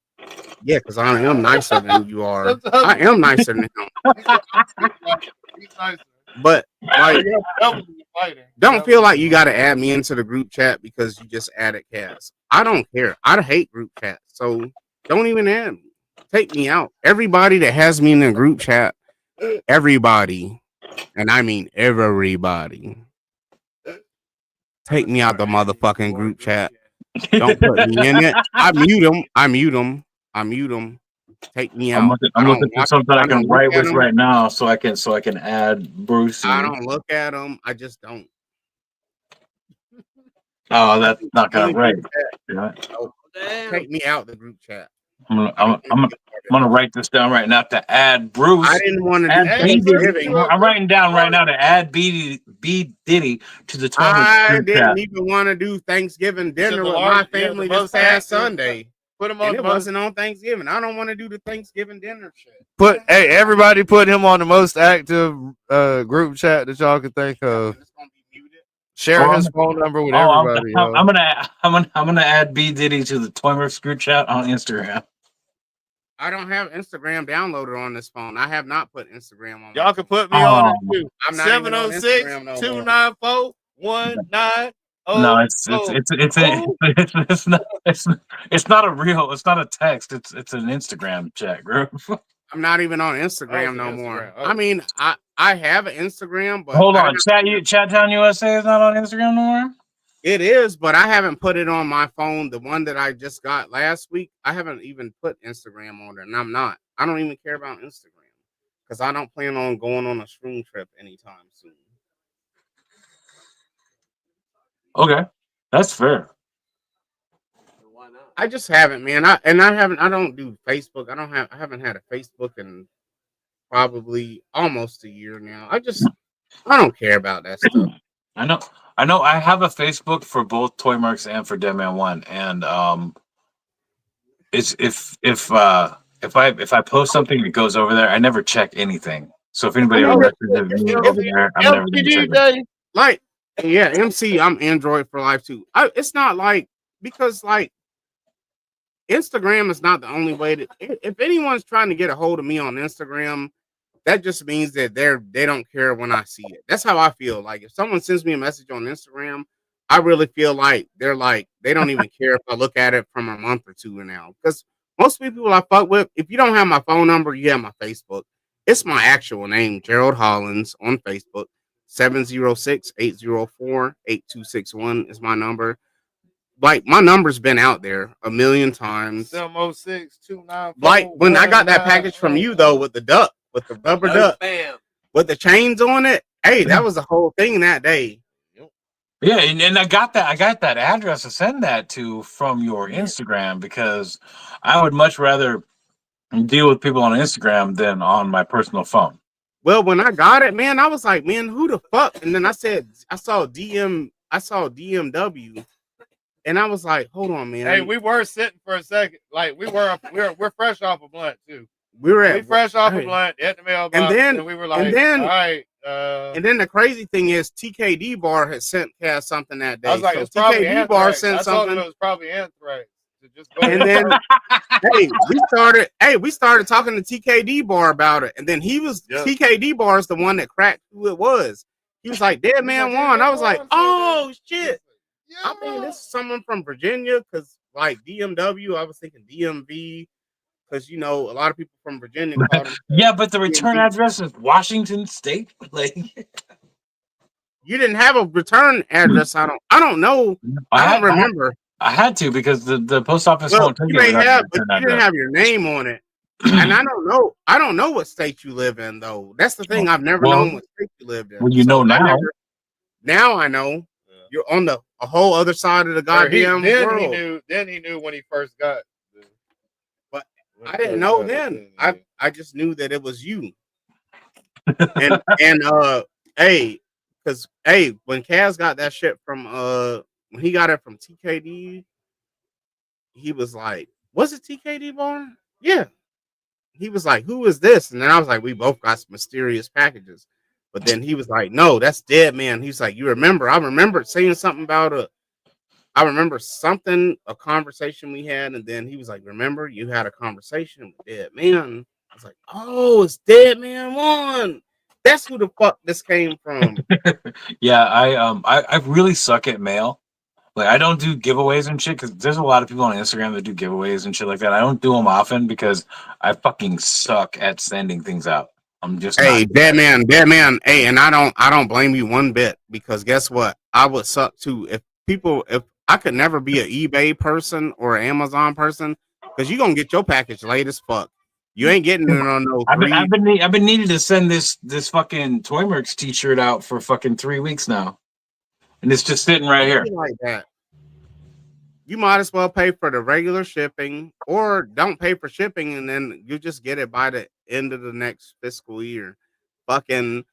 Yeah, because I am nicer than you are. I am nicer than him. He's nicer. But like, don't feel like you got to add me into the group chat because you just added Kaz. I don't care. I hate group chats, so don't even add me. Take me out. Everybody that has me in a group chat, everybody, and I mean everybody, take me out the motherfucking group chat. Don't put me in it. I mute them. Take me out. I'm looking for something I can write with right now, so I can add Bruce. I don't look at them. I just don't. Oh, that's not gonna right. Yeah. Take me out the group chat. I'm gonna write this down right now to add Bruce. I didn't want to do Thanksgiving. I'm writing down right now to add B Diddy to the total. I didn't even want to do Thanksgiving dinner with my family this past Sunday. Put him on. It wasn't on Thanksgiving. I don't want to do the Thanksgiving dinner shit. Everybody put him on the most active group chat that y'all can think of. Share his phone number with everybody. I'm gonna add B Diddy to the Toymer's group chat on Instagram. I don't have Instagram downloaded on this phone. I have not put Instagram on. Y'all can put me on it too. I'm not 706-294-19. No, it's not a real. It's not a text. It's an Instagram chat group. I'm not even on Instagram no more. I mean, I have an Instagram, but Hold on, Chat Town USA is not on Instagram no more. It is, but I haven't put it on my phone. The one that I just got last week, I haven't even put Instagram on it, and I'm not. I don't even care about Instagram because I don't plan on going on a shroom trip anytime soon. Okay, that's fair. I just haven't, man. I don't do Facebook. I haven't had a Facebook in probably almost a year now. I don't care about that stuff. I know. I have a Facebook for both Toy Marks and for Dead Man One, and it's if I post something that goes over there, I never check anything. So if anybody ever messages me over there, I'm never going to check it. Like, yeah, MC, I'm Android for life too. It's not like because like Instagram is not the only way to. If anyone's trying to get a hold of me on Instagram, that just means that they don't care when I see it. That's how I feel. Like if someone sends me a message on Instagram, I really feel like they don't even care if I look at it from a month or two now. Because most people I fuck with, if you don't have my phone number, you have my Facebook. It's my actual name, Gerald Hollins on Facebook. 706-804-8261 is my number. Like my number's been out there a million times. 706-294. Like when I got that package from you though with the duck, with the rubber duck, with the chains on it. Hey, that was the whole thing that day. Yeah, and I got that address to send that to from your Instagram because I would much rather deal with people on Instagram than on my personal phone. Well, when I got it, man, I was like, man, who the fuck? And then I saw DMW, and I was like, hold on, man. Hey, we were sitting for a second, like we're fresh off a blunt too. We fresh off a blunt at the mailbox, and we were like, all right. And then the crazy thing is, TKD Bar had sent Cass something that day. I was like, so it's probably TKD Bar anthrax. sent I told something. him it was probably anthrax. And then, we started talking to TKD Bar about it, and then TKD Bar is the one that cracked who it was. He was like, Dead Man One. I was like, oh shit. I mean, this is someone from Virginia because like DMW, I was thinking DMV. Because a lot of people from Virginia call them. Yeah, but the return address is Washington State. Like, you didn't have a return address. I don't know. I don't remember. I had to because the post office won't take you it. May have, but you didn't have your name on it. And I don't know. I don't know what state you live in though. That's the thing. I've never known what state you lived in. Well, you know now. Now I know. Yeah. You're on a whole other side of the goddamn world. Then he knew when he first got. I didn't know then. I just knew that it was you. and because when Kaz got that shit from when he got it from TKD, he was like, was it TKD Bar? Yeah. He was like, who is this? And then I was like, we both got some mysterious packages. But then he was like, no, that's Dead Man. He's like, you remember? I remember saying something about a conversation we had, and then he was like, remember you had a conversation with Dead Man? I was like, oh, it's Dead Man One. That's who the fuck this came from. Yeah, I really suck at mail. Like I don't do giveaways and shit because there's a lot of people on Instagram that do giveaways and shit like that. I don't do them often because I fucking suck at sending things out. I'm just Dead Man. Hey, and I don't blame you one bit because guess what? I would suck too if I could never be an eBay person or an Amazon person because you're gonna get your package late as fuck. You ain't getting it on no. I've been needing to send this fucking Toy Mercs t-shirt out for fucking 3 weeks now, and it's just sitting right here. Like that. You might as well pay for the regular shipping, or don't pay for shipping, and then you just get it by the end of the next fiscal year. Fucking.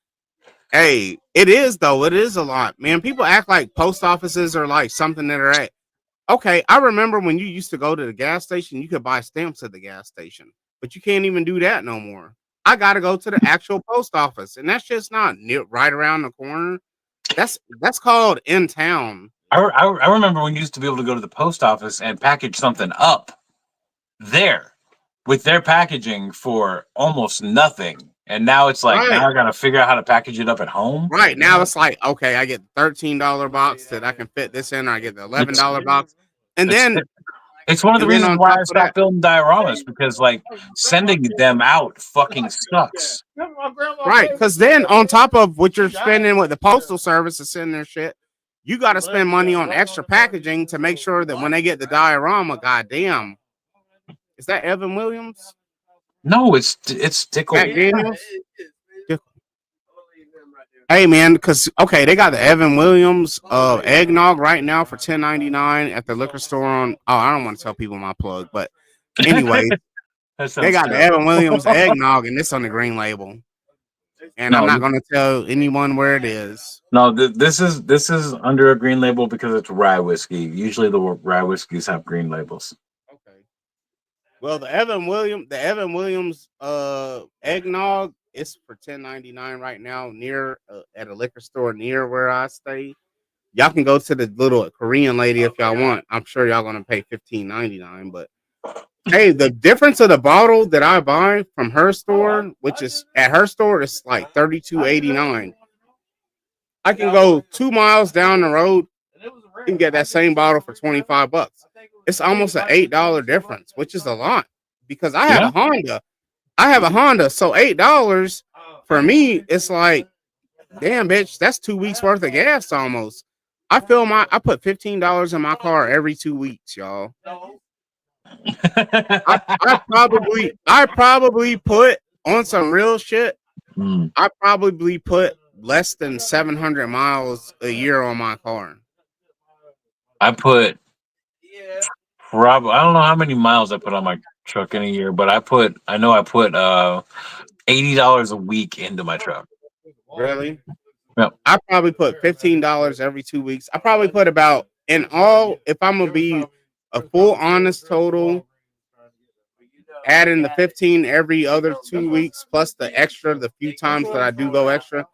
Hey, it is though. It is a lot, man. People act like post offices are like something that are at. Okay, I remember when you used to go to the gas station, you could buy stamps at the gas station, but you can't even do that no more. I got to go to the actual post office, and that's just not right around the corner. That's called in town. I remember when you used to be able to go to the post office and package something up there with their packaging for almost nothing. And now it's like, now I got to figure out how to package it up at home. Right. Now it's like, okay, I get the $13 box that I can fit this in, or I get the $11 box. And then It's one of the And then reasons on why top I of that, stopped filming dioramas because like sending them out fucking sucks. right? Because then on top of what you're spending with the postal service to send their shit, you got to spend money on extra packaging to make sure that when they get the diorama, goddamn, is that Evan Williams? No, it's Tickle. Mac Daniels? Hey man, because okay, they got the Evan Williams eggnog right now for $10.99 at the liquor store on. Oh, I don't want to tell people my plug, but anyway, That they sounds got the terrible. Evan Williams eggnog, and it's on the green label. And I'm No, not gonna tell anyone where it is. no, this is under a green label because it's rye whiskey. Usually the rye whiskeys have green labels. Okay. Well, the Evan Williams eggnog is for $10.99 right now near at a liquor store near where I stay. Y'all can go to the little Korean lady if y'all want. I'm sure y'all gonna pay $15.99, but hey, the difference of the bottle that I buy from her store, which is at her store, it's like $32.89. I can go 2 miles down the road and get that same bottle for $25. It's almost an $8 difference, which is a lot because I have Yeah. a Honda. I have a Honda, so $8 for me, it's like, damn, bitch, that's 2 weeks worth of gas almost. I put $15 in my car every 2 weeks, y'all. I probably put on some real shit. Mm. I probably put less than 700 miles a year on my car. I put probably I don't know how many miles I put on my truck in a year, but I put $80 a week into my truck. Really? Yep. I probably put $15 every 2 weeks. I probably put about in all, if I'm gonna be a full honest total, adding the 15 every other 2 weeks plus the few times that I do go extra,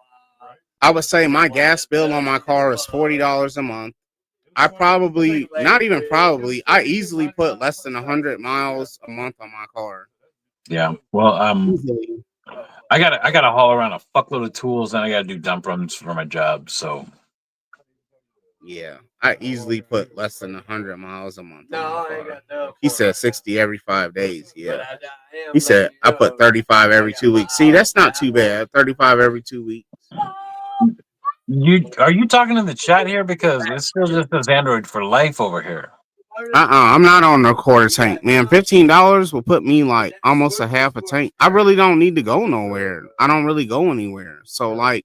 I would say my gas bill on my car is $40 a month. I probably, not even probably, I easily put less than 100 miles a month on my car. Yeah. Well, Easily. I gotta haul around a fuckload of tools and I gotta do dump runs for my job. So Yeah, I easily put less than 100 miles a month. He said 60 every 5 days. Yeah. He said I put 35 every 2 weeks. See, that's not too bad. 35 every 2 weeks. are you talking in the chat here because it still just says Android for life over here. I'm not on the quarter tank, man. $15 will put me like almost a half a tank. I really don't need to go nowhere. I don't really go anywhere. So like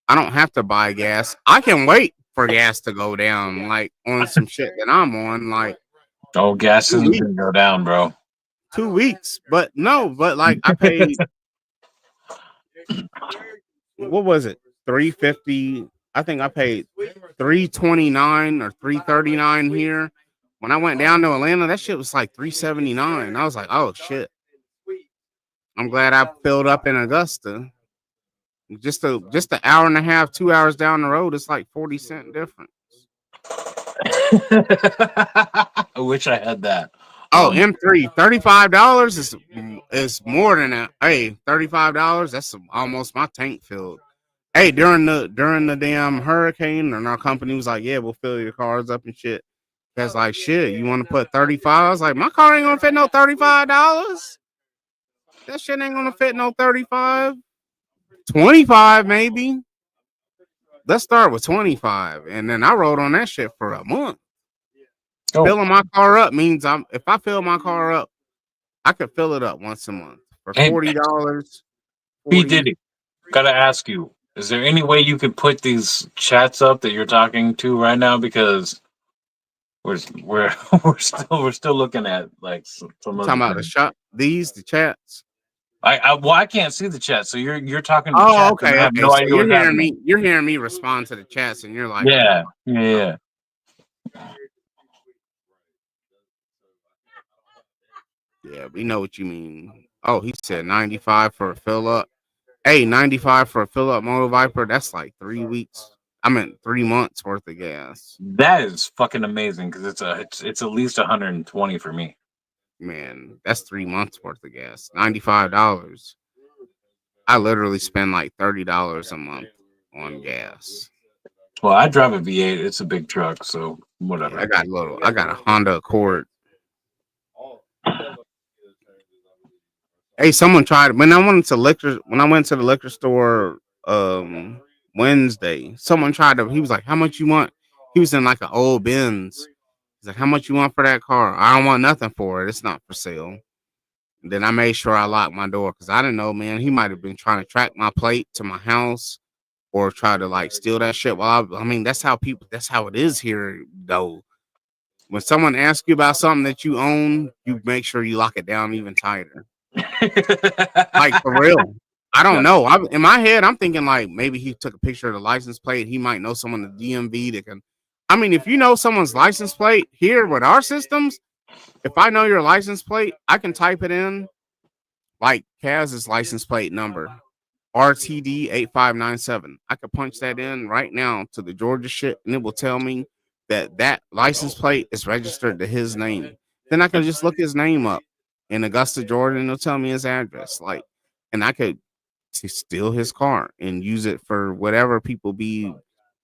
I don't have to buy gas. I can wait for gas to go down, like on some shit that I'm on, like gas isn't gonna go down, bro. 2 weeks. But no, but like I paid what was it? 350. I think I paid 329 or 339 here. When I went down to Atlanta, that shit was like 379. I was like, oh shit. I'm glad I filled up in Augusta. Just an hour and a half, 2 hours down the road, it's like 40-cent difference. I wish I had that. Oh, M3, $35 is more than that. Hey, $35, that's almost my tank filled. Hey, during the damn hurricane, and our company was like, yeah, we'll fill your cars up and shit. That's like, shit, you want to put 35? I was like, my car ain't gonna fit no $35. That shit ain't gonna fit no 35. 25 maybe. Let's start with 25. And then I rode on that shit for a month. Filling my car up means if I fill my car up, I could fill it up once a month for $40. P. Diddy, gotta ask you, is there any way you could put these chats up that you're talking to right now? Because we're we're still looking at like some of talking about the chats. I can't see the chat, so you're talking to Oh, chat. okay, And I have okay. no So idea what's happening. you're hearing me respond to the chats, and you're like, yeah. Yeah, we know what you mean. Oh, he said 95 for a fill up. Hey, 95 for a fill up Motor Viper. That's like 3 weeks. I meant 3 months worth of gas. That is fucking amazing because it's at least 120 for me. Man, that's 3 months worth of gas. $95. I literally spend like $30 a month on gas. Well, I drive a V8. It's a big truck, so whatever. Yeah, I got a Honda Accord. Hey, someone tried when I went to the liquor store Wednesday. Someone tried to. He was like, "How much you want?" He was in like an old Benz. He's like, "How much you want for that car?" I don't want nothing for it. It's not for sale. And then I made sure I locked my door because I didn't know, man. He might have been trying to track my plate to my house or try to like steal that shit. Well, I mean, that's how people. That's how it is here, though. When someone asks you about something that you own, you make sure you lock it down even tighter. Like for real. I don't know. In my head, I'm thinking like maybe he took a picture of the license plate. He might know someone at the DMV that can. I mean, if you know someone's license plate here with our systems, if I know your license plate, I can type it in like Kaz's license plate number, RTD 8597. I could punch that in right now to the Georgia shit, and it will tell me that license plate is registered to his name. Then I can just look his name up in Augusta, Georgia, and it'll tell me his address. Like, and I could steal his car and use it for whatever people be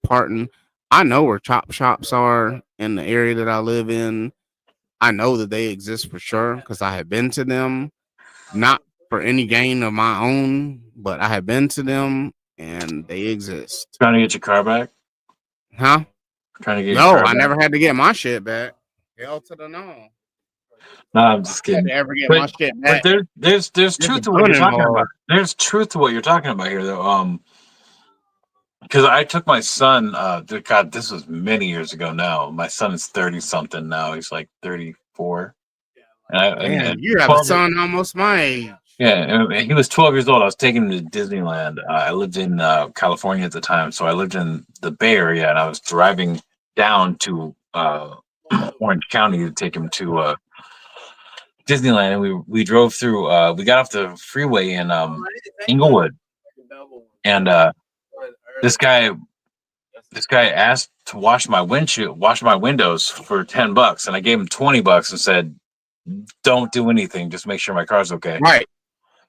parting. I know where chop shops are in the area that I live in. I know that they exist for sure because I have been to them, not for any gain of my own, but I have been to them and they exist. Trying to get your car back? Huh? Trying to get your No, car I back? never had to get my shit back. Hell to the no. No, I'm just I had kidding. to ever get my shit back. But there's There's truth a to what you're gun talking about. involved. There's truth to what you're talking about here, though. Because I took my son. God, this was many years ago. Now my son is 30 something. Now he's like 34. Damn, And you have a 12. son almost my age. Yeah, and he was 12 years old. I was taking him to Disneyland. I lived in California at the time, so I lived in the Bay Area, and I was driving down to Orange County to take him to Disneyland. And we drove through. We got off the freeway in Inglewood, and this guy asked to wash my windows for $10, and I gave him $20 and said, "Don't do anything. Just make sure my car's okay." Right.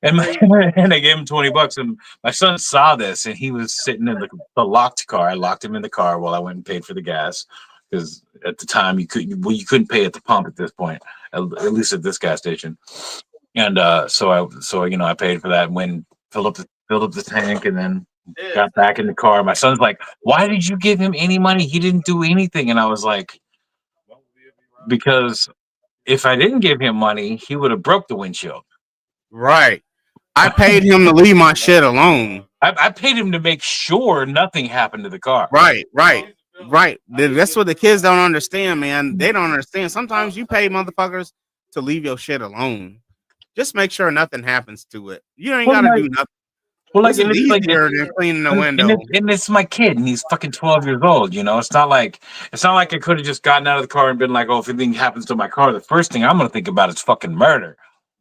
And and I gave him $20, and my son saw this, and he was sitting in the locked car. I locked him in the car while I went and paid for the gas, because at the time you couldn't pay at the pump at this point, at least at this gas station. And so I paid for that and went filled up the tank, and then got back in the car. My son's like, "Why did you give him any money? He didn't do anything." And I was like, "Because if I didn't give him money, he would have broke the windshield." Right. I paid him to leave my shit alone. I paid him to make sure nothing happened to the car. Right. That's what the kids don't understand, man. They don't understand. Sometimes you pay motherfuckers to leave your shit alone. Just make sure nothing happens to it. You ain't gotta do nothing. Well, This is easier than cleaning the window. And it's my kid, and he's fucking 12 years old. You know, it's not like I could have just gotten out of the car and been like, "Oh, if anything happens to my car, the first thing I'm gonna think about is fucking murder."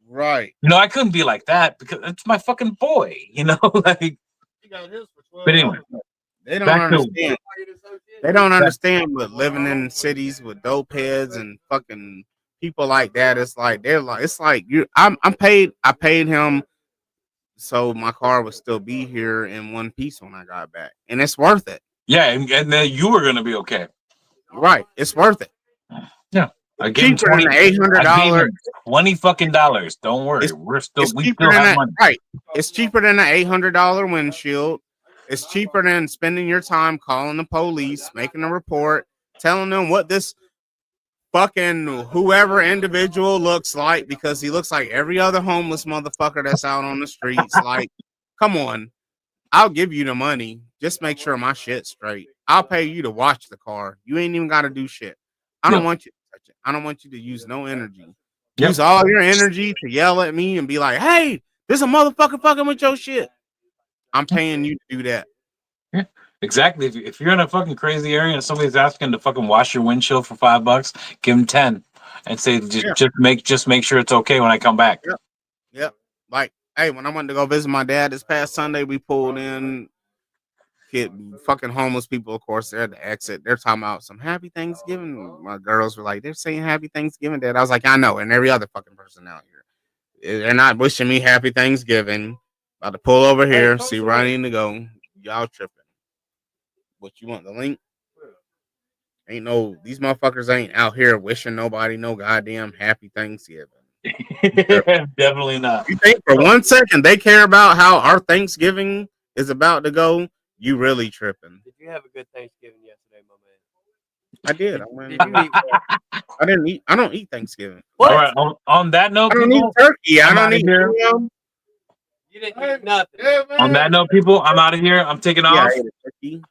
Right. You know, I couldn't be like that because it's my fucking boy. You know, like. But anyway, they don't understand. They don't understand with living in cities with dope heads and fucking people like that. It's like it's like you. I'm paid. I paid him so my car would still be here in one piece when I got back, and it's worth it. Yeah, and then you were gonna be okay. Right, it's worth it. Yeah, I gave him $800. $20 fucking dollars. Don't worry, we still have money. Right, it's cheaper than an $800 windshield. It's cheaper than spending your time calling the police, making a report, telling them what this fucking whoever individual looks like, because he looks like every other homeless motherfucker that's out on the streets. Like, come on. I'll give you the money. Just make sure my shit's straight. I'll pay you to watch the car. You ain't even got to do shit. I don't want you to touch it. I don't want you to use no energy. Use all your energy to yell at me and be like, "Hey, there's a motherfucker fucking with your shit." I'm paying you to do that. Yeah, exactly. If you're in a fucking crazy area and somebody's asking to fucking wash your windshield for $5, give them 10 and say, just make sure it's okay when I come back. Yep. Like, hey, when I went to go visit my dad this past Sunday, we pulled in fucking homeless people, of course, they're at the exit. They're talking about some happy Thanksgiving. My girls were like, they're saying happy Thanksgiving, Dad. I was like, I know, and every other fucking person out here. They're not wishing me happy Thanksgiving. About to pull over here, see where I need to go. Y'all tripping. What you want, the link? Ain't no, these motherfuckers ain't out here wishing nobody no goddamn happy Thanksgiving. Definitely not. You think for 1 second they care about how our Thanksgiving is about to go? You really tripping? Did you have a good Thanksgiving yesterday, my man? I did. Did you eat well? I didn't eat. I don't eat Thanksgiving. All right. On that note, I don't eat people, turkey. I I'm don't out of eat here. ham. You didn't eat nothing. Yeah, On that man. note, people, I'm out of here. I'm taking Yeah, off. I ate a turkey.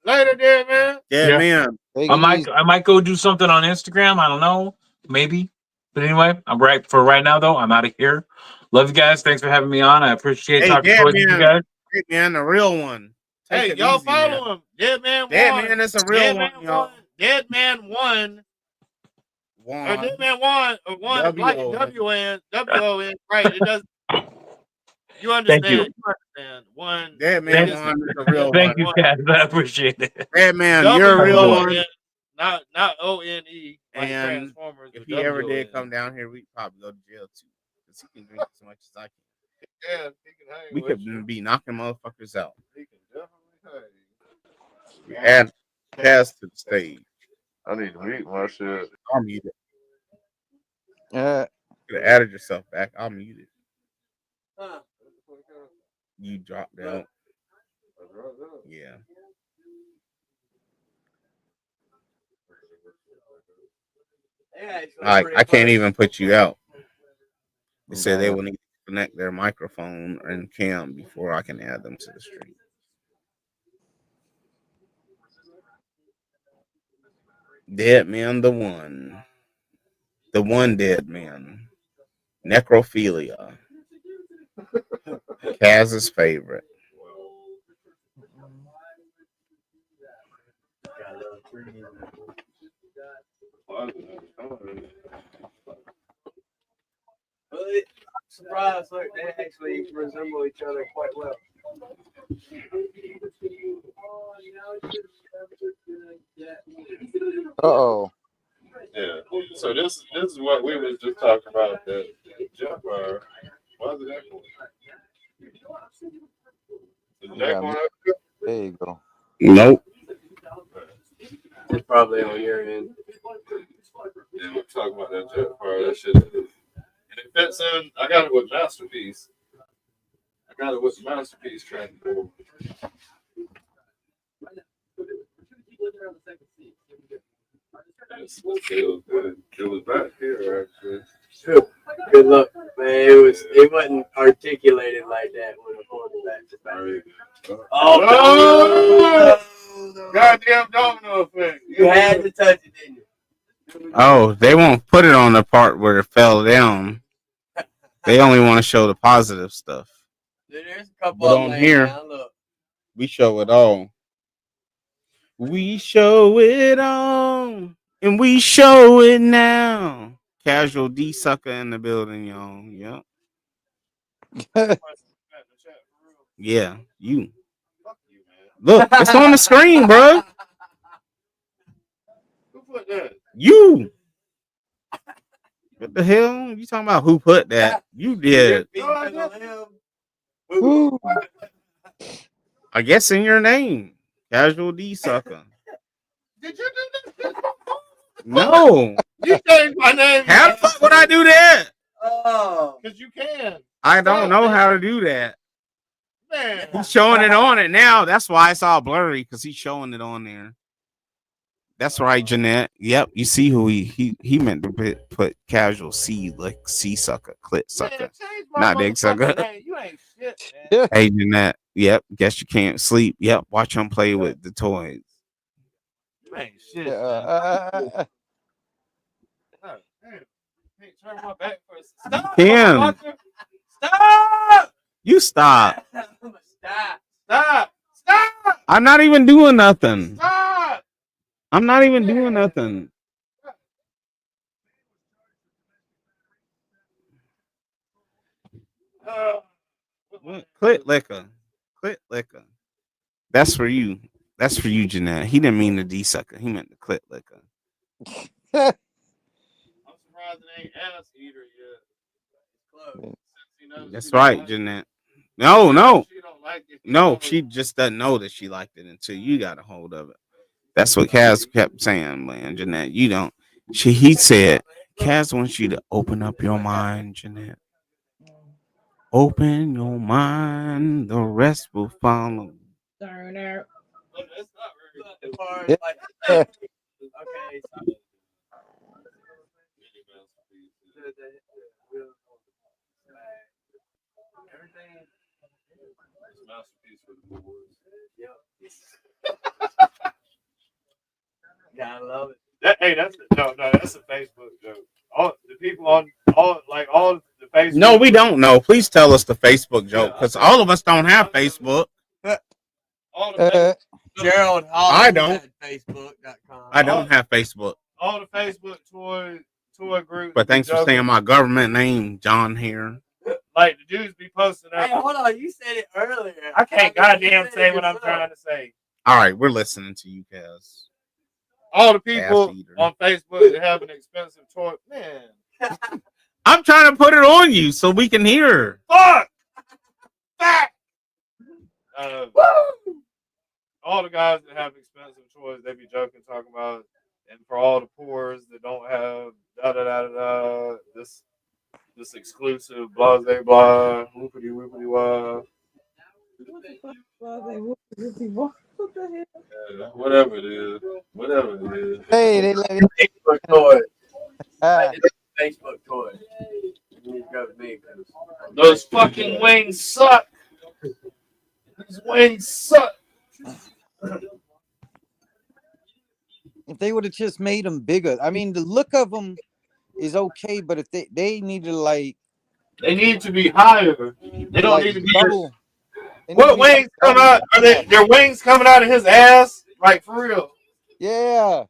Later, there, man. Yeah, Yeah. man. Take I it might easy. I might go do something on Instagram. I don't know, maybe. But anyway, I'm right now though. I'm out of here. Love you guys. Thanks for having me on. I appreciate Hey, talking dead toys with you man. guys. Dead man, the real one. Take Hey, it y'all easy, man. follow him. Dead Man Dead One. man, it's a real Dead one, Man y'all. One. Dead Man One. Or One. Dead Man One. Or one like WN. WON. Right. It does. You understand? Thank you. You understand. One. Dead man one is a real one. Thank you, guys. I appreciate it. Dead man, you're a real one. Not ONE like And Transformers. if but he ever WON. did come down here, we'd probably go to jail too. Because he can drink as much as I can. Yeah, he can hang We with could you. be knocking motherfuckers out. He can definitely hang. We add Kaz to the stage. I need to mute my shit. I'll mute it. You could have added yourself back. I'll mute it. You dropped out. Yeah. I can't even put you out. They said they will need to connect their microphone and cam before I can add them to the stream. Dead man, the one dead man. Necrophilia. Kaz's favorite. Surprise! Look, they actually resemble each other quite well. Uh-oh. Yeah. So this is what we was just talking about. That Jeff, why is it echoing? Is it echoing? There you go. Nope. It's probably on your end. Yeah, we're talking about that Jeff bar. That shit is. And it fits in. I got it with Masterpiece. I got it with the Masterpiece transport. It was back here actually. Good luck, man. It wasn't articulated like that when I pulled it back to back. Oh, goddamn domino effect! You had to touch it, didn't you? Oh, they won't put it on the part where it fell down. They only want to show the positive stuff. There's a couple But of on them here, now, look. we show it all. We show it all, and we show it now. Casual D sucker in the building, y'all. Yep. Yeah, you. Look, it's on the screen, bro. Who put that? You. What the hell? You talking about who put that? You did. I guess in your name. Casual D sucker. Did you do this? No. You changed my name. How the fuck would I do that? Oh. Because you can. I don't know how to do that. Man. He's showing it on it now. That's why it's all blurry, because he's showing it on there. That's right, Jeanette. Yep, you see who he meant to put casual C, like C sucker, clit sucker, not dick sucker. You ain't shit, man. Hey, Jeanette. Yep, guess you can't sleep. Yep, watch him play with the toys. You ain't shit. Turn my back for a stop. Kim. Stop. You stop. Stop. Stop. I'm not even doing nothing. Stop. I'm not even doing nothing. Clit liquor. Clit liquor. That's for you. That's for you, Jeanette. He didn't mean the D sucker. He meant the clit liquor. I'm surprised it ain't ass eater yet. That's right, Jeanette. No, she just doesn't know that she liked it until you got a hold of it. That's what Kaz kept saying, man. Jeanette, you don't. He said, Kaz wants you to open up your mind, Jeanette. Open your mind, the rest will follow. Yeah. Okay. Gotta love it. That's a Facebook joke. All the people on all the Facebook. No, we don't know. Please tell us the Facebook joke, because all of us don't have Facebook. All the Gerald I don't. at Facebook.com. I don't have Facebook. All the Facebook toy groups. But thanks for saying my government name, John here. Like the dudes be posting up. Hey, hold on, you said it earlier. I can't goddamn say what I'm trying to say. All right, we're listening to you, Kaz. All the people on Facebook that have an expensive toy, man. I'm trying to put it on you so we can hear. Fuck! Back! All the guys that have expensive toys, they be joking, talking about, and for all the poors that don't have this exclusive blah blah blah whoopity whoopity wah. Whatever it is. Hey, they let me Facebook toy. Facebook toy. You need to go to me. Those fucking wings suck. These wings suck. If they would have just made them bigger, I mean, the look of them is okay, but if they need to they need to be higher. They don't need to be double. What wings come out? Are their wings coming out of his ass? Like for real? Yeah.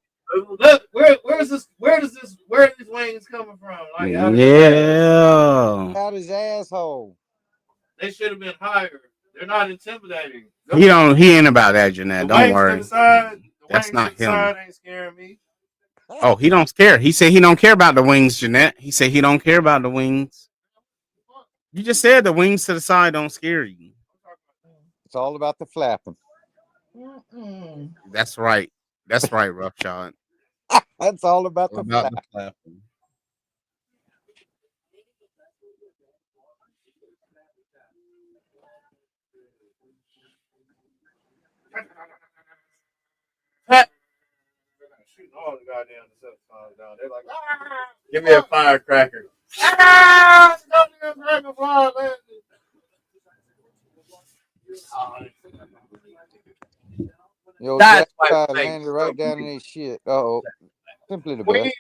Look, where is this? Where are these wings coming from? Like Yeah. Out his asshole. They should have been higher. They're not intimidating. He ain't about that, Jeanette. Don't worry. That's not him. Ain't scaring me. Oh, he don't care. He said he don't care about the wings, Jeanette. He said he don't care about the wings. You just said the wings to the side don't scare you. It's all about the flapping. That's right. That's right, Rough Shot. That's all about the flapping. All the goddamn Decepticons down. They're like, give me a firecracker. Yo, that's Jack landed right down in his shit. Uh-oh. Simply the best.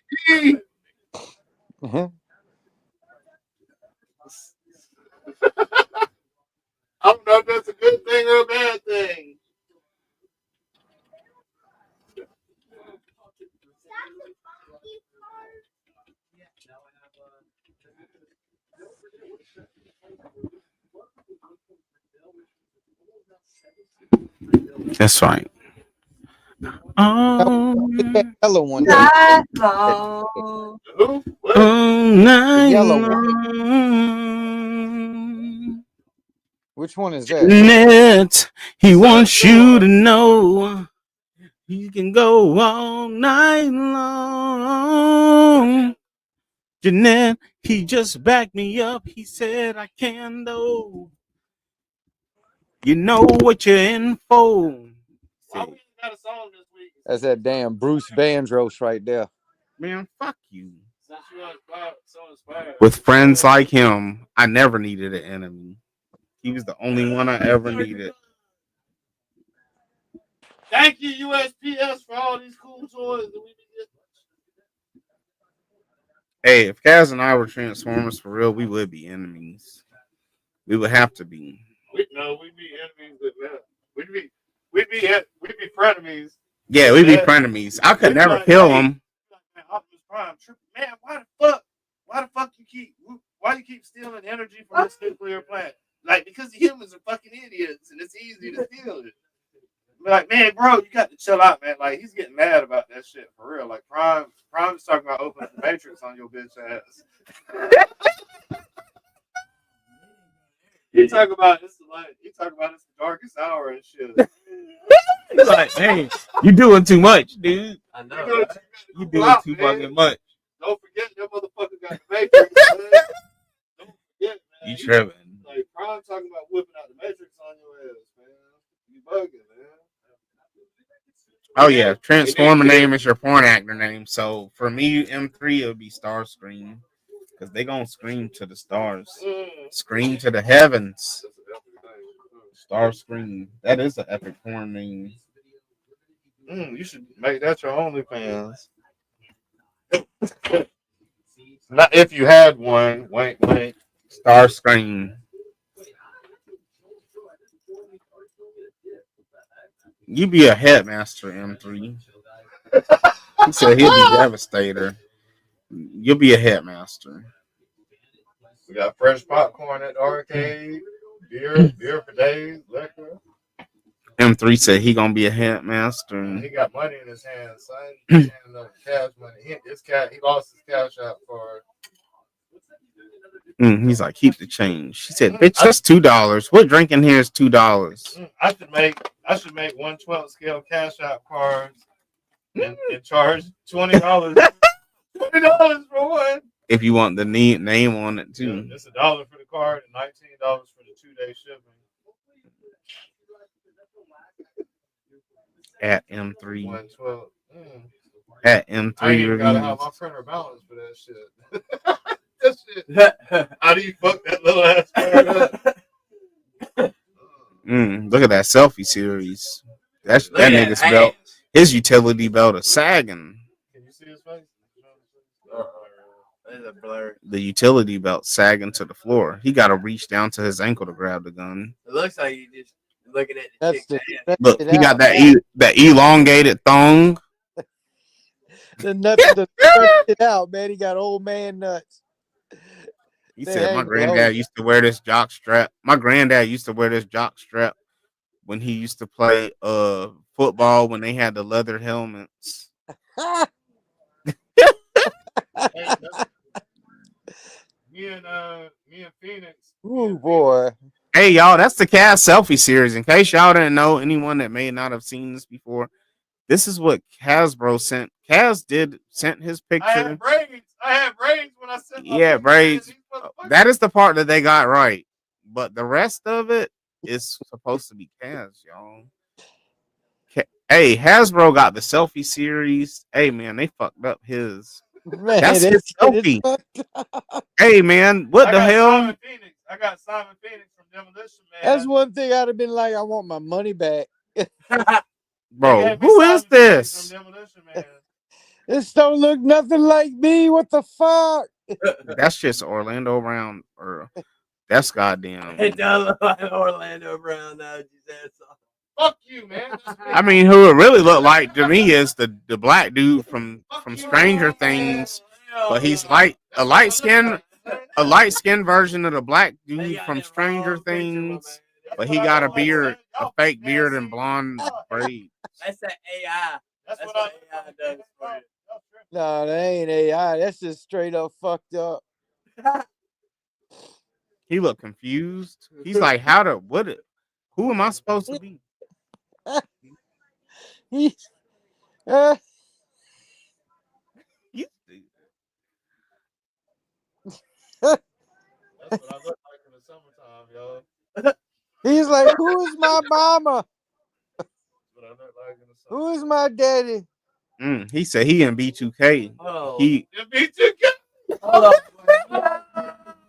I don't know if that's a good thing or a bad thing. That's right. The yellow one. Yellow one. Which one is that? Jeanette, he wants you to know he can go all night long. Jeanette, he just backed me up. He said I can though. You know what you're in for. That's that damn Bruce Vandross right there. Man, fuck you. With friends like him, I never needed an enemy. He was the only one I ever needed. Thank you, USPS, for all these cool toys that we be getting. Hey, if Kaz and I were Transformers for real, we would be enemies. We would have to be. We'd be enemies with that. We'd be frenemies. Yeah, we'd be frenemies. I could never kill him. Man, why the fuck you keep stealing energy from this nuclear plant? Like, because the humans are fucking idiots and it's easy to steal it. Like, man, bro, you got to chill out, man. Like, he's getting mad about that shit for real. Like, Prime's talking about opening the Matrix on your bitch ass. You talk about it's the darkest hour and shit. He's like, hey, you doing too much, dude. I know. You doing too fucking much. Don't forget that motherfucker got the Matrix, man. Don't forget, man. You tripping? Like Prime talking about whipping out the Matrix on your ass, man. You bugging, man. Oh yeah, Transformer name is your porn actor name. So for me, M3 it would be Starscream because they gonna scream to the stars, scream to the heavens. Starscream. That is an epic porn name. You should make that your OnlyFans. Not if you had one. Wait. Starscream. You be a headmaster, M3. He said he'll be devastator. You'll be a headmaster. We got fresh popcorn at the arcade, beer for days, liquor. M3 said he gonna be a headmaster. He got money in his hands, son. He's handing over cash money. He lost his cash out for. He's like, keep the change. She said, bitch, that's $2. What drink in here is $2? I should make 1/12 scale cash out cards and charge $20. $20 for one. If you want the name on it too. Yeah, it's $1 for the card and $19 for the 2-day shipping. At M3. 1/12. At M3 I ain't even gotta have my printer balance for that shit. That shit. How do you fuck that little ass card up? Look at that selfie series. That nigga's belt. His utility belt is sagging. Can you see his face? It's a blur. The utility belt sagging to the floor. He got to reach down to his ankle to grab the gun. It looks like you just looking at the chick's ass. Look, he got that elongated thong. The nuts to stretch it out, man. He got old man nuts. He said my granddad used to wear this jock strap. My granddad used to wear this jock strap when he used to play football when they had the leather helmets. Me and Phoenix. Ooh, boy. Hey, y'all, that's the Kaz selfie series. In case y'all didn't know, anyone that may not have seen this before, this is what Hasbro sent. Kaz sent his picture. I had braids when I sent my Yeah, braids. That is the part that they got right. But the rest of it is supposed to be Kaz, y'all. Hey, Hasbro got the selfie series. Hey, man, they fucked up his. Man, that's his selfie. Hey, man, what the hell? I got Simon Phoenix from Demolition Man. That's one thing I'd have been like, I want my money back. Bro, who is this? This don't look nothing like me. What the fuck? That's just Orlando Brown. Or that's goddamn. It does look like Orlando Brown now. Fuck you, man. I mean, who it really looked like to me is the black dude from Stranger Things, but he's a light skin version of the black dude from Stranger Things, but he got a beard, a fake beard and blonde braids. That's that AI. That's what AI does for you. No, that ain't AI. That's just straight up fucked up. He looked confused. He's like, who am I supposed to be? You That's what I look like in the summertime, y'all. He's like, who is my mama? Who is my daddy? He said he in B2K. Oh. He in B2K. Hold on.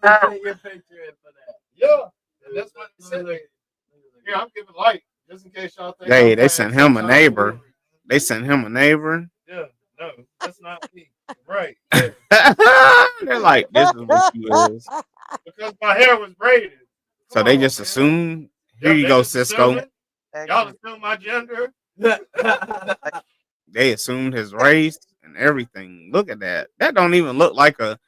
Put your picture in for that. Yeah, and that's what he said. Here, I'm giving light just in case y'all think. they sent him a neighbor. They sent him a neighbor. Yeah, no, that's not me. Right. They're like, this is what you is. Because my hair was braided. So they just assume. Here you go, Cisco. Y'all assume my gender. They assumed his race and everything. Look at that. That don't even look like a.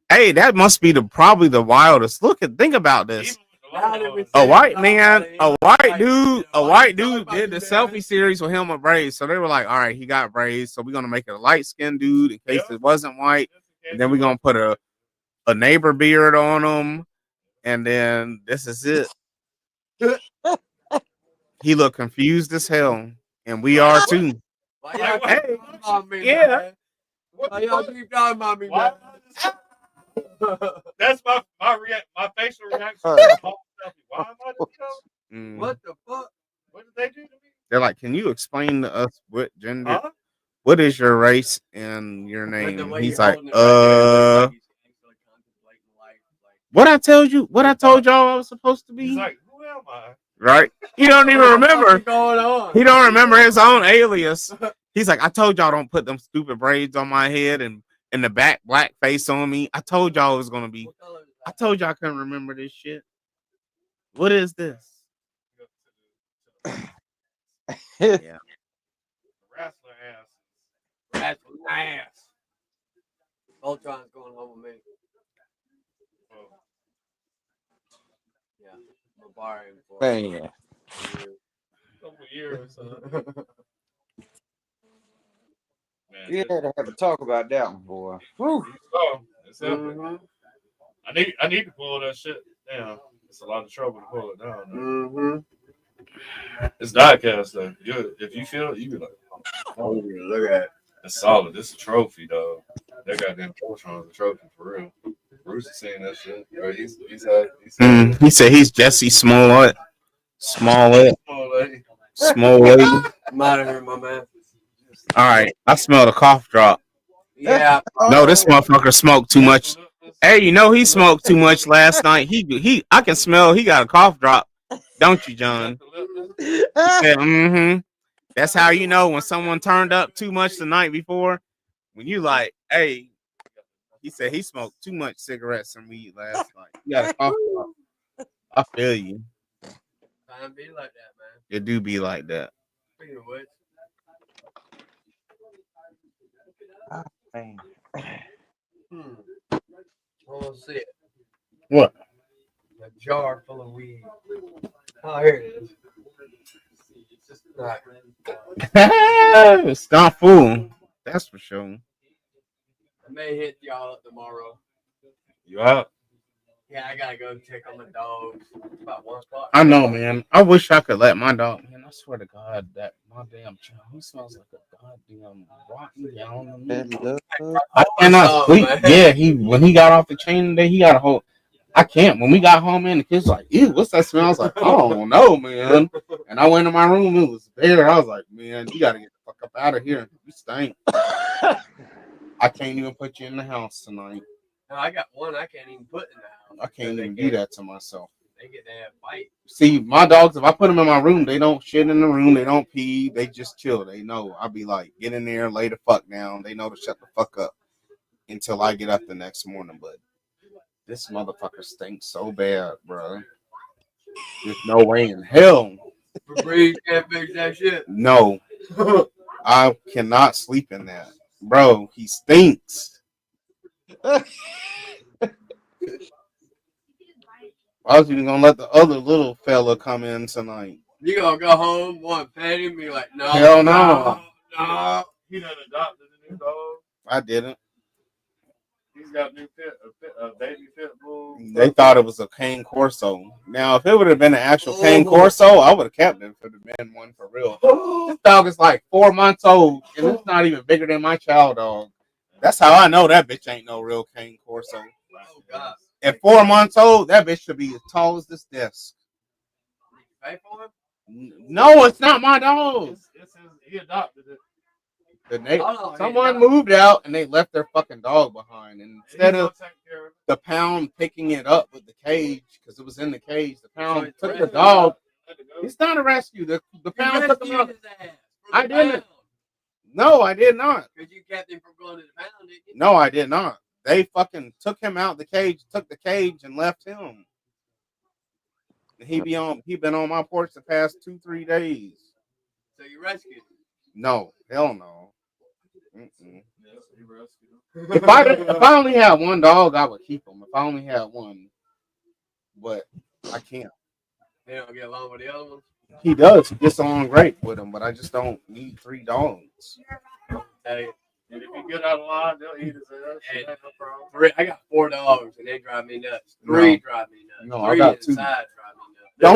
Hey, that must be probably the wildest. Think about this. A white dude did the selfie series with him with braids. So they were like, all right, he got braids. So we're going to make it a light skinned dude in case it wasn't white. And then we're going to put a neighbor beard on him. And then this is it. He looked confused as hell. And we are too. Hey, yeah. Why y'all keep talking about me, man? That's my facial reaction. Why am I doing that? What the fuck? What did they do to me? They're like, can you explain to us what gender? Huh? What is your race and your name? The way He's you're like, holding it right there, it looks like he's actually contemplating life. what I told you? What I told y'all I was supposed to be? He's like, who am I? Right? He don't even remember. Going on? He don't remember his own alias. He's like, I told y'all don't put them stupid braids on my head and in the back black face on me. I told y'all it was gonna be. I told y'all I couldn't remember this shit. What is this? Yeah. Wrestler ass. Wrestling ass. Voltron's going home with me. Yeah, I'm borrowing for Man. a couple years. Man, We had to have a talk about that one, boy. Whew. Oh, it's happening. I need to pull that shit down. It's a lot of trouble to pull it down. It's diecast though. If you feel it, you be like, oh, look at it. It's solid. This is a trophy, though. That goddamn Voltron's a trophy for real. Bruce is saying that shit. Or He said he's Jesse Smollett. Smollett. I'm out of here, my man. All right. I smell the cough drop. Yeah. No, this motherfucker smoked too much. Hey, you know he smoked too much last night. I can smell he got a cough drop. Don't you, John? He said, mm-hmm. That's how you know when someone turned up too much the night before. When you like, hey, he said he smoked too much cigarettes and weed last night. You got a cough drop. I feel you. Time be like that, man. It do be like that. Speaking of which. Man. I want to see it. What? A jar full of weed. Oh, here it is. Right. It's not full. That's for sure. I may hit y'all up tomorrow. You out? Yeah, I gotta go check on the dogs. It's about 1 o'clock. I know, man. I wish I could let my dog. Man, I swear to God, that my damn child, he smells like a goddamn rotten gallon. I cannot sleep. Man. Yeah, when he got off the chain today, he got a whole. I can't. When we got home, man, the kids like, ew, what's that smell? I was like, I don't know, man. And I went in my room, it was there. I was like, man, you gotta get the fuck up out of here. You stink. I can't even put you in the house tonight. No, I got one I can't even put in the house. I can't even do that to myself. They get that fight. See, my dogs, if I put them in my room, they don't shit in the room. They don't pee. They just chill. They know. I'll be like, get in there, lay the fuck down. They know to shut the fuck up until I get up the next morning. But this motherfucker stinks so bad, bro. There's no way in hell. Breeze can't fix that shit. No. I cannot sleep in that. Bro, he stinks. I was even gonna let the other little fella come in tonight. You gonna go home, want to pet him, be like, no. Hell no. No. He done adopted a new dog. I didn't. He's got a baby pit bull. They thought it was a cane corso. Now, if it would have been an actual cane corso, I would have kept it for the man one for real. This dog is like 4 months old, and it's not even bigger than my child dog. That's how I know that bitch ain't no real cane corso. Oh, God. At 4 months old, that bitch should be as tall as this desk. Pay for him? No, it's not my dog. He adopted it. Someone moved out and they left their fucking dog behind. And instead of the pound picking it up with the cage, because it was in the cage, the pound took the dog. It's not a rescue. The pound took him out. I didn't. No, I did not. Because you kept him from going to the pound, didn't you? No, I did not. They fucking took him out the cage, took the cage, and left him. He been on my porch the past 2-3 days. So you rescued him? No, hell no. If I only had one dog, I would keep him. If I only had one, but I can't. They don't get along with the other ones. He does. He gets along great with him, but I just don't need 3 dogs. Hey, and if you get out of line, they'll eat his ass. No problem. I got 4 dogs and they drive me nuts. 3 drive me nuts. No, 3 I got 2. inside drive me nuts. The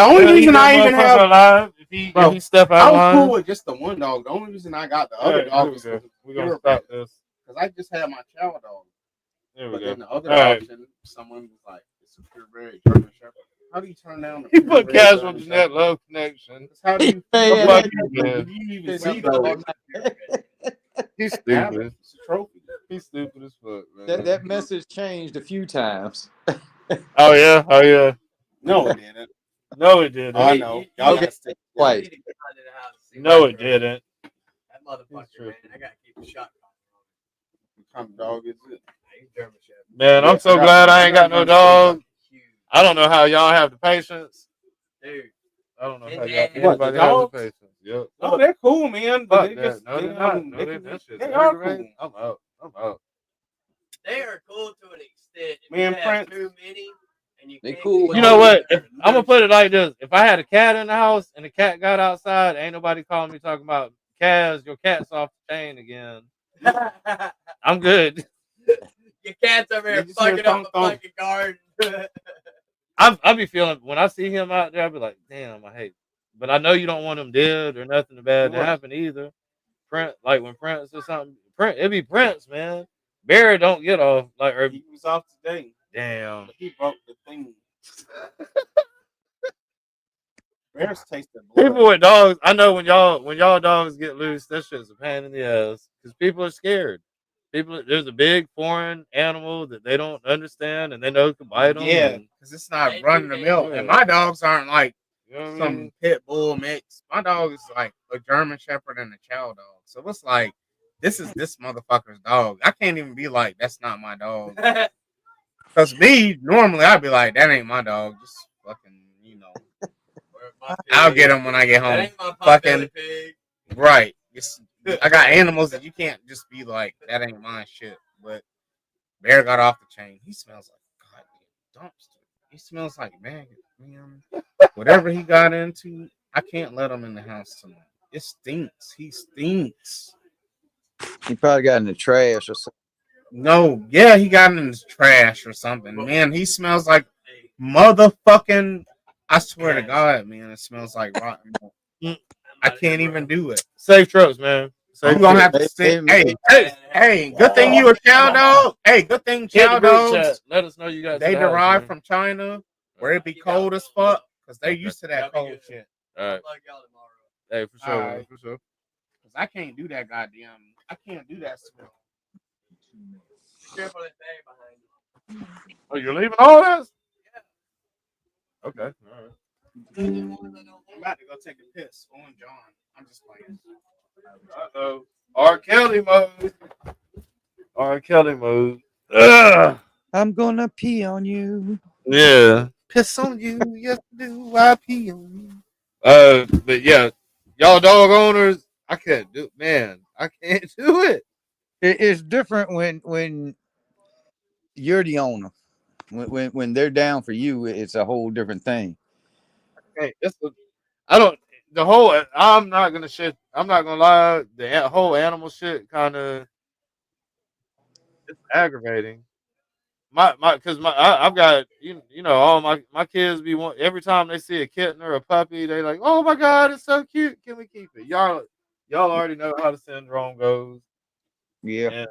only reason I even have alive, if he step out I was line. cool with just the one dog. The only reason I got the other dog was we're gonna stop this. because I just had my chow dog. There we But go. then the other All right. option, someone was like, "It's a purebred German Shepherd." How do you turn down the He put purebred Casual German Jeanette Shepherd? love connection. How do you? Yeah, What yeah, fuck you, man? Did you even that- see that- those? He's Have it. stupid. It's a trophy. He's stupid as fuck, that man. that message changed a few times. Oh yeah, oh yeah. No, it didn't. No, it didn't. I know. Y'all Okay, got to twice. No, it didn't. That motherfucker, man. I gotta keep the shot. What kind of dog is it? He's German Shepherd. Man, I'm so glad I ain't got no dog. I don't know how y'all have the patience. Dude. I don't know how What, anybody the has the dogs? patience. Yep. Oh, they're cool, man. But Fuck they that. just No, they're not. No, that shit's they are cool. aggravating. I'm out. I'm out. They are cool to an extent. If Man, you have Prince. too many, and you They can't cool get with You all know of what? them, I'm gonna put it like this: if I had a cat in the house and the cat got outside, ain't nobody calling me talking about Kaz, your cat's off the chain again. I'm good. Your cat's over here You just hear fucking up thump, a thump. fucking garden. I be feeling when I see him out there, I be like, damn, I hate. But I know you don't want him dead or nothing bad to Right. happen either. Prince, like when Prince or something, Prince, it be Prince, man. Barry don't get off like or He was off today. damn. But he broke the thing. Bears tasted blood. People with dogs, I know when y'all dogs get loose, that shit's a pain in the ass because people are scared. People, there's a big foreign animal that they don't understand and they know can bite them. Yeah, and- because it's not running the mill. And my dogs aren't like you know what I some mean? pit bull mix. My dog is like a German Shepherd and a chow dog. So it's like, this is this motherfucker's dog. I can't even be like, that's not my dog. Because me, normally I'd be like, that ain't my dog. Just fucking, you know. I'll get him when I get That home. ain't my Fucking, potbelly pig. right. I got animals that you can't just be like, that ain't my shit. But Bear got off the chain. He smells like goddamn dumpster. He smells like maggot, man. Whatever he got into, I can't let him in the house tonight. It stinks. He stinks. He probably got in the trash or something. No, yeah, he got in his trash or something. Man, he smells like motherfucking. I swear to God, man, it smells like rotten milk. I can't even do it. Safe trips, man. I'm gonna have to sit. Hey, good thing you a chow dog. Hey, good thing chow dogs. Let us know you got. They derive from China, where it be cold as fuck, because they used to that cold shit. All right. Hey, for sure, Alright. for sure. Because I can't do that goddamn. I can't do that smell. Careful that thing behind you. Oh, you're leaving all this? Okay. All right. I'm about to go take a piss. On John. I'm just playing. Uh-oh. R. Kelly mode. R. Kelly mode. Ugh. I'm gonna pee on you. Yeah. Piss on you. Yes, do. I pee on you. But yeah, y'all dog owners, I can't do. Man, I can't do it. It's different when you're the owner. When they're down for you, it's a whole different thing. Hey, I don't. The whole. I'm not gonna shit. I'm not gonna lie. The whole animal shit kind of. It's aggravating. Because I've got you know all my kids be every time they see a kitten or a puppy they like, oh my god, it's so cute, can we keep it? Y'all already know how the syndrome goes. Yeah.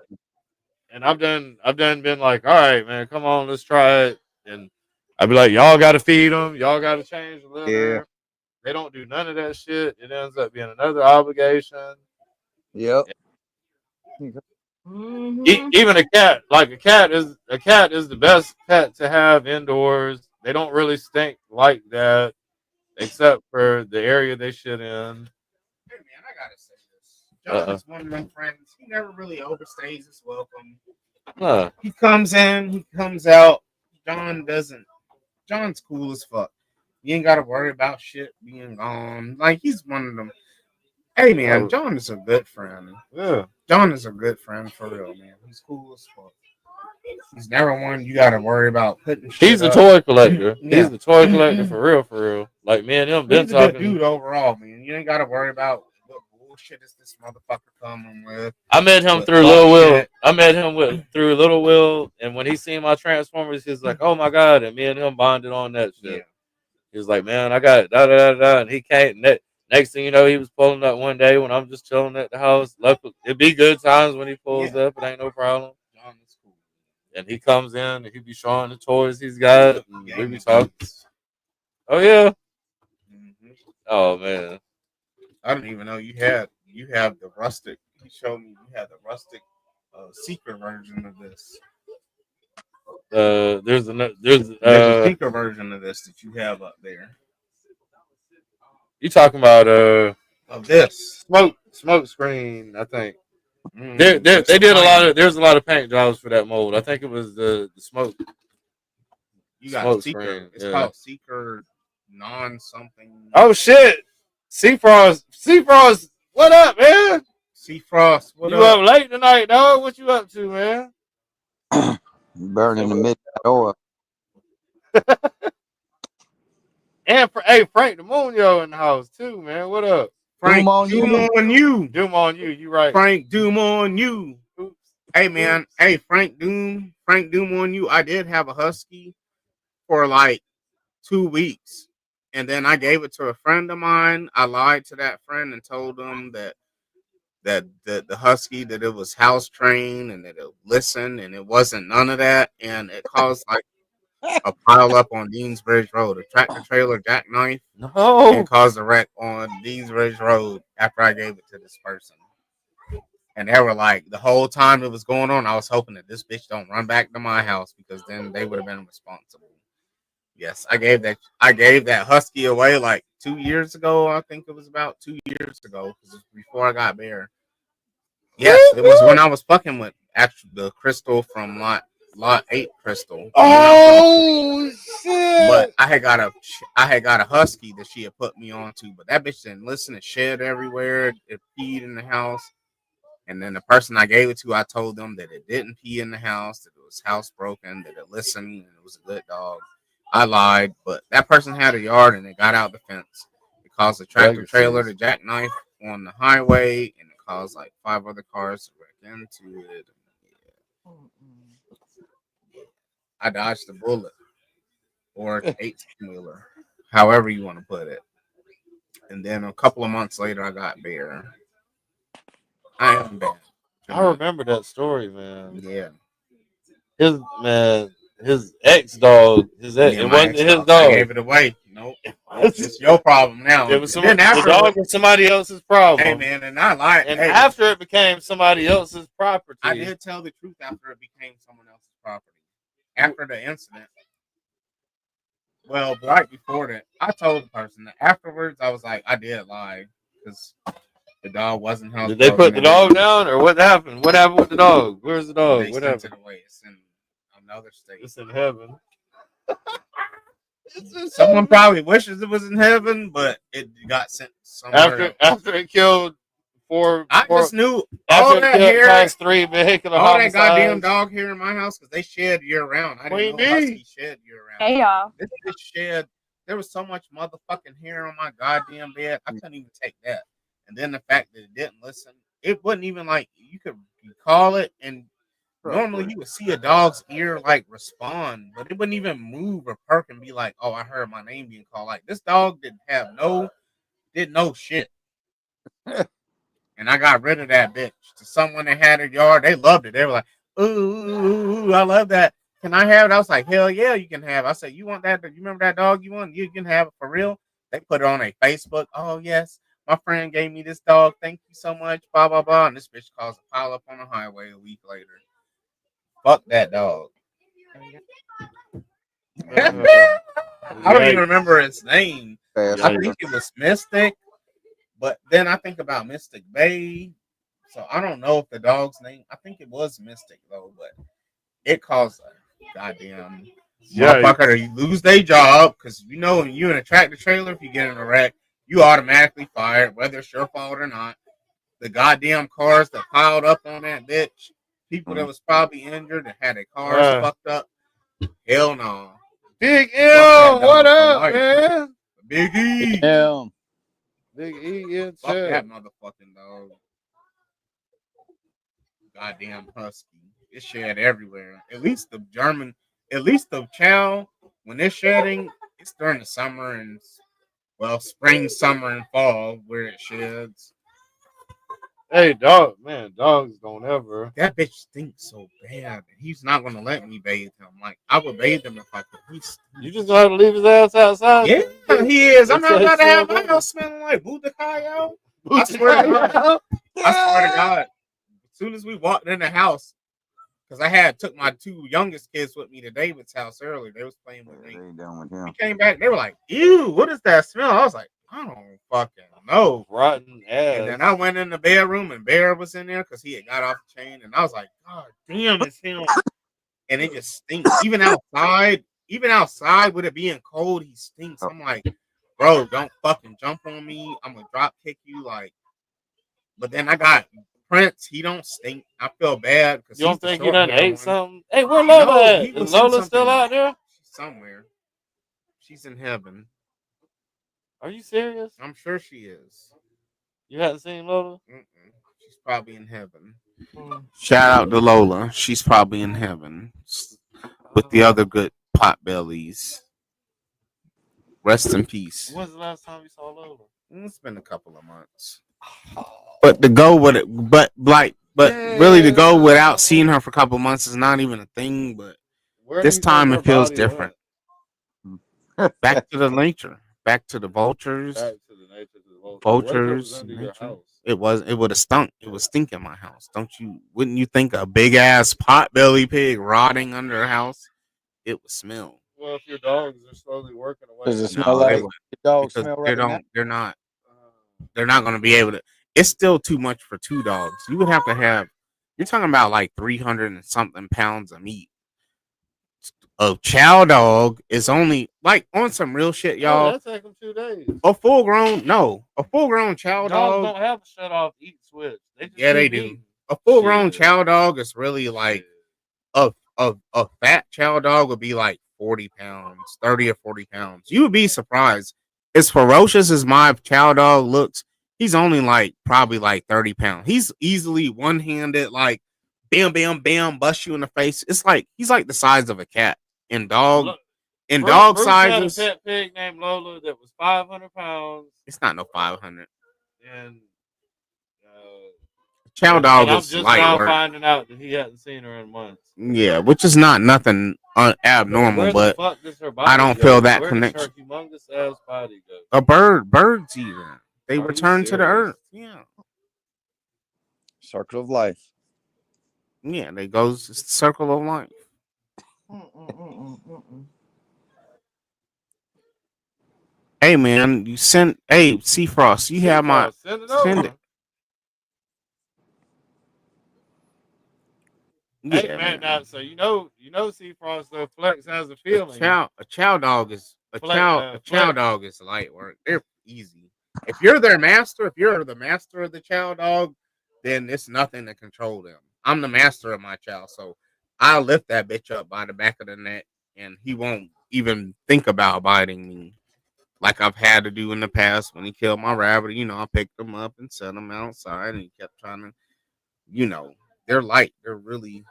And I've done been like, all right, man, come on, let's try it. And I'd be like, y'all got to feed them, y'all got to change the litter. Yeah. They don't do none of that shit. It ends up being another obligation. Yep. Even a cat, like a cat is the best pet to have indoors. They don't really stink like that, except for the area they shit in. Hey man, I gotta say this. John is one of my friends. He never really overstays his welcome. He comes in, he comes out. John's cool as fuck. You ain't gotta worry about shit being gone. Like he's one of them. Hey man, John is a good friend. Yeah. John is a good friend for real, man. He's cool as fuck. He's never one you gotta worry about putting shit He's the up. toy collector. Yeah. He's the toy collector for real, for real. Like me and him been He's a good talking. dude overall, man. You ain't gotta worry about what bullshit is this motherfucker coming with. I met him With through fuck Lil Will. shit. I met him through Little Will, and when he seen my Transformers, he's like, "Oh my god!" And me and him bonded on that shit. Yeah. He was like, "Man, I got da da da da," and he came. Next thing you know, he was pulling up one day when I'm just chilling at the house. Luckily, it'd be good times when he pulls up. It ain't no problem. John is cool. And he comes in and he be showing the toys he's got. And we Game be of talking. Guns. Oh yeah. Mhm. Oh man. I didn't even know you have the rustic. He showed me you had the rustic secret version of this. There's There's a secret version of this that you have up there. You talking about Of this smoke screen? I think they Mm, did it's a a lot plan. of. There's a lot of paint jobs for that mold. I think it was the smoke You got smoke Seeker. screen. It's Yeah. called Seeker non something. Oh shit! Seafrost, what up, man? Seafrost, what You up? up late tonight, dog? What you up to, man? Burning the midnight oil. And hey, Frank Demonio in the house too, man. What up? Frank, Doom on Doom you. on you. Doom on you. You right. Frank, Doom on you. Oops. Hey man, hey Frank Doom on you. I did have a husky for like 2 weeks, and then I gave it to a friend of mine. I lied to that friend and told him that the husky that it was house trained and that it listened, and it wasn't none of that, and it caused like a pile up on Deansbridge Road. A tractor trailer jackknife No. and caused a wreck on Deansbridge Road after I gave it to this person. And they were like, the whole time it was going on, I was hoping that this bitch don't run back to my house because then they would have been responsible. Yes, I gave that husky away like 2 years ago. I think it was about 2 years ago because it's before I got Bear. Yes, it was when I was fucking with actually the crystal from lot 8 crystal. Oh shit! But I had got a husky that she had put me onto, but that bitch didn't listen. It shed everywhere. It peed in the house. And then the person I gave it to, I told them that it didn't pee in the house, that it was housebroken, that it listened, and it was a good dog. I lied, but that person had a yard and it got out the fence. It caused a tractor trailer to jackknife on the highway, and it caused like 5 other cars to wreck into it. Yeah. I dodged the bullet or an 18-wheeler, however you want to put it. And then a couple of months later, I got Bear. I am bad. I remember that story, man. Yeah. His ex dog. It wasn't his dog. I gave it away. Nope. It's your problem now. It was the dog was somebody else's problem. Hey man, and I lied. And hey, after it became somebody else's property, I did tell the truth after it became someone else's property. After the incident. Well, right before that, I told the person that afterwards I was like, I did lie because the dog wasn't house. Did they put the dog down, or what happened? What happened with the dog? Where's the dog? They What sent happened? it away. It's in another state. It's in heaven. Someone probably wishes it was in heaven, but it got sent somewhere. After it killed I just knew after all that hair, past 3 vehicular all homicides. that goddamn dog hair in my house because they shed year round. I didn't know husky shed year round. Hey y'all. This bitch shed. There was so much motherfucking hair on my goddamn bed. I couldn't even take that. And then the fact that it didn't listen, it wasn't even like you could call it, and normally you would see a dog's ear like respond, but it wouldn't even move or perk and be like, "Oh, I heard my name being called." Like this dog didn't know shit. And I got rid of that bitch to someone that had a yard. They loved it. They were like, "Ooh, I love that. Can I have it?" I was like, "Hell yeah, you can have it." I said, "You want that? You remember that dog you want? You can have it for real." They put it on a Facebook. "Oh yes, my friend gave me this dog. Thank you so much." Blah blah blah. And this bitch caused a pile up on the highway a week later. Fuck that dog. I don't even remember its name. I think it was Mystic, but then I think about Mystic Bay. So I don't know if the dog's name. I think it was Mystic though, but it caused a goddamn motherfucker to lose their job because you know when you're in a tractor trailer, if you get in a wreck, you automatically fired, whether it's your fault or not. The goddamn cars that piled up on that bitch, people that was probably injured and had their cars fucked up. Hell no. Big L, what up, man? Big E. Big E in Fuck chat. that motherfucking dog. Goddamn husky. It shed everywhere. At least the chow, when they're shedding, it's during the summer and Well, spring, summer, and fall where it sheds. Hey, dogs don't ever. That bitch stinks so bad. He's not gonna let me bathe him. Like I would bathe him if I could. You just gonna have to leave his ass outside. Yeah, he is. I'm not about to have my my house smelling like Budakayo. I swear to God. I swear to God. As soon as we walked in the house, because I had took my two youngest kids with me to David's house earlier. They was playing with me. We came back. They were like, "Ew, what is that smell?" I was like, "I don't fucking know." Rotten ass. And then I went in the bedroom and Bear was in there because he had got off the chain, and I was like, "God damn, it's him!" And it just stinks. Even outside with it being cold, he stinks. I'm like, bro, don't fucking jump on me. I'm gonna drop kick you, like. But then I got Prince. He don't stink. I feel bad because you don't think he done ate something? Hey, where No, Lola at? he was Is Lola still out there? She's somewhere. She's in heaven. Are you serious? I'm sure she is. You hadn't seen Lola? She's probably in heaven. Shout out to Lola. She's probably in heaven with the other good pot bellies. Rest in peace. When's the last time you saw Lola? It's been a couple of months. But to go with it, really to go without seeing her for a couple of months is not even a thing. But this time it feels different. Back to the nature. Back to the vultures. Back to the nature of the Vultures. What under your house? It would have stunk. It would stink in my house. Wouldn't you think a big ass potbelly pig rotting under a house? It would smell. Well, if your dogs are slowly working away. Does it smell like the dogs smell right now? They're not going to be able to. It's still too much for two dogs. You would have to have. You're talking about like 300 and something pounds of meat. A chow dog is only like on some real shit, y'all. That take them 2 days. A full grown chow Dogs dog don't have a shut off eat switch. They do. A full grown chow dog is really like a fat chow dog would be like 40 pounds, 30 or 40 pounds. You would be surprised. As ferocious as my chow dog looks, he's only like probably like 30 pounds. He's easily one-handed, like bam, bam, bam, bust you in the face. It's like he's like the size of a cat. In dog Bruce sizes. had a pet pig named Lola that was 500 pounds. It's not no 500. And chow dog I'm is just light now work. finding out that he hadn't seen her in months. Yeah, which is not nothing abnormal, but I don't feel that connection. Her humongous ass body go? A birds even. They return to the earth. Yeah. Circle of life. Yeah, they goes it's the circle of life. Hey man, you send Seafrost, you have my send it. Hey man, now so you know Seafrost though Flex has a feeling. A chow dog is dog is light work. They're easy. If you're their master, if you're the master of the chow dog, then it's nothing to control them. I'm the master of my chow, so I'll lift that bitch up by the back of the neck, and he won't even think about biting me, like I've had to do in the past when he killed my rabbit. I picked him up and set him outside, and he kept trying to, they're light. They're really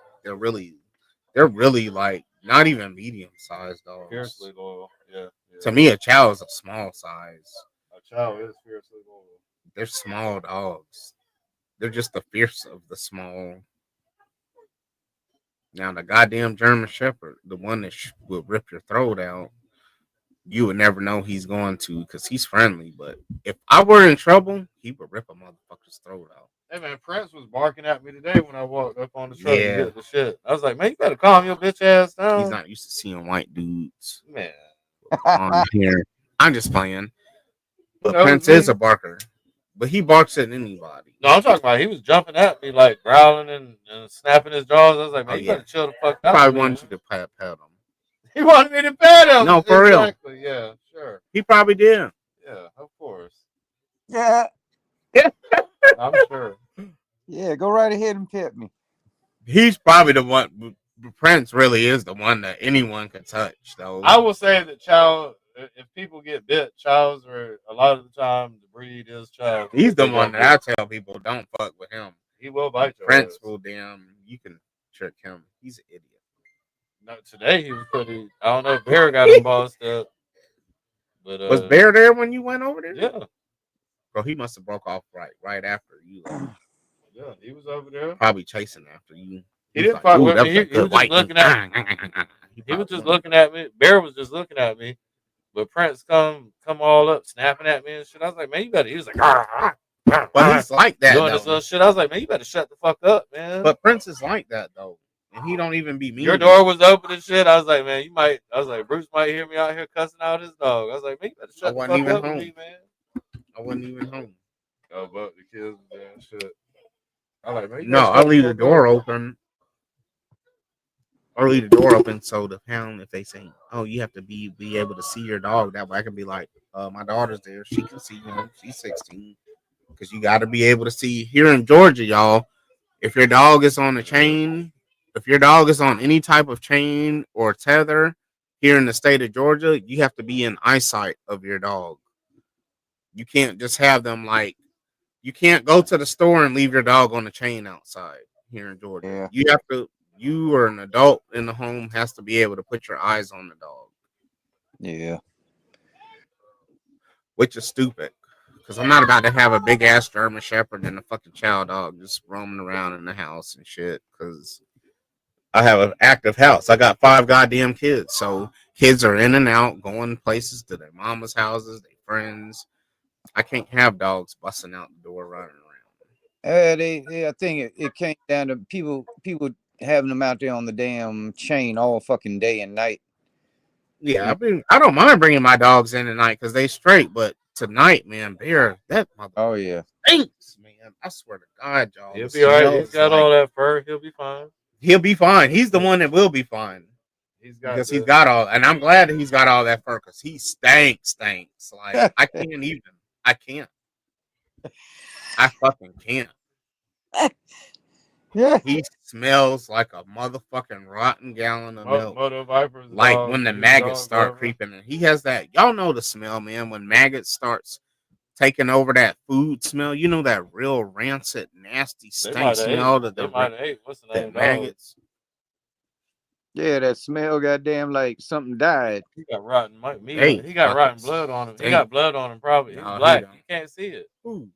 like not even medium sized dogs. Fiercely loyal. Yeah. To me, a chow is a small size. A chow is fiercely loyal. They're small dogs. They're just the fierce of the small. Now the goddamn German Shepherd, the one that will rip your throat out, you would never know he's going to because he's friendly. But if I were in trouble, he would rip a motherfucker's throat out. Hey man, Prince was barking at me today when I walked up on the truck to get the shit. I was like, man, you better calm your bitch ass down. He's not used to seeing white dudes. Man. On here. I'm just playing. But Prince is a barker. But he barks at anybody. No, I'm talking about he was jumping at me, like growling and snapping his jaws. I was like, man, you better chill the fuck out. Probably wanted you to pet him. He wanted me to pet him. No, for real. Exactly. Yeah, sure. He probably did. Yeah, of course. Yeah. I'm sure. Yeah, go right ahead and pet me. He's probably the one. Prince really is the one that anyone can touch, though. I will say that chow, if people get bit, chows are a lot of the time the breed is chow. He's the one that I tell people don't fuck with him. He will bite you. Prince will you can trick him. He's an idiot. No, today he was pretty. I don't know if Bear got him bossed up, But Was Bear there when you went over there? Yeah. Bro, he must have broke off right after you. Yeah, he was over there. Probably chasing after you. He didn't fight with me. He was just looking at me. He was just looking at me. Bear was just looking at me. But Prince come all up, snapping at me and shit. I was like, man, you better. He was like, but he's like that doing this little shit. I was like, man, you better shut the fuck up, man. But Prince is like that though, and he don't even be mean. Your door was open and shit. I was like, man, you might. I was like, Bruce might hear me out here cussing out his dog. I was like, man, you better shut the fuck up with me, man. I wasn't even home. Oh, but the kids was there and shit. I like, man, no, I leave the door open. Or leave the door open so the pound, if they say, "Oh, you have to be able to see your dog," that way I can be like, "My daughter's there; she can see him. She's 16." Because you got to be able to see. Here in Georgia, y'all, if your dog is on a chain, if your dog is on any type of chain or tether, here in the state of Georgia, you have to be in eyesight of your dog. You can't just have them like. You can't go to the store and leave your dog on the chain outside here in Georgia. Yeah. You have to. You or an adult in the home has to be able to put your eyes on the dog. Yeah. Which is stupid. Because I'm not about to have a big ass German Shepherd and a fucking chow dog just roaming around in the house and shit. Because I have an active house. I got 5 goddamn kids. So kids are in and out, going places to their mama's houses, their friends. I can't have dogs busting out the door running around. I think it came down to people having them out there on the damn chain all fucking day and night. Yeah, I don't mind bringing my dogs in at night because they straight, but tonight, man, that mother. Oh yeah, stinks, man. I swear to God, y'all. He'll be all right. He's got all that fur. He'll be fine. He'll be fine. He's the one that will be fine. He's got all, and I'm glad that he's got all that fur because he stinks. Like I can't even. I can't. I fucking can't. Yeah. He smells like a motherfucking rotten gallon of milk. Moto vipers, like when the maggots start creeping in. He has that. Y'all know the smell, man. When maggots starts taking over that food smell, you know that real rancid, nasty stink smell that what's the name? Maggots. Yeah, that smell, goddamn, like something died. He got rotten meat. He got rotten blood on him. He got blood on him. Probably he's black. You can't see it. Ooh.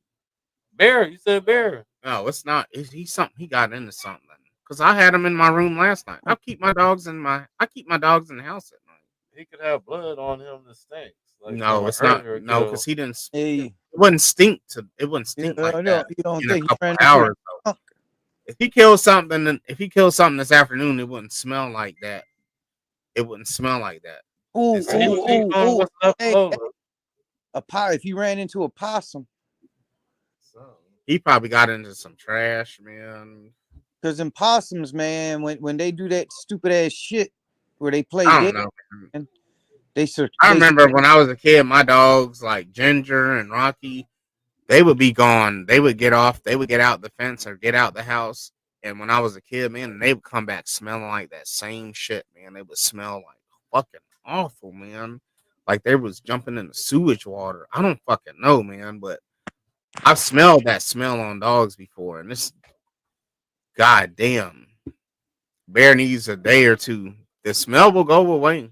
Bear, you said Bear. No, it's not. He's something. He got into something. Cause I had him in my room last night. I keep my dogs in the house at night. He could have blood on him that stinks. Like no, it's not. No, because he didn't. Hey. It wouldn't stink like that. You don't in think a couple hours. If he kills something, this afternoon, it wouldn't smell like that. It wouldn't smell like that. Ooh. Hey, if he ran into a possum. He probably got into some trash, man. Because in possums, man, when they do that stupid ass shit where they play dead, man, I remember when I was a kid, my dogs like Ginger and Rocky, they would be gone. They would get off. They would get out the fence or get out the house. And when I was a kid, man, they would come back smelling like that same shit, man. They would smell like fucking awful, man. Like they was jumping in the sewage water. I don't fucking know, man, but I've smelled that smell on dogs before, and this goddamn Bear needs a day or two. The smell will go away.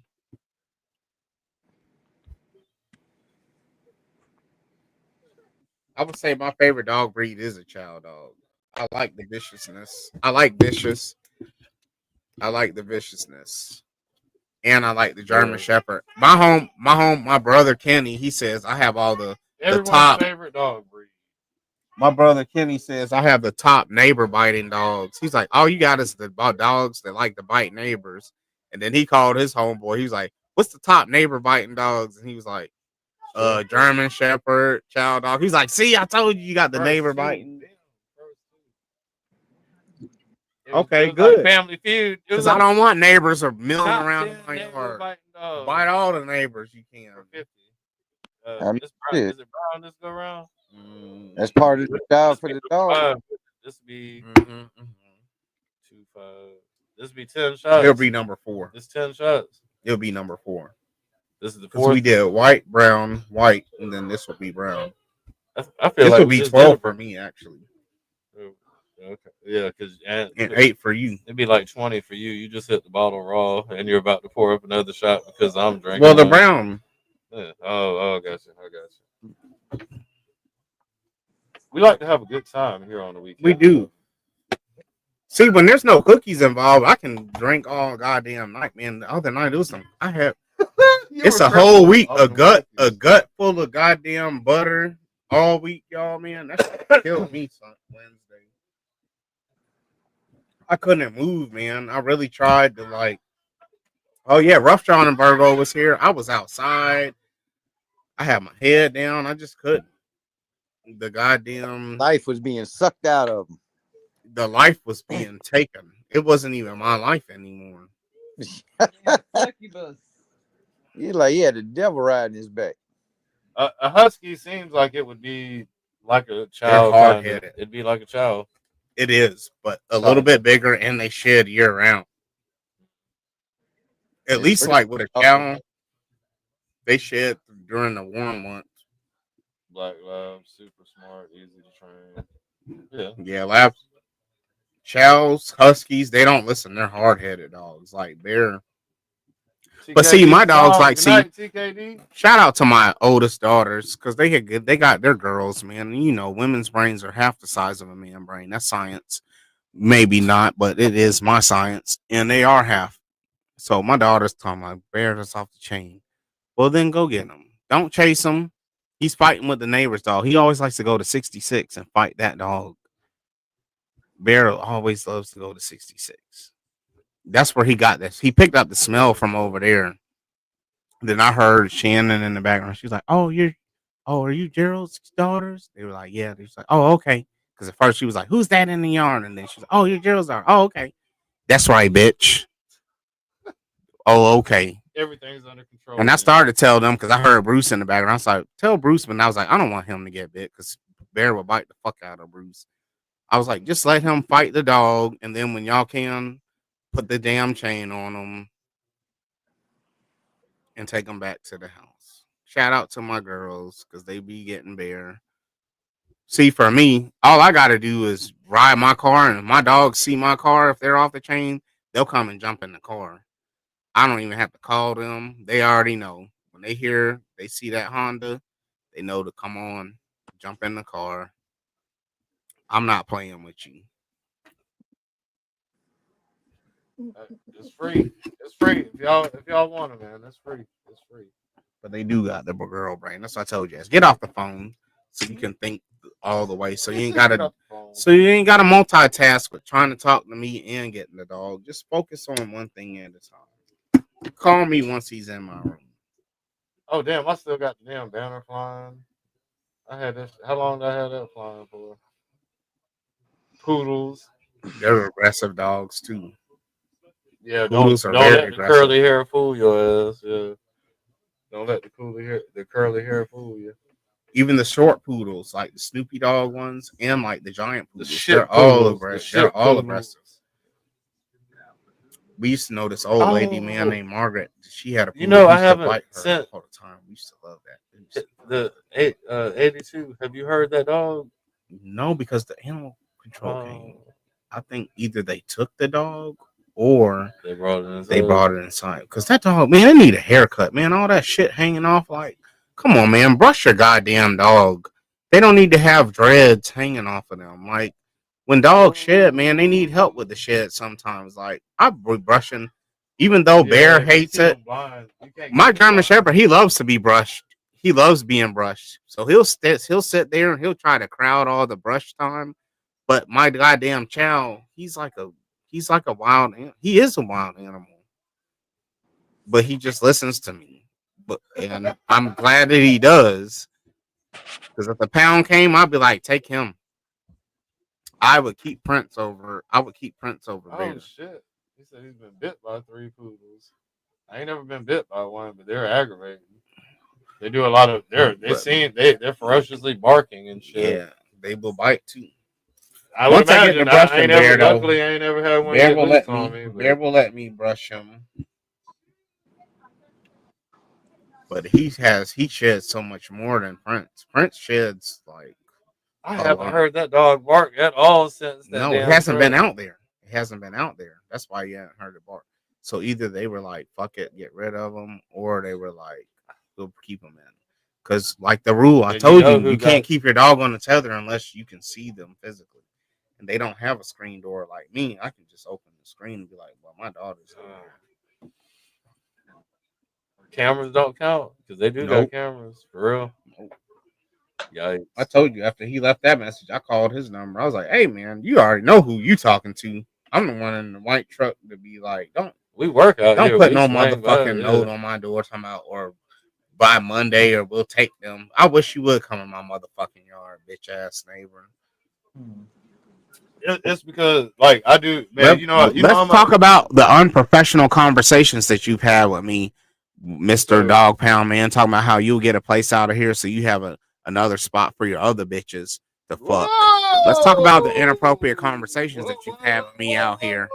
I would say my favorite dog breed is a chow dog. I like the viciousness. I like the viciousness. And I like the German Shepherd. My brother Kenny, he says I have all the top favorite dog breed. My brother Kenny says I have the top neighbor biting dogs. He's like, all you got is the dogs that like to bite neighbors. And then he called his homeboy. He was like, what's the top neighbor biting dogs? And he was like, German Shepherd, chow dog. He's like, see, I told you got the neighbor biting. Okay, good. Like Family Feud. Because I don't want neighbors or milling around in my yard. Bite all the neighbors you can. Is it brown this go around? That's part of the job for the dog. This be 2-5. This be 10 shots. It'll be number 4. It's 10 shots. It'll be number 4. This is the 4th. We did white, brown, white, and then this will be brown. I feel this like will be 12 for me, actually. Okay. Yeah, because and 8 for you. It'd be like 20 for you. You just hit the bottle raw, and you're about to pour up another shot because I'm drinking. Well, the brown Yeah. Oh, I got you. I got you. We like to have a good time here on the weekend. We do. See, when there's no cookies involved, I can drink all goddamn night, man. The other night it was some. I had. It's a whole week. A gut full of goddamn butter all week, y'all. Man, that shit killed me. Wednesday, I couldn't move, man. I really tried to like. Oh yeah, Rough John and Virgo was here. I was outside. I had my head down. I just couldn't. The goddamn life was being sucked out of him. The life was being taken. It wasn't even my life anymore. He's like, yeah, the devil riding his back. A husky seems like it would be like a child. They're hard-headed. It'd be like a child. It is, but a little bit bigger, and they shed year round. At least, like with a cow, they shed during the warm months. Black lab, super smart, easy to train. Yeah, lab chows, huskies, they don't listen. They're hard-headed dogs. Like they're. But see, my dogs like shout out to my oldest daughters because they got their girls, man. You know, women's brains are half the size of a man brain. That's science. Maybe not, but it is my science, and they are half. So my daughter's talking like bear us off the chain. Well, then go get him. Don't chase him. He's fighting with the neighbor's dog. He always likes to go to 66 and fight that dog. Bear always loves to go to 66. That's where he got this. He picked up the smell from over there. Then I heard Shannon in the background. She's like, are you Gerald's daughters? They were like, yeah. They was like, oh, okay. Because at first she was like, who's that in the yard? And then she's like, oh, you're Gerald's daughter. Oh, okay. That's right, bitch. Oh, okay. Everything's under control. And I started to tell them because I heard Bruce in the background. I was like, tell Bruce, but I was like, I don't want him to get bit because Bear will bite the fuck out of Bruce. I was like, just let him fight the dog, and then when y'all can, put the damn chain on him and take him back to the house. Shout out to my girls because they be getting Bear. See, for me, all I got to do is ride my car, and if my dogs see my car, if they're off the chain, they'll come and jump in the car. I don't even have to call them. They already know. When they see that Honda, they know to come on, jump in the car. I'm not playing with you. It's free. It's free. If y'all want it, man, that's free. It's free. But they do got the girl brain. That's what I told you. Get off the phone so you can think all the way. So you ain't gotta multitask with trying to talk to me and getting the dog. Just focus on one thing at a time. Call me once he's in my room. Oh damn! I still got the damn banner flying. I had this. How long did I have that flying for? Poodles. They're aggressive dogs too. Yeah, don't let the curly hair fool your ass. Yeah, don't let the curly hair fool you. Even the short poodles, like the Snoopy dog ones, and like the giant poodles, they're all aggressive. We used to know this old lady, man, named Margaret. She had a poodle. I haven't sent all the time. We used to love that. The 82. Have you heard that dog? No, because the animal control came. I think either they took the dog or they brought it inside. Because that dog, man, they need a haircut, man. All that shit hanging off, like, come on, man, brush your goddamn dog. They don't need to have dreads hanging off of them. Like, when dogs shed, man, they need help with the shed sometimes. Like, I'm brushing, even though Bear hates it. My German Shepherd, he loves to be brushed. He loves being brushed. So he'll sit there and he'll try to crowd all the brush time. But my goddamn chow, he's like a wild animal. He is a wild animal. But he just listens to me. And I'm glad that he does. Because if the pound came, I'd be like, take him. I would keep Prince over Bear. Oh shit! He said he's been bit by 3 poodles. I ain't never been bit by one, but they're aggravating. They do a lot of they're ferociously barking and shit. Yeah, they will bite too. I would imagine. Luckily, I ain't never had one Bear get loose on me. Bear will let me brush him. But he sheds so much more than Prince. Prince sheds like I haven't heard that dog bark at all since that. No, it hasn't been out there. It hasn't been out there. That's why you haven't heard it bark. So either they were like, fuck it, get rid of them, or they were like, we'll keep them in. Because like the rule I And told know you, who you can't got- keep your dog on the tether unless you can see them physically. And they don't have a screen door like me. I can just open the screen and be like, well, my daughter's in there. Cameras don't count because they do Nope. got cameras for real. Nope. Yikes. I told you after he left that message, I called his number. I was like, hey man, you already know who you talking to. I'm the one in the white truck to be like, we work out don't here. put We no swing motherfucking by, yeah. note on my door talking about or by Monday or we'll take them. I wish you would come in my motherfucking yard, bitch ass neighbor. It's because like I do, man. Let's talk about the unprofessional conversations that you've had with me, Mr. Dog Pound Man, talking about how you'll get a place out of here so you have another spot for your other bitches to fuck. Let's talk about the inappropriate conversations that you've had with me out here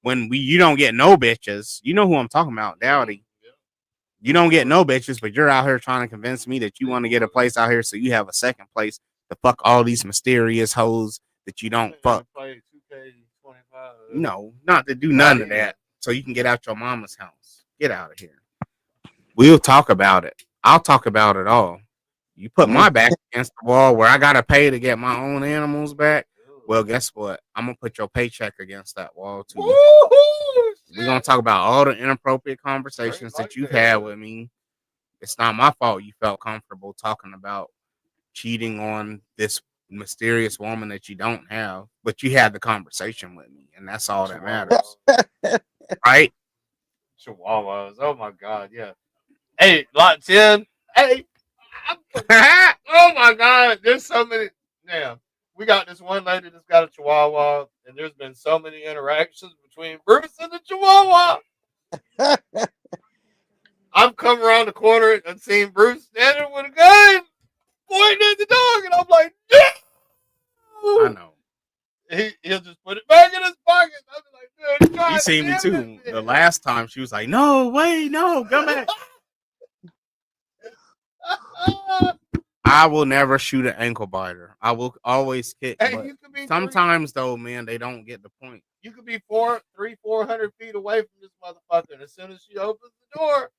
when you don't get no bitches. You know who I'm talking about, Dowdy. You don't get no bitches, but you're out here trying to convince me that you want to get a place out here so you have a second place to fuck all these mysterious hoes that you don't fuck. No, not to do none of that. So you can get out your mama's house. Get out of here. We'll talk about it. I'll talk about it all. You put my back against the wall where I gotta pay to get my own animals back. Well, guess what? I'm gonna put your paycheck against that wall too. We're gonna talk about all the inappropriate conversations that you've had with me. It's not my fault you felt comfortable talking about cheating on this mysterious woman that you don't have, but you had the conversation with me, and that's all that matters. Right? Chihuahuas. Oh my god, yeah. Hey, lot 10. Hey. Oh my god, there's so many. Damn. We got this one lady that's got a Chihuahua, and there's been so many interactions between Bruce and the Chihuahua. I've come around the corner and seen Bruce standing with a gun pointing at the dog, and I'm like, no! I know. He'll just put it back in his pocket. I'll be like, dude, God You seen me damn too. it, The last time she was like, no, wait, no, come back. I will never shoot an ankle biter. I will always kick. Hey, but you could be sometimes though, man, they don't get the point. You could be 400 feet away from this motherfucker, and as soon as she opens the door,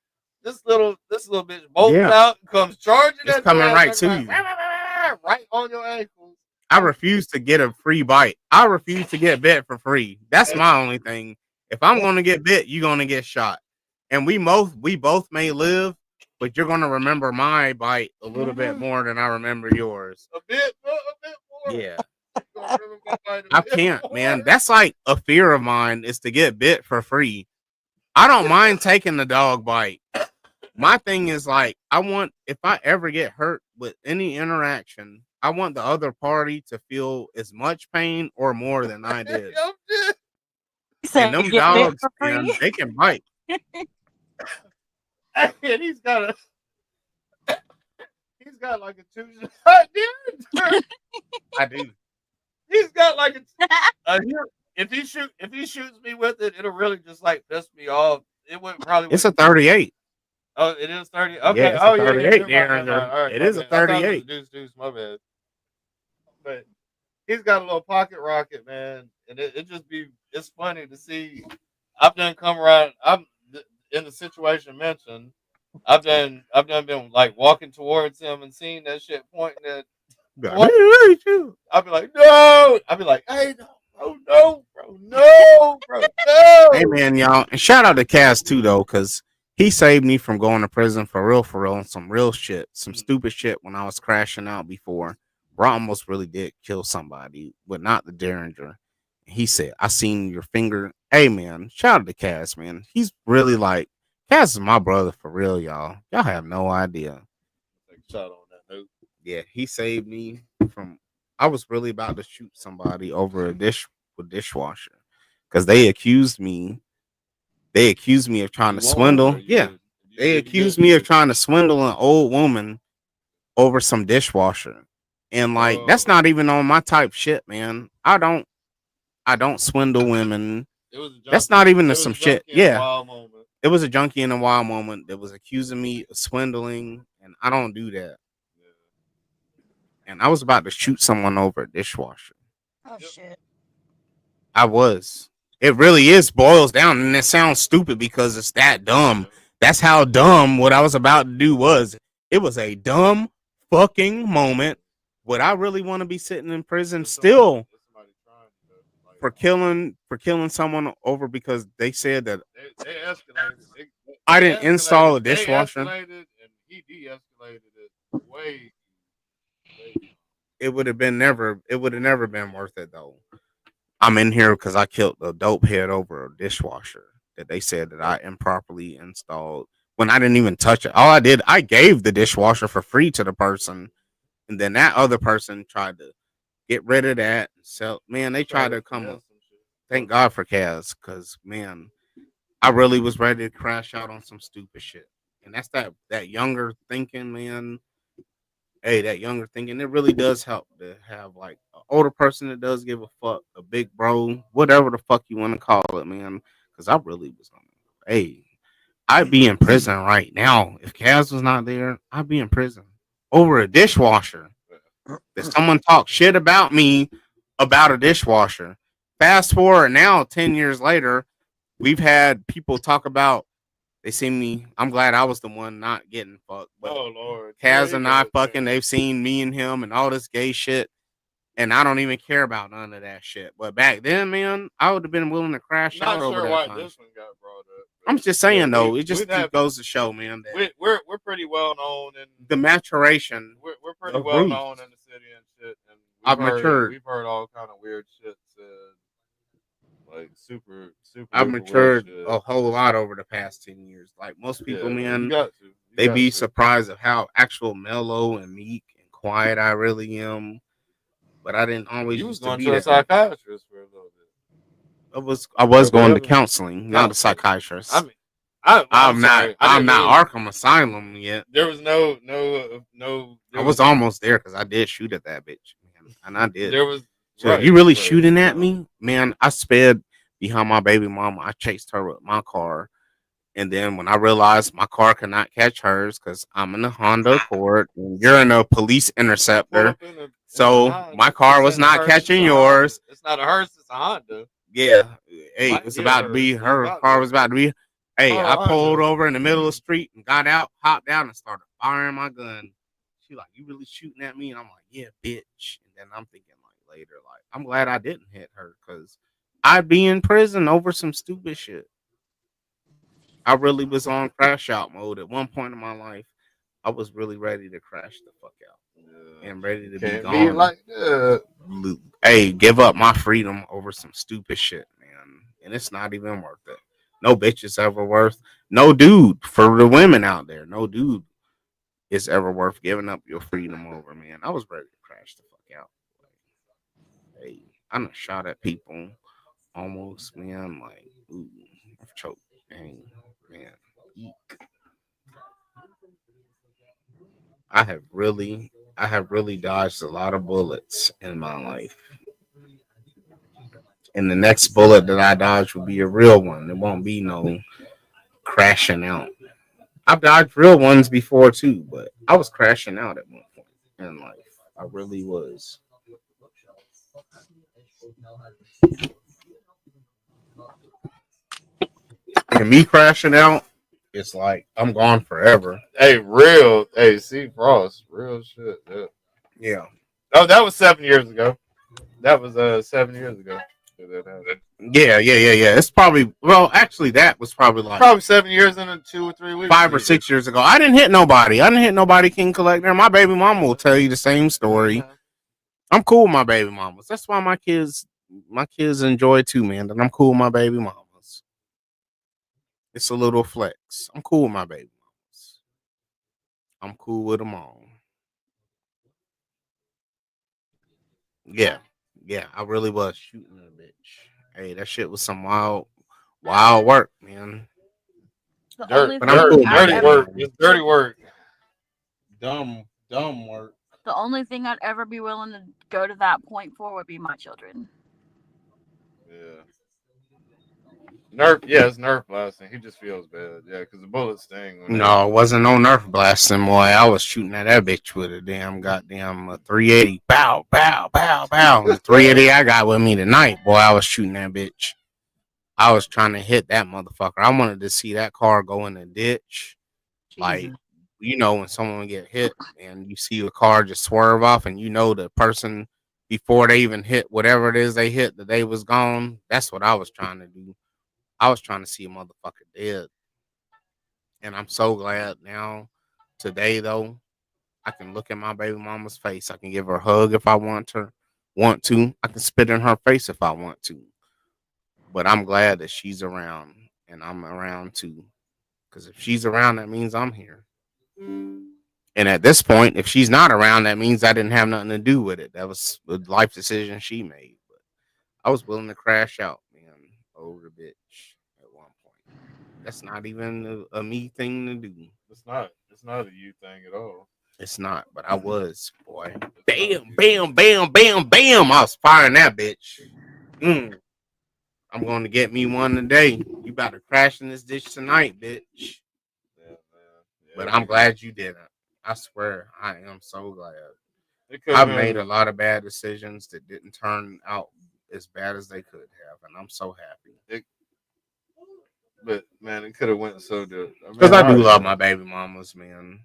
this little bitch bolts out and comes charging. It's coming right to you, right on your ankles. I refuse to get a free bite. I refuse to get bit for free. That's my only thing. If I'm gonna get bit, you're gonna get shot. And we both may live, but you're gonna remember my bite a little bit more than I remember yours. A bit more. Yeah. I can't, man. That's like a fear of mine is to get bit for free. I don't mind taking the dog bite. My thing is like, if I ever get hurt with any interaction, I want the other party to feel as much pain or more than I did. And them dogs, man, they can bite. And he's got like a two-shot deer. I do. He's got like if he shoots me with it, it'll really just like piss me off. It would probably. It's a 38. Oh, it is 30. Okay. Yeah, it's a 38 yeah. All right, it is a I thought it 38. was a deuce, my bad. But he's got a little pocket rocket, man, and it's funny to see. I've done come around. I'm in the situation mentioned. I've done been like walking towards him and seeing that shit pointing at. I'll be like, no. I'll be like, hey, no, bro. Hey, man, y'all. And shout out to Cass, too, though, because he saved me from going to prison for real, on some real shit, some stupid shit when I was crashing out before, where I almost really did kill somebody, but not the Derringer. He said, I seen your finger. Hey, man, shout out to Cass, man. He's really like, Cass is my brother for real, y'all. Y'all have no idea. Shout on that note. Yeah, he saved me from. I was really about to shoot somebody over a dishwasher because they accused me. They accused me of trying to swindle. Yeah, they accused me of trying to swindle an old woman over some dishwasher, and like that's not even on my type shit, man. I don't swindle women. That's not even some shit. Yeah, it was a junkie in a wild moment that was accusing me of swindling, and I don't do that. And I was about to shoot someone over a dishwasher. Oh shit. I was. It really boils down, and it sounds stupid because it's that dumb. That's how dumb what I was about to do was. It was a dumb fucking moment. Would I really want to be sitting in prison still for killing someone over because they said that They escalated. I didn't install a They dishwasher? escalated and he de-escalated it way. It would have never been worth it though. I'm in here because I killed a dope head over a dishwasher that they said that I improperly installed when I didn't even touch it. All I did, I gave the dishwasher for free to the person, and then that other person tried to get rid of that. So man, they tried to come up. Thank God for Kaz, because man, I really was ready to crash out on some stupid shit. And that's that younger thinking, man. Hey, that younger thinking, it really does help to have like an older person that does give a fuck, a big bro, whatever the fuck you want to call it, man. Because I really was on. Hey, I'd be in prison right now if Kaz was not there. I'd be in prison over a dishwasher. That someone talked shit about me about a dishwasher. Fast forward now, 10 years later, we've had people talk about. They see me. I'm glad I was the one not getting fucked. But oh Lord, Kaz and I fucking. They've seen me and him and all this gay shit, and I don't even care about none of that shit. But back then, man, I would have been willing to crash out over that. Why this one got brought up? I'm just saying though, it just goes to show, man, that we're pretty well known in the maturation. We're pretty well known in the city and shit. And I've matured. We've heard all kind of weird shit said. Like super. I've matured a whole lot over the past 10 years. Like most people, man, they be surprised of how actual mellow and meek and quiet I really am. But I didn't always. You was going to a psychiatrist for a little bit. I was going to counseling, not a psychiatrist. I mean, I'm not Arkham Asylum yet. There was no. I was almost there because I did shoot at that bitch, man, and I did. There was. So you really shooting at me, man? I sped behind my baby mama. I chased her with my car, and then when I realized my car could not catch hers because I'm in a Honda Accord and you're in a police interceptor, so my car was not catching yours. It's not a hearse, it's a Honda. Yeah, hey, it was about to be her car was about to be. Hey, I pulled over in the middle of the street and got out, hopped down, and started firing my gun. She like, you really shooting at me? And I'm like, yeah, bitch. And then I'm thinking like later, like, I'm glad I didn't hit her because I'd be in prison over some stupid shit. I really was on crash out mode at one point in my life. I was really ready to crash the fuck out and ready to be gone. Like that. Hey, give up my freedom over some stupid shit, man. And it's not even worth it. No bitch is ever worth. No dude, for the women out there, no dude is ever worth giving up your freedom over, man. I was ready to crash the fuck out. Like, hey, I done shot at people almost, man. Like, ooh, I've choked. Dang, man. Eek. I have really dodged a lot of bullets in my life. And the next bullet that I dodge will be a real one. It won't be no crashing out. I've dodged real ones before too, but I was crashing out at one point in life. I really was. And me crashing out, it's like I'm gone forever. Hey, see Frost, real shit. Yeah. Oh, that was 7 years ago. That was 7 years ago. Yeah. It's probably actually that was probably 7 years and 2 or 3 weeks. 5 or 6 years ago. I didn't hit nobody. King Collector. My baby mama will tell you the same story. I'm cool with my baby mamas. That's why my kids enjoy too, man. And I'm cool with my baby mamas. It's a little flex. I'm cool with my baby mamas. I'm cool with them all. Yeah, I really was shooting a bitch. Hey, that shit was some wild work, man. Dirty work. It's dirty work. Dumb work. The only thing I'd ever be willing to go to that point for would be my children. Yeah. It's Nerf blasting. He just feels bad. Yeah, because the bullets sting. No, it wasn't no Nerf blasting, boy. I was shooting at that bitch with a goddamn 380. Pow, pow, pow, pow. The 380 I got with me tonight, boy. I was shooting that bitch. I was trying to hit that motherfucker. I wanted to see that car go in the ditch. Like, Jesus. you know, when someone get hit and you see a car just swerve off and you know the person before they even hit whatever it is they hit, that they was gone. That's what I was trying to do. I was trying to see a motherfucker dead. And I'm so glad now, today though, I can look at my baby mama's face. I can give her a hug if I want to. I can spit in her face if I want to. But I'm glad that she's around and I'm around too. Because if she's around, that means I'm here. And at this point, if she's not around, that means I didn't have nothing to do with it. That was a life decision she made. But I was willing to crash out, man, over the bitch at one point. That's not even a me thing to do. It's not. It's not a you thing at all. It's not, but I was, boy. Bam, bam, bam, bam, bam. I was firing that bitch. I'm going to get me one today. You about to crash in this ditch tonight, bitch. Yeah, man. Yeah, but I'm glad you didn't. I swear, I am so glad. I've made a lot of bad decisions that didn't turn out as bad as they could have, and I'm so happy. But man, it could have went so good. Because I do love my baby mamas, man.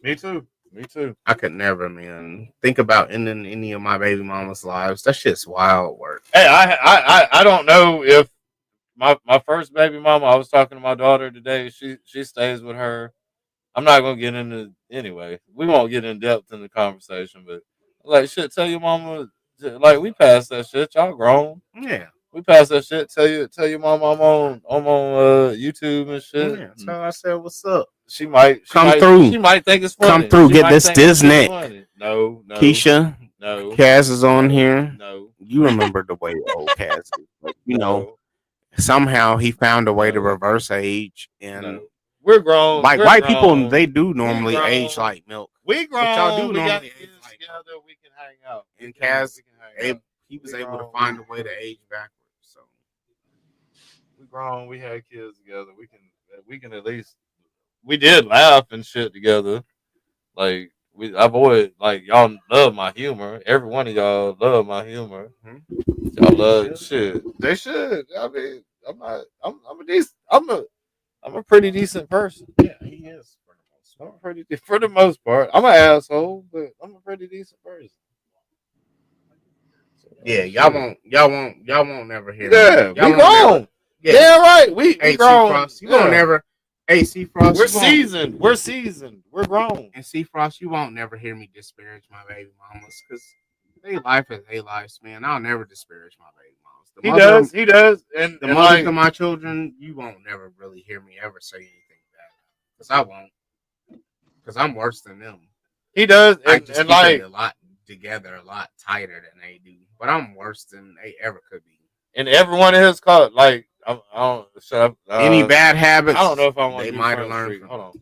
Me too. Me too. I could never, man. Think about ending any of my baby mamas' lives. That shit's wild work. Hey, I don't know if my first baby mama. I was talking to my daughter today. She stays with her. I'm not gonna get into anyway. We won't get in depth in the conversation, but like shit, tell your mama. Like we passed that shit. Y'all grown. Yeah. We passed that shit. Tell your mom I'm on YouTube and shit. Yeah, so I said, "What's up?" She might come through. She might think it's funny. Come through. She Get might this think it's Disney. funny. No. Keisha. No. Kaz is on here. No. You remember the way old Kaz is. Like, you know, somehow he found a way to reverse age, and we're grown. Like We're white grown. people, they do normally age like milk. We grown. But y'all do we got normally kids together. We can hang out. And Kaz, he was able to find a way to age backwards. So we grown. We had kids together. We can at least. We did laugh and shit together. Like I've always like y'all love my humor. Every one of y'all love my humor. Y'all love shit. They should. I mean, I'm a decent. I'm a pretty decent person. Yeah, he is. For the most part. I'm an asshole, but I'm a pretty decent person. Yeah, y'all won't never hear. Yeah, y'all we grown. Yeah, right. We grown. Frost, you won't never. Hey, C Frost, we're seasoned. We're seasoned. We're grown. And C Frost, you won't never hear me disparage my baby mamas because they life is their lives, man. I'll never disparage my baby mamas. He does. And the and mothers like, of my children, you won't never really hear me ever say anything bad because I won't. Because I'm worse than them. He does. I just and keep like it a lot together, a lot tighter than they do. But I'm worse than they ever could be. And every one of his called like I don't shut up. Any bad habits? I don't know if I want. They to might have learned. Hold on.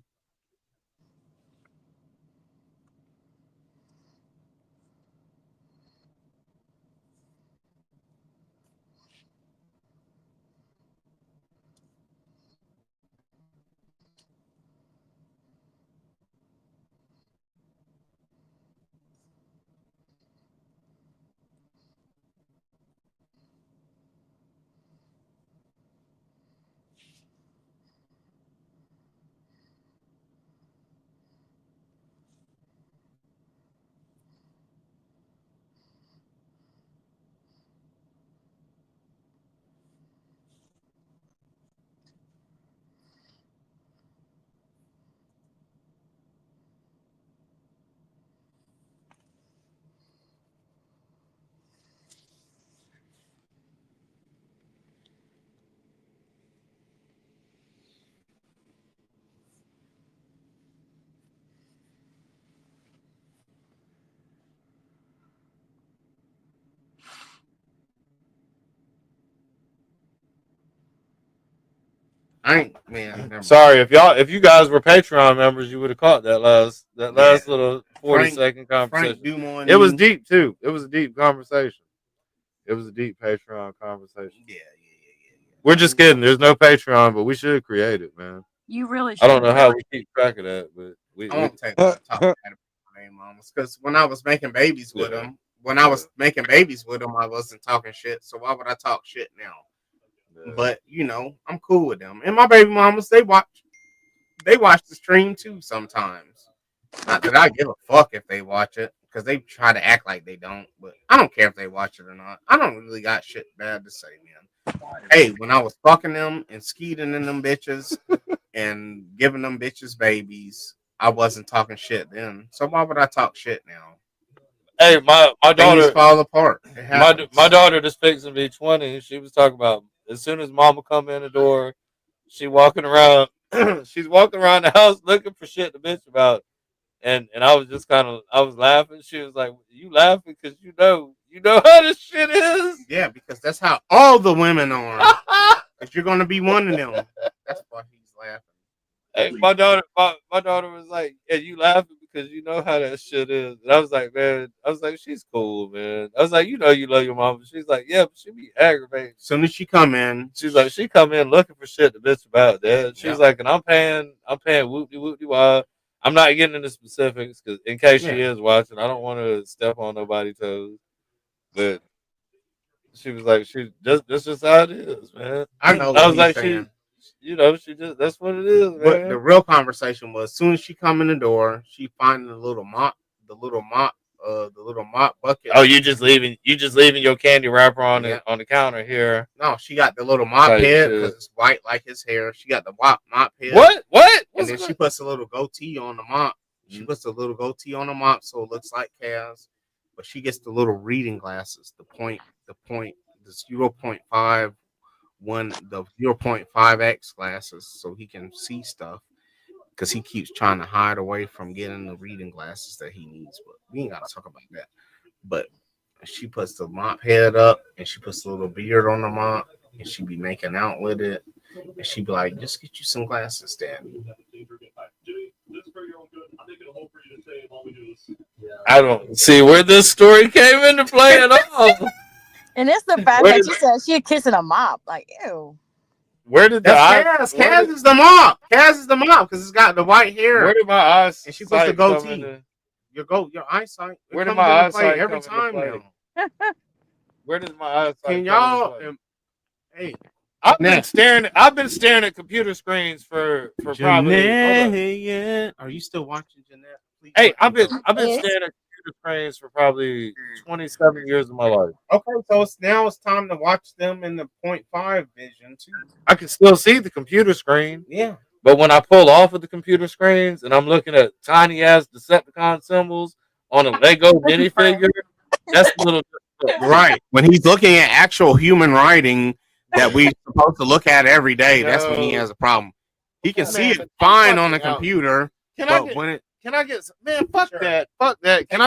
I ain't man. Sorry if you guys were Patreon members, you would have caught that last little 40-second conversation. It was deep too. It was a deep conversation. It was a deep Patreon conversation. Yeah. We're just kidding. There's no Patreon, but we should create it, man. You really should. I don't know how we keep track of that, but I won't take the top of my mamas because when I was making babies with them, I wasn't talking shit. So why would I talk shit now? But you know, I'm cool with them. And my baby mamas, they watch the stream too sometimes. Not that I give a fuck if they watch it, because they try to act like they don't. But I don't care if they watch it or not. I don't really got shit bad to say, man. Hey, when I was fucking them and skeeting in them bitches and giving them bitches babies, I wasn't talking shit then. So why would I talk shit now? Hey, my daughter Things fall apart. My daughter just fixing to be 20. She was talking about as soon as mama come in the door, she walking around. She's walking around the house looking for shit to bitch about. And I was just I was laughing. She was like, "You laughing because you know how this shit is." Yeah, because that's how all the women are. Because you're gonna be one of them. That's why he's laughing. Hey, my daughter was like, "And you laughing because you know how that shit is." And I was like, "Man," I was like, "She's cool, man." I was like, "You know, you love your mama." She's like, "Yeah, but she be aggravated." As soon as she come in, she's like, "She come in looking for shit to bitch about, Dad." She's like, "And I'm paying whoopty whoopty wah." I'm not getting into specifics because in case she is watching, I don't want to step on nobody's toes. But she was like, that's just how it is, man. I know I what was he's like, saying. she just that's what it is, man. But the real conversation was, as soon as she come in the door, she finding the little mop bucket. Oh, you just leaving your candy wrapper on the counter here. No, she got the little mop head because it's white like his hair. She got the mop head. What? And then she puts a little goatee on the mop. She puts a little goatee on the mop so it looks like Kaz. But she gets the little reading glasses, the 0.5 the 0.5x glasses so he can see stuff. Because he keeps trying to hide away from getting the reading glasses that he needs. But we ain't got to talk about that. But she puts the mop head up and she puts a little beard on the mop and she be making out with it. And she be like, just get you some glasses, Daddy. I don't see where this story came into play at all. And it's the fact that you said she kissing a mop. Like, ew. Where did Kaz? Kaz is the mop. Kaz is the mop because it's got the white hair. Where did my eyes? And she puts the goatee. Your eyesight. Where did my eyesight every time now? Where does my eyesight? Can y'all? Hey, I've been staring at computer screens for probably. Yeah. Are you still watching, Jeanette? Please. Hey, I've been staring at computer screens for probably 27 years of my life. Okay, so now it's time to watch them in the 0.5 vision too. I can still see the computer screen. Yeah. But when I pull off of the computer screens and I'm looking at tiny ass Decepticon symbols on a Lego minifigure, that's a little right. When he's looking at actual human writing that we're supposed to look at every day, that's when he has a problem. He can see it fine on the computer. Can I get man? Fuck that! Fuck that! Can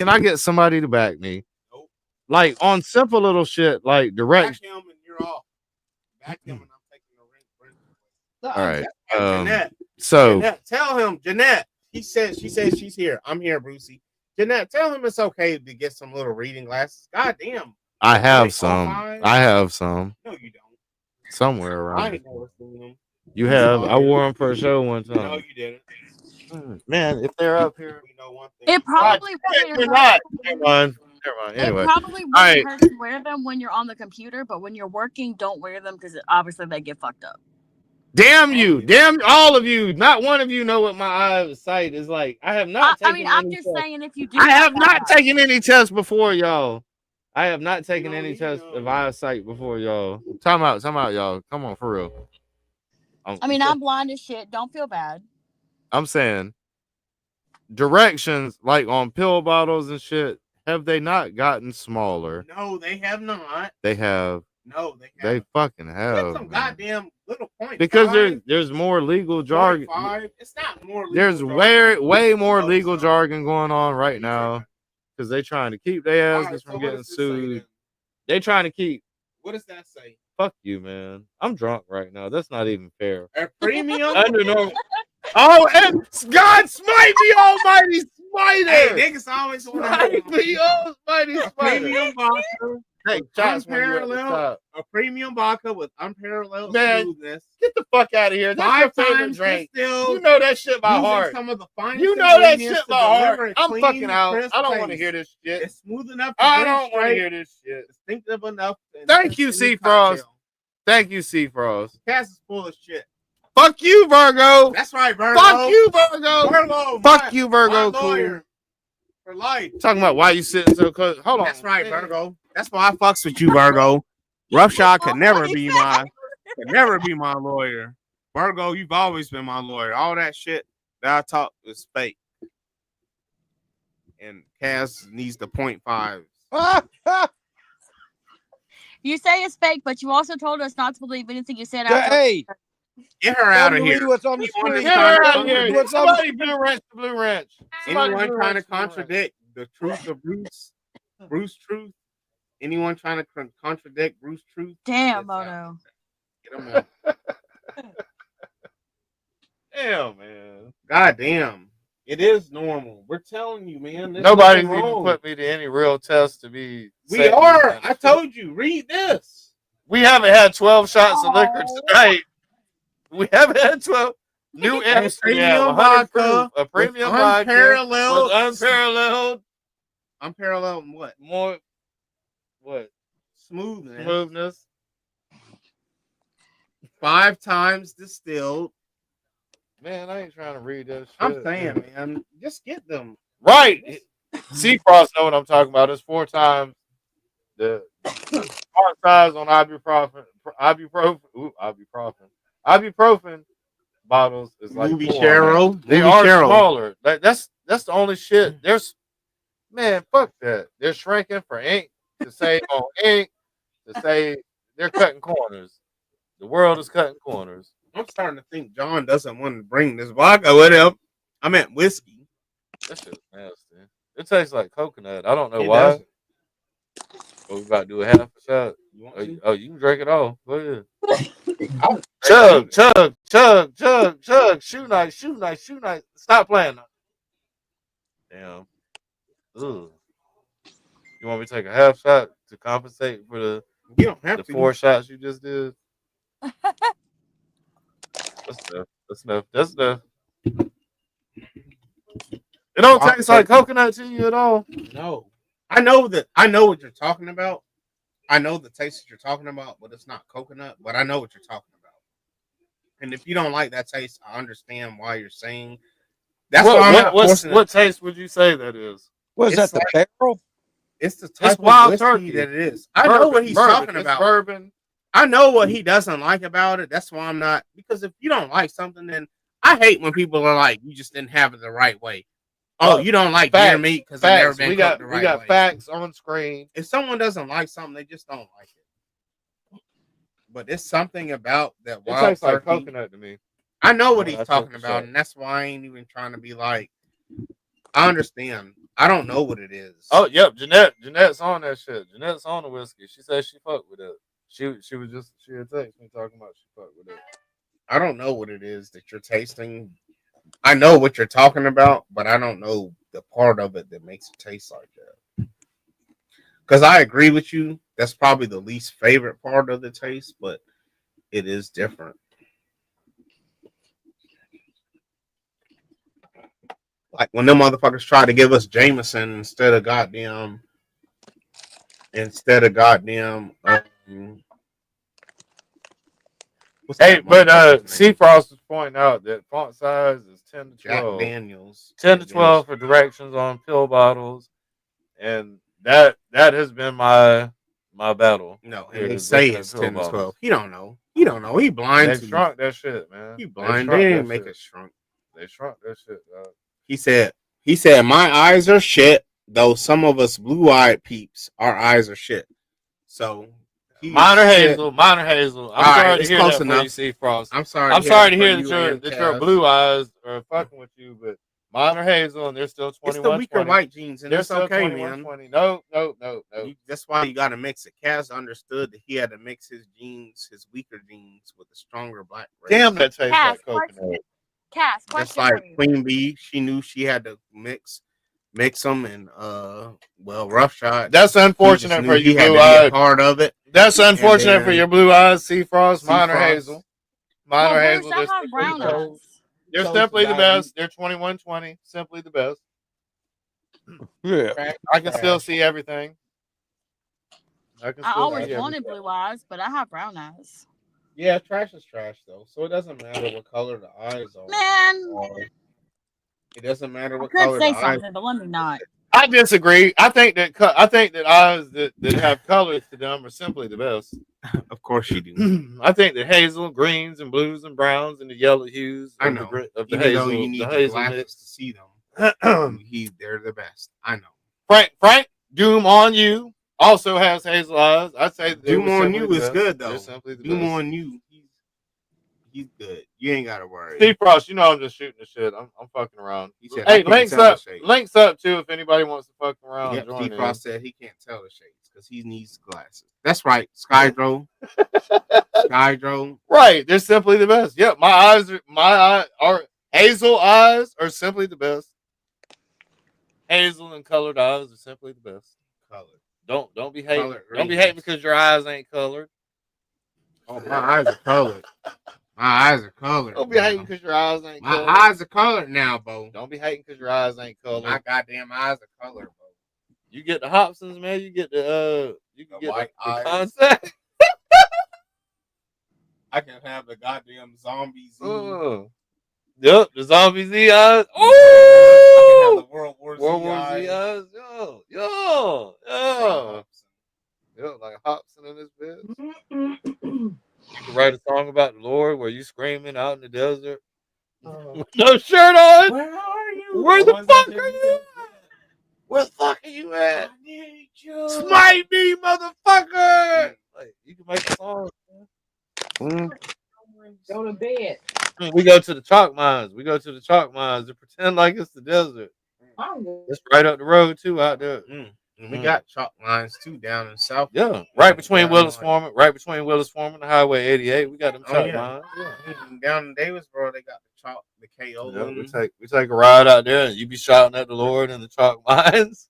I get somebody to back me? Nope. Like on simple little shit, like direct. Back him and you're off. Back him and I'm taking the ring. All right. Jeanette, So Jeanette, tell him, Jeanette. She says she's here. I'm here, Brucey. Jeanette, tell him it's okay to get some little reading glasses. God damn. I have some. I have some. No, you don't. Somewhere around. I ain't never seen them. You have. I wore them for a show one time. No, you didn't. Man, if they're up here, you know one thing. It probably they're not. Never mind. Anyway, it probably wouldn't hurt to wear them when you're on the computer, but when you're working, don't wear them because obviously they get fucked up. Damn you! Damn all of you! Not one of you know what my eyesight is like. I have not. I'm just saying if you do. I have not taken any tests before, y'all. I have not taken any tests of eyesight before, y'all. Time out, y'all. Come on, for real. I'm blind as shit. Don't feel bad. I'm saying directions like on pill bottles and shit. Have they not gotten smaller? No, they have not. They have. No, they haven't. They fucking have. Some goddamn little point. Because there's more legal jargon. It's not more. There's way more legal jargon going on right now because they trying to keep their asses from getting sued. They trying to keep. What does that say? Fuck you, man. I'm drunk right now. That's not even fair. A premium. Under normal. Oh, and God smite me, Almighty Smiter! Hey, niggas always want to be Almighty Smiter. Premium vodka. Hey, unparalleled, a premium vodka with unparalleled smoothness. Get the fuck out of here. That's your favorite drink. You know that shit by heart. Some of the finest you know that shit by heart. I'm fucking out. I don't want to hear this shit. It's smooth enough. I don't want to hear this shit. Distinctive enough. Thank you, Sea Frost. Thank you, C Frost. Cass is full of shit. Fuck you, Virgo. That's right, Virgo. Fuck you, Virgo. Virgo. Fuck you, Virgo. My lawyer for life. Talking about why you sitting so close. Hold on. That's right, Virgo. That's why I fucks with you, Virgo. Roughshod could never be my lawyer. Virgo, you've always been my lawyer. All that shit that I talk is fake. And Cass needs the 0.5. You say it's fake, but you also told us not to believe anything you said after. Hey, get her out of here. What's on the screen? Get her out of here. Somebody blue wrench the blue wrench. Anyone trying to contradict the truth of Bruce truth? Anyone trying to contradict Bruce truth? Damn, Mono. Get him out. Damn, man. God damn. It is normal. We're telling you, man. Nobody's even put me to any real test to be. We are. I told you. Read this. We haven't had 12 shots of liquor tonight. We haven't had 12. New Amsterdam vodka, a premium vodka, unparalleled. Unparalleled what? More. What? Smoothness. 5 times distilled. Man, I ain't trying to read that shit. I'm saying, man, just get them. Right. C-Frost know what I'm talking about. It's 4 times the part size on ibuprofen bottles is like Movie 4. Cheryl. They Movie are Cheryl. smaller. That's the only shit. Man, fuck that. They're shrinking for ink to save on ink to say they're cutting corners. The world is cutting corners. I'm starting to think John doesn't want to bring this vodka with him. I meant whiskey. That shit's nasty. It tastes like coconut. I don't know why. Oh, we about to do a half a shot. You can drink it all. Go ahead. Chug. Shoe night. Stop playing. Damn. Ugh. You want me to take a half shot to compensate for the 4 shots you just did? That's enough. It don't taste like coconut to you at all. No. I know what you're talking about. I know the taste that you're talking about, but it's not coconut. But I know what you're talking about. And if you don't like that taste, I understand why you're saying. That's what taste would you say that is? What is that? The barrel? It's the type of wild turkey turkey that it is. I know what he's talking about. Bourbon. I know what he doesn't like about it. That's why I'm not. Because if you don't like something, then I hate when people are like, "You just didn't have it the right way." Oh, you don't like deer meat because it's never been cooked the right way. We got facts on screen. If someone doesn't like something, they just don't like it. But it's something about that wild tastes like turkey. coconut to me. I know what he's talking about, and that's why I ain't even trying to be like. I understand. I don't know what it is. Oh, yep. Jeanette's on that shit. Jeanette's on the whiskey. She said she fucked with it. She had texted me talking about she fucked with it. I don't know what it is that you're tasting. I know what you're talking about, but I don't know the part of it that makes it taste like that. Because I agree with you. That's probably the least favorite part of the taste, but it is different. Like when them motherfuckers try to give us Jameson instead of goddamn. Hey, but C Frost was pointing out that font size is 10 to 12. Jack Daniels. 10 to 12 for directions on pill bottles. And that has been my battle. No, and they say it's 10 to 12. He don't know. He blind. They shrunk that shit, man. He blind. They didn't make it shrunk. They shrunk that shit, dog. He said, my eyes are shit, though some of us blue-eyed peeps, our eyes are shit. So Minor Hazel. I'm sorry to hear that for you, C Frost. I'm sorry to hear that your blue eyes are fucking with you, but Minor Hazel, and they're still 21. It's the weaker white genes, and it's okay, man. No. That's why you got to mix it. Cass understood that he had to mix his genes, his weaker genes, with the stronger black race. Damn, that tastes like coconut. Cass, just like Queen Bee, she knew she had to mix them, and Roughshot. That's unfortunate for you, blue eyes. Part of it. That's unfortunate for your blue eyes, C Frost, Minor Hazel. Minor Hazel. They're simply the best. They're 21-20, simply the best. Yeah, I can still see everything. I always wanted blue eyes, but I have brown eyes. Yeah, trash is trash though. So it doesn't matter what color the eyes are. Man, It doesn't matter I what could color the say eyes. something, but let me not. I disagree. I think that eyes that have colors to them are simply the best. Of course you do. I think that hazel, greens, and blues and browns and the yellow hues I of know. the Even though you the need the hazel glasses mix. to see them, they're the best. I know. Frank, Doom on You also has hazel eyes. I'd say that they Doom were on simply you the is best. good They're though. simply the Doom best. on you, he's good. You ain't gotta worry. Steve Frost, you know I'm just shooting the shit. I'm fucking around. He said, Hey, I can't tell the shades. links up too if anybody wants to fuck around. Yep, Join Steve in. Frost said he can't tell the shades because he needs glasses. That's right, Skydro. Skydro. Right, they're simply the best. Yep, my eyes are hazel eyes are simply the best. Hazel and colored eyes are simply the best. Color. Don't be hating. Colored Don't be greens. hating because your eyes ain't colored. Oh, my eyes are colored. My eyes are colored. Don't be hating because your eyes ain't My colored. eyes are colored now, Bo. Don't be hating because your eyes ain't colored. My goddamn eyes are colored, Bo. You get the Hobsons, man. You get the you can The get white the eyes. concept. I can have the goddamn zombie Z. Yep, the zombie Z eyes. I can have Ooh! the World War World Z War eyes. Z eyes. Yo. Yo, like Hobson in this bitch. You can write a song about the Lord where you screaming out in the desert with no shirt on. Where are you? Where the fuck are you at? Where the fuck are you at? I need you. Smite me, motherfucker! Like, you can make a song. Go to bed. We go to the chalk mines. And pretend like it's the desert. It's right up the road too out there. And we got chalk lines too down in South. Yeah, right between Willis Foreman and Highway 88. We got them chalk lines. Yeah. Down in Davisboro, they got the chalk, the KO. Yeah, we take a ride out there, and you be shouting at the Lord in the chalk mines.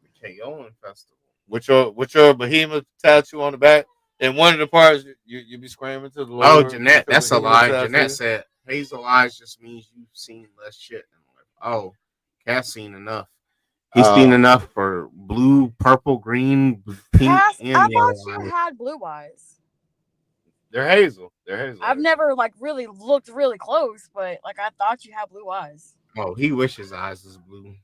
The KO Festival. With your behemoth tattoo on the back. In one of the parts, you be screaming to the Lord. Oh, Jeanette, that's a lie. Jeanette said hazel eyes just means you've seen less shit in life. Oh, Cass seen enough. He's seen enough for blue, purple, green, pink, Cass, and I yellow thought you eyes. had blue eyes. They're hazel. I've never like really looked really close, but like I thought you had blue eyes. Oh, he wishes his eyes was blue.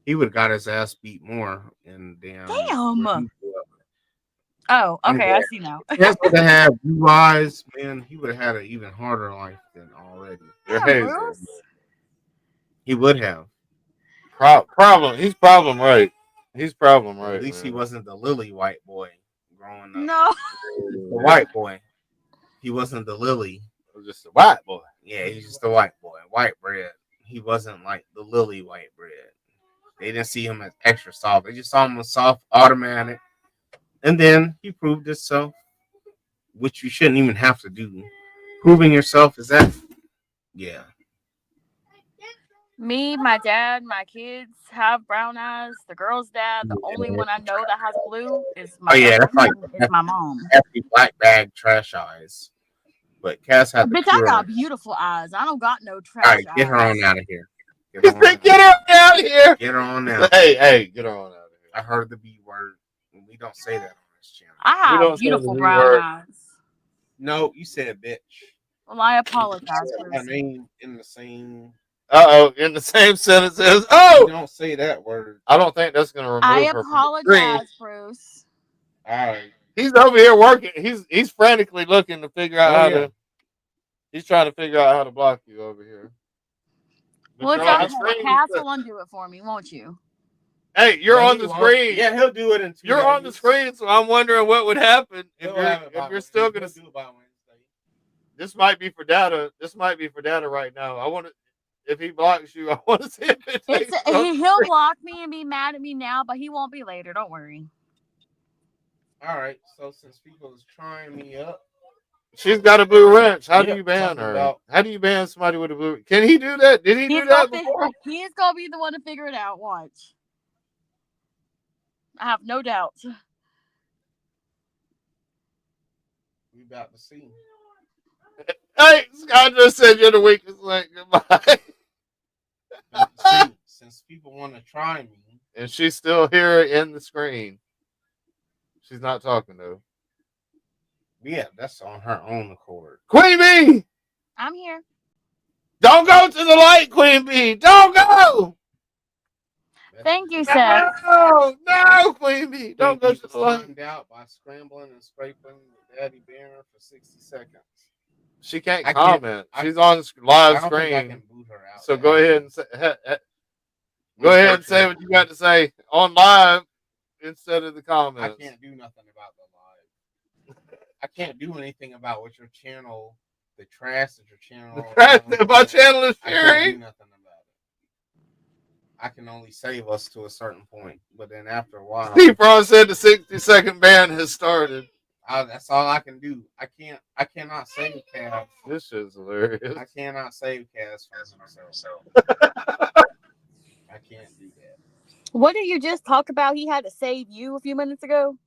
He would have got his ass beat more in damn. Oh, okay, I see now. If he would have had blue eyes, man, he would have had an even harder life than already. They're hazel. Bruce? He would have. Problem. He's problem right. At least he wasn't the lily white boy growing up. No. The white boy. He wasn't the lily. It was just a white boy. Yeah, he's just a white boy. White bread. He wasn't like the lily white bread. They didn't see him as extra soft. They just saw him as soft, automatic. And then he proved himself, which you shouldn't even have to do. Proving yourself is that, yeah. Me, my dad, my kids have brown eyes. The girl's dad, the only one I know that has blue is my That's like is my mom. Happy black bag trash eyes. But Cass had the Bitch, I pure. got beautiful eyes. I don't got no trash All right, get eyes. her on out of here. Get her out of here. Get her on out. Hey, get her on out of here. I heard the B word. We don't say that on this channel. I have beautiful brown eyes. No, you said bitch. Well, I apologize. I mean, in the same. In the same sentence as You don't say that word. I don't think that's gonna remove I her from the apologize, screen. Bruce. All right. He's over here working. He's frantically looking to figure out how to. He's trying to figure out how to block you over here. Well, it's on Cass will undo it for me, won't you? Hey, you're on the screen. Yeah, he'll do it in 2 You're on the screen, so I'm wondering what would happen if you're still gonna. This might be for data. Right now. I want to. If he blocks you, I want to see if it takes. He'll block me and be mad at me now, but he won't be later. Don't worry. All right. So since people is trying me up, she's got a blue wrench. How do you ban her? How do you ban somebody with a blue? Can he do that? Did he do that before? He's gonna be the one to figure it out. Watch. I have no doubt. We about to see. Hey, Scott just said you're the weakest link. Goodbye. Since people want to try me, and she's still here in the screen. She's not talking though. Yeah, that's on her own accord. Queen Bee, I'm here. don't go to the light, Queen Bee. Don't go. Thank you, Seth. No, Queen Bee. Don't go to the light. Timed out by scrambling and scraping with Daddy Bear for 60 seconds. She can't comment. She's on live I don't think I screen. can boot her out. So go ahead and say, go ahead and say what you got to say on live instead of the comments. I can't do nothing about the live. I can't do anything about what your channel, the trash that your channel. The trash that my channel is I can't do sharing. nothing about it. I can only save us to a certain point, but then after a while, Steve Braun said the 60-second ban has started. That's all I can do. I cannot save Cass. This is hilarious. I cannot save Cass from himself. I can't do that. What did you just talk about? He had to save you a few minutes ago.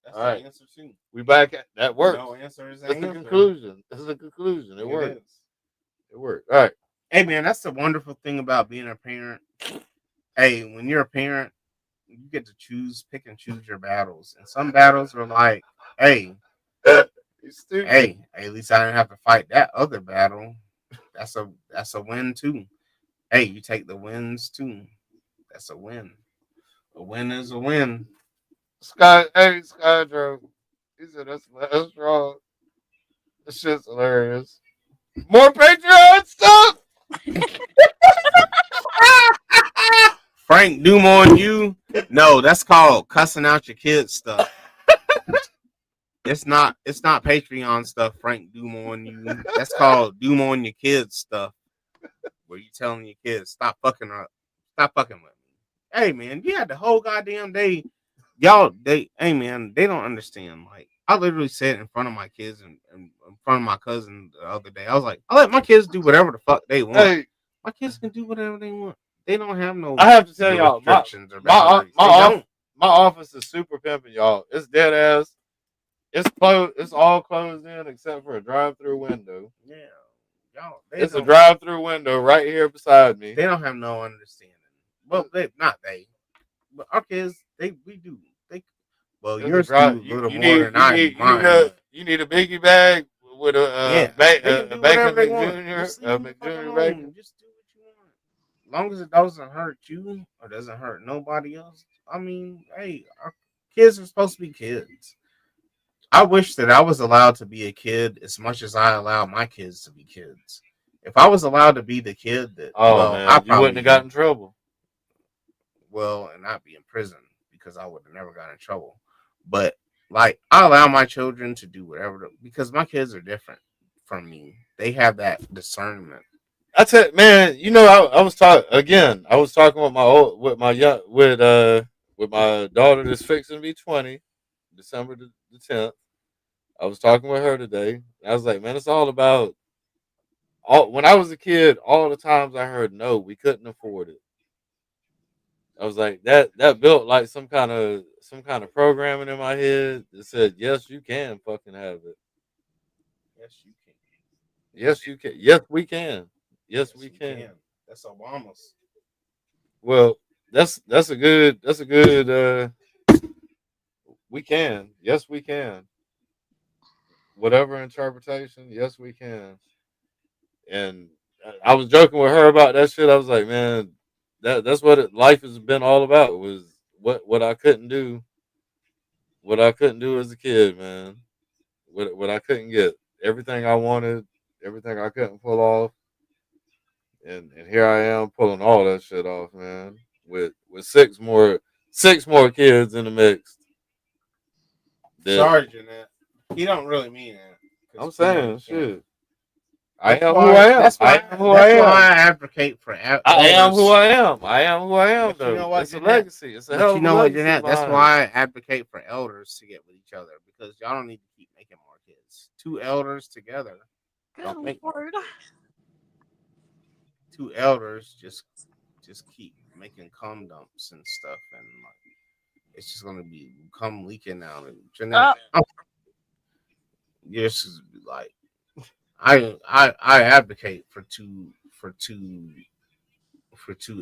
That's All right. the answer too. We back at that works. No answer is That's an the answer. conclusion. This is the conclusion. It worked. is. It worked. All right. Hey man, that's the wonderful thing about being a parent. Hey, when you're a parent, you get to pick and choose your battles. And some battles are like, hey, hey, at least I didn't have to fight that other battle. That's a win too. Hey, you take the wins too. That's a win. A win is a win. Skydro. He said that's wrong. This shit's hilarious. More Patreon stuff. Frank Doom on you? No, that's called cussing out your kids stuff. It's not Patreon stuff, Frank Doom on you. That's called Doom on your kids stuff. Where you telling your kids, stop fucking with me. Hey man, you had the whole goddamn day. Hey man, they don't understand. Like, I literally said in front of my kids and in front of my cousin the other day, I was like, I let my kids do whatever the fuck they want. Hey. My kids can do whatever they want. They don't have no. I have to tell y'all, restrictions or boundaries. my office is super pimping, y'all. It's dead ass. It's closed. It's all closed in except for a drive-through window. Yeah, y'all. It's a drive-through window right here beside me. They don't have no understanding. Well, but our kids, we do. Well, yours do a little more than I do. You need a biggie bag with a bacon Jr. A McJunior bacon. Just do what you want. As long as it doesn't hurt you or doesn't hurt nobody else. I mean, hey, our kids are supposed to be kids. I wish that I was allowed to be a kid as much as I allow my kids to be kids. If I was allowed to be the kid that, man, you wouldn't have got in trouble. Well, and not be in prison because I would have never got in trouble. But like, I allow my children to do whatever because my kids are different from me. They have that discernment. I tell man, I was talking again. I was talking with my daughter that's fixing to be 20, December the 10th. I was talking with her today. I was like, man, it's all about when I was a kid, all the times I heard no, we couldn't afford it. I was like, that built like some kind of programming in my head that said, yes, you can fucking have it. Yes, you can. Yes, you can. Yes, we can. Yes, we can. That's Obama's. Well, that's a good we can. Yes, we can. Whatever interpretation, yes, we can. And I was joking with her about that shit. I was like, man, that's what life has been all about, was what I couldn't do. What I couldn't do as a kid, man. What I couldn't get. Everything I wanted, everything I couldn't pull off. And here I am pulling all that shit off, man. With six more kids in the mix. Sorry, Jeanette. He don't really mean that. I'm saying shit. I am who I am. I am who I am. That's why I advocate for elders. I am who I am. I am who I am, But though. you know what, It's a Jeanette? legacy. It's a hell of a you know what, legacy. Jeanette? That's behind why it. I advocate for elders to get with each other, because y'all don't need to keep making more kids. 2 elders together don't Good make more. Lord. 2 elders just keep making cum dumps and stuff, and like it's just gonna be cum leaking out. And Jeanette, just like I advocate for two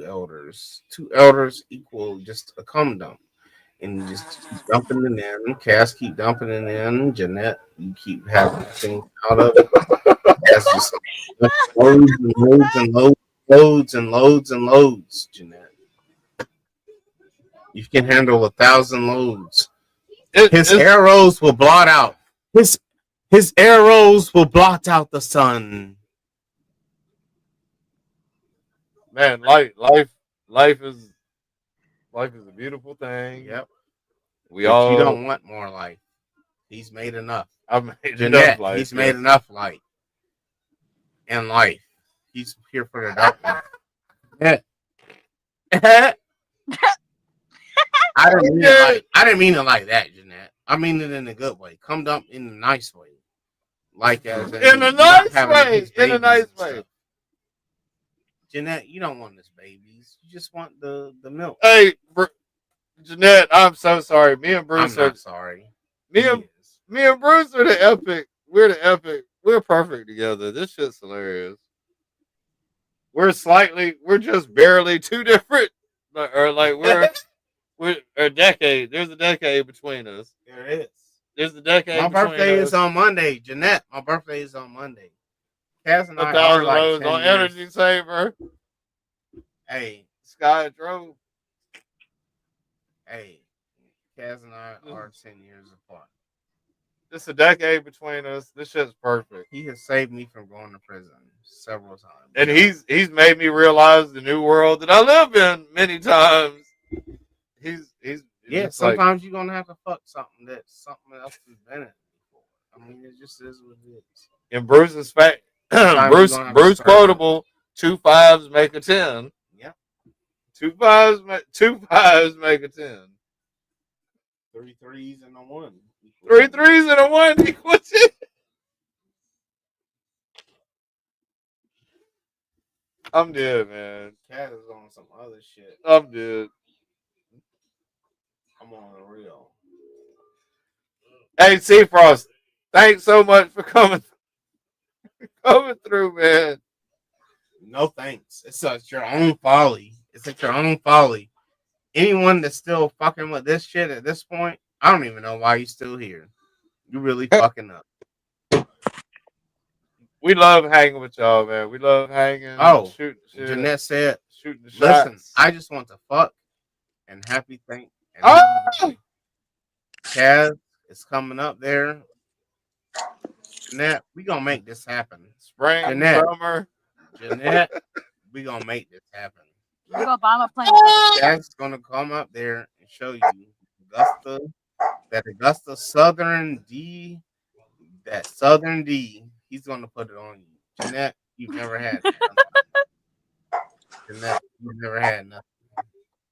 elders. 2 elders equal just a cum dump. And you just keep dumping it in. Cass keep dumping it in. Jeanette, you keep having things out of it. Cass just loads and loads and loads and loads and loads, Jeanette. You can handle 1,000 loads. His arrows will blot out. His arrows will blot out the sun. Man, life is a beautiful thing. Yep. We but all you don't want more life. He's made enough. I've made Jeanette, enough life. he's made enough life. And life. He's here for the darkness. I didn't mean it like that, Jeanette. I mean it in a good way. Come dump in a nice way. Like as in a nice way. In a nice way. Jeanette, you don't want this babies. You just want the milk. Hey, Jeanette, I'm so sorry. Me and Bruce I'm not sorry. Me and Bruce are the epic. We're the epic. We're perfect together. This shit's hilarious. We're just barely two different, or like we're a decade. There's a decade between us. There is. There's a decade. My birthday is on Monday, Jeanette. My birthday is on Monday. Cass and I are like 10 on years. Energy Saver. Hey, Sky drove. Hey, Cass and I are 10 years apart. It's a decade between us. This shit's perfect. He has saved me from going to prison several times. And he's made me realize the new world that I live in many times. Yeah, sometimes you're gonna have to fuck something that something else has been in before. I mean, it just is what it is. In Bruce's fact, Bruce quotable, 2 5s make a 10. Yep. 2 5s make a 10. 3 3s and a 1. 3 3s and a 1 equals it. I'm dead, man. Cat is on some other shit. I'm dead. I'm on the real. Hey, C-Frost, thanks so much for coming through, man. No thanks. It's your own folly. It's at your own folly. Anyone that's still fucking with this shit at this point, I don't even know why you're still here. You really fucking up. We love hanging with y'all, man. We love hanging. Oh, shooting shit. Jeanette said, shooting the listen, shots. I just want to fuck and happy thank. Oh! Kaz is coming up there. Jeanette, we gonna make this happen. Spring, summer. Jeanette, we gonna make this happen. We're gonna buy my plane. Kaz is gonna come up there and show you Augusta Southern D. That Southern D. He's gonna put it on you. Jeanette, you've never had nothing. Jeanette, you've never had nothing.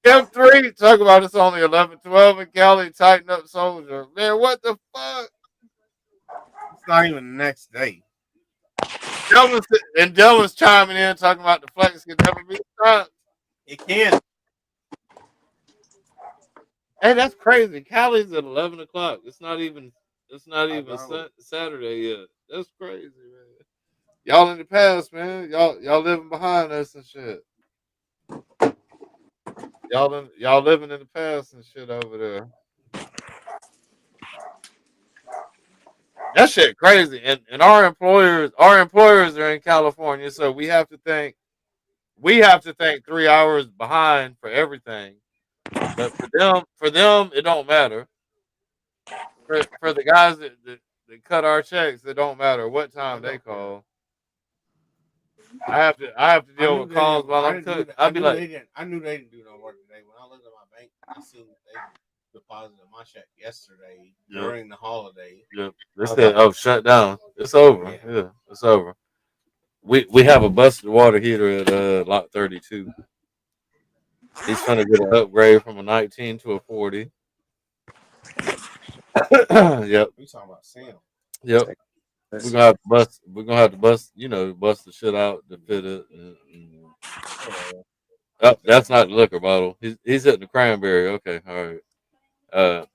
M3, talk about it's only 11-12 in Cali, tighten up soldier. Man, what the fuck? It's not even the next day. Dylan's chiming in talking about the flex can never be stopped. It can. Hey, that's crazy. Cali's at 11 o'clock. It's not even Saturday yet. That's crazy, man. Y'all in the past, man. Y'all living behind us and shit. Y'all living in the past and shit over there. That shit crazy. And our employers are in California, so we have to think 3 hours behind for everything. But for them, it don't matter. For the guys that cut our checks, it don't matter what time they call. I have to deal with calls while I'm cooking. I knew they didn't do no work today. When I looked at my bank, I seen that they deposited my check yesterday during the holiday. Yep. They said, "Oh, shut down. It's over. Yeah, it's over." We have a busted water heater at lot 32. He's trying to get an upgrade from a 19 to a 40. Yep. We talking about Sam. Yep. We're gonna have to bust. We're gonna have to bust. Bust the shit out to fit it. Oh, that's not the liquor bottle. He's hitting the cranberry. Okay, all right.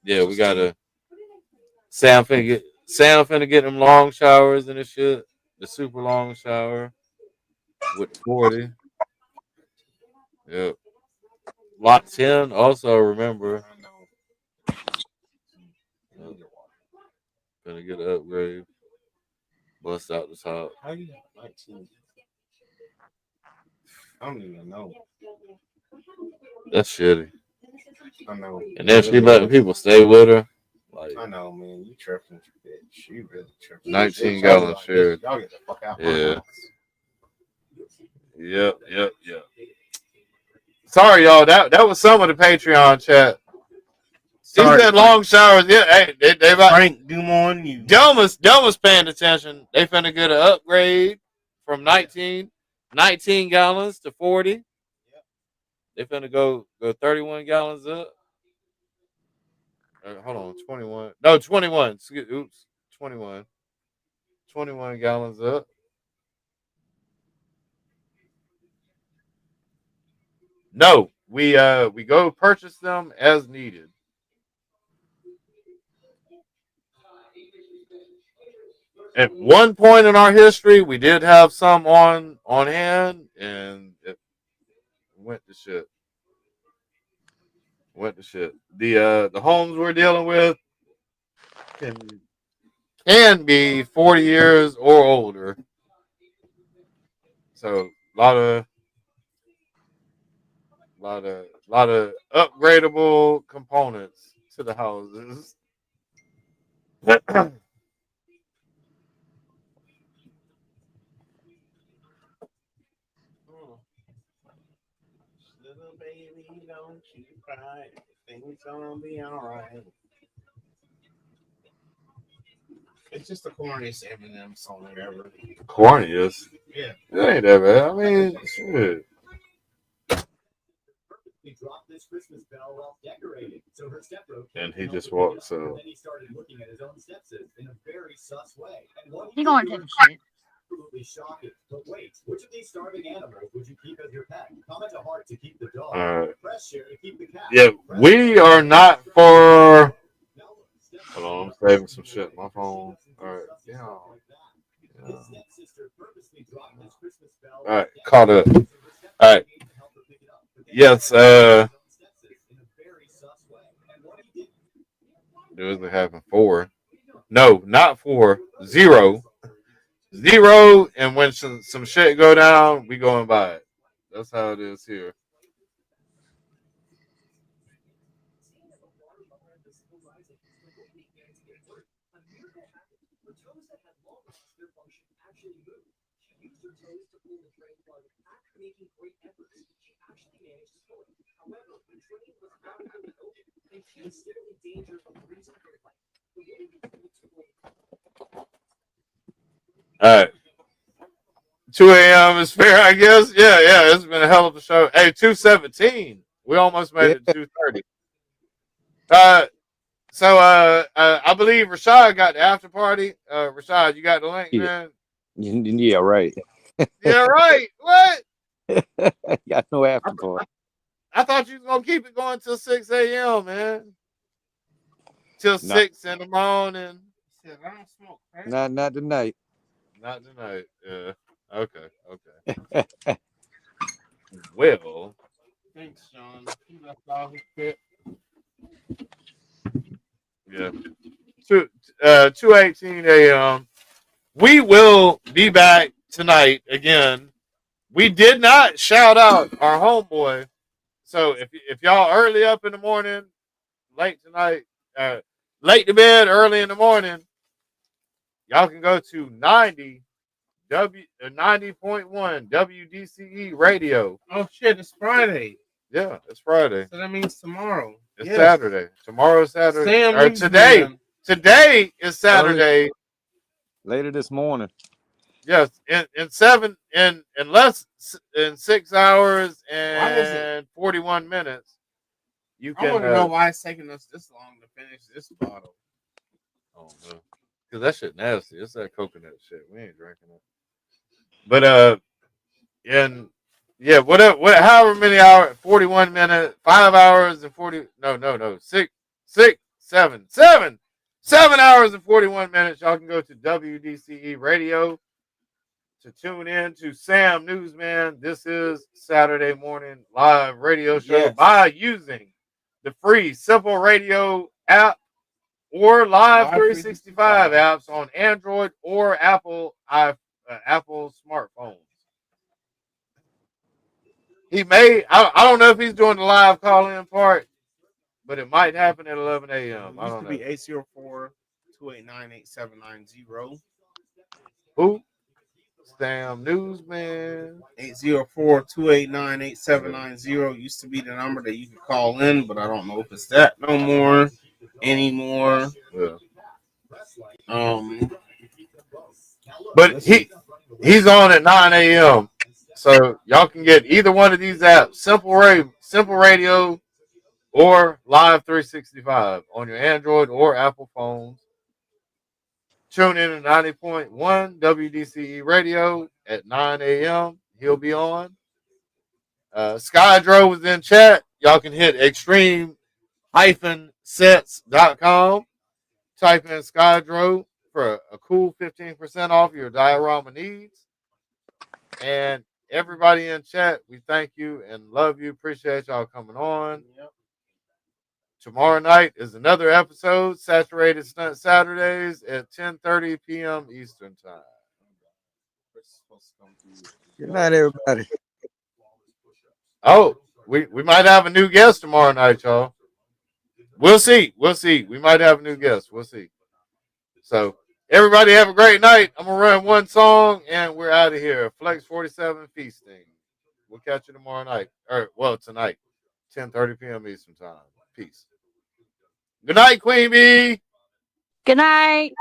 Yeah, we gotta. Sam finna get them long showers and the shit. The super long shower with the 40. Yep. Lot 10. Also remember. Gonna get an upgrade. Bust out the top. How you have 19? I don't even know. That's shitty. I know. And then she letting people stay with her. Like, I know, man. You tripping, bitch. You really tripping. 19 gallons shared. Y'all get the fuck out. Yeah. Yep. Sorry, y'all. That was some of the Patreon chat. He said long showers. Yeah, hey, they about Frank Dumont. You. Delma's paying attention. They finna get an upgrade from 19 gallons to 40. They finna go 31 gallons up. Hold on, 21. No, 21. Oops, 21. 21 gallons up. No, we go purchase them as needed. At one point in our history, we did have some on hand, and it went to shit. The homes we're dealing with can be 40 years or older. So a lot of upgradable components to the houses. Little baby, don't you cry. Things gonna be alright. It's just the corniest Eminem song ever. Corniest? Yeah. It ain't that bad. I mean, shit. And he just walks out. He going to the shit. Yeah, we are not for. Hold on, I'm saving some shit on my phone. All right, yeah. All right, caught up. All right. Yes. Doesn't happen 4. No, not 4. 0. 0, and when some shit go down, we go and buy it. That's how it is here. All right. 2 a.m. is fair, I guess. Yeah. It's been a hell of a show. Hey, 2:17. We almost made it 2:30. So I believe Rashad got the after party. Rashad, you got the link, man? Yeah, right. Yeah, right. What? Got no after party. I thought you was gonna keep it going till 6 a.m., man. Till 6 in the morning. Not tonight. Not tonight. Yeah. Okay. Well. Thanks, Sean. You left all his shit. Yeah. 2:18 a.m. We will be back tonight again. We did not shout out our homeboy. So if y'all early up in the morning, late tonight, late to bed, early in the morning, y'all can go to 90.1 WDCE radio. Oh shit, it's Friday. Yeah, it's Friday. So that means tomorrow. It's Saturday. Tomorrow's Saturday. Sam or today. Today is Saturday. Later this morning. Yes, in less than 6 hours and 41 minutes, you can. I want to know why it's taking us this long to finish this bottle. Oh no, because that shit nasty. It's that coconut shit. We ain't drinking it. But however many hours, 41 minutes, 5 hours and 40. No, 7 hours and 41 minutes. Y'all can go to WDCE Radio to tune in to Sam Newsman. This is Saturday morning live radio show by using the free Simple Radio app or Live 365 apps on Android or Apple smartphones. He may, I don't know if he's doing the live call-in part, but it might happen at 11 a.m. I don't know. It used to be 804-289-8790. Who? Sam Newsman. 804-289-8790 used to be the number that you could call in, but I don't know if it's that no more anymore. Yeah. But he's on at 9 a.m. So y'all can get either one of these apps, Simple Radio or Live 365 on your Android or Apple phones. Tune in to 90.1 WDCE Radio at 9 a.m. He'll be on. Skydro was in chat. Y'all can hit extreme-sets.com. Type in Skydro for a cool 15% off your diorama needs. And everybody in chat, we thank you and love you. Appreciate y'all coming on. Yep. Tomorrow night is another episode, Saturated Stunt Saturdays at 10:30 p.m. Eastern Time. Good night, everybody. Oh, we might have a new guest tomorrow night, y'all. We'll see. We might have a new guest. We'll see. So, everybody have a great night. I'm going to run one song, and we're out of here. Flex 47 Feasting. We'll catch you tomorrow night. Tonight, 10:30 p.m. Eastern Time. Peace. Good night, Queen Bee. Good night.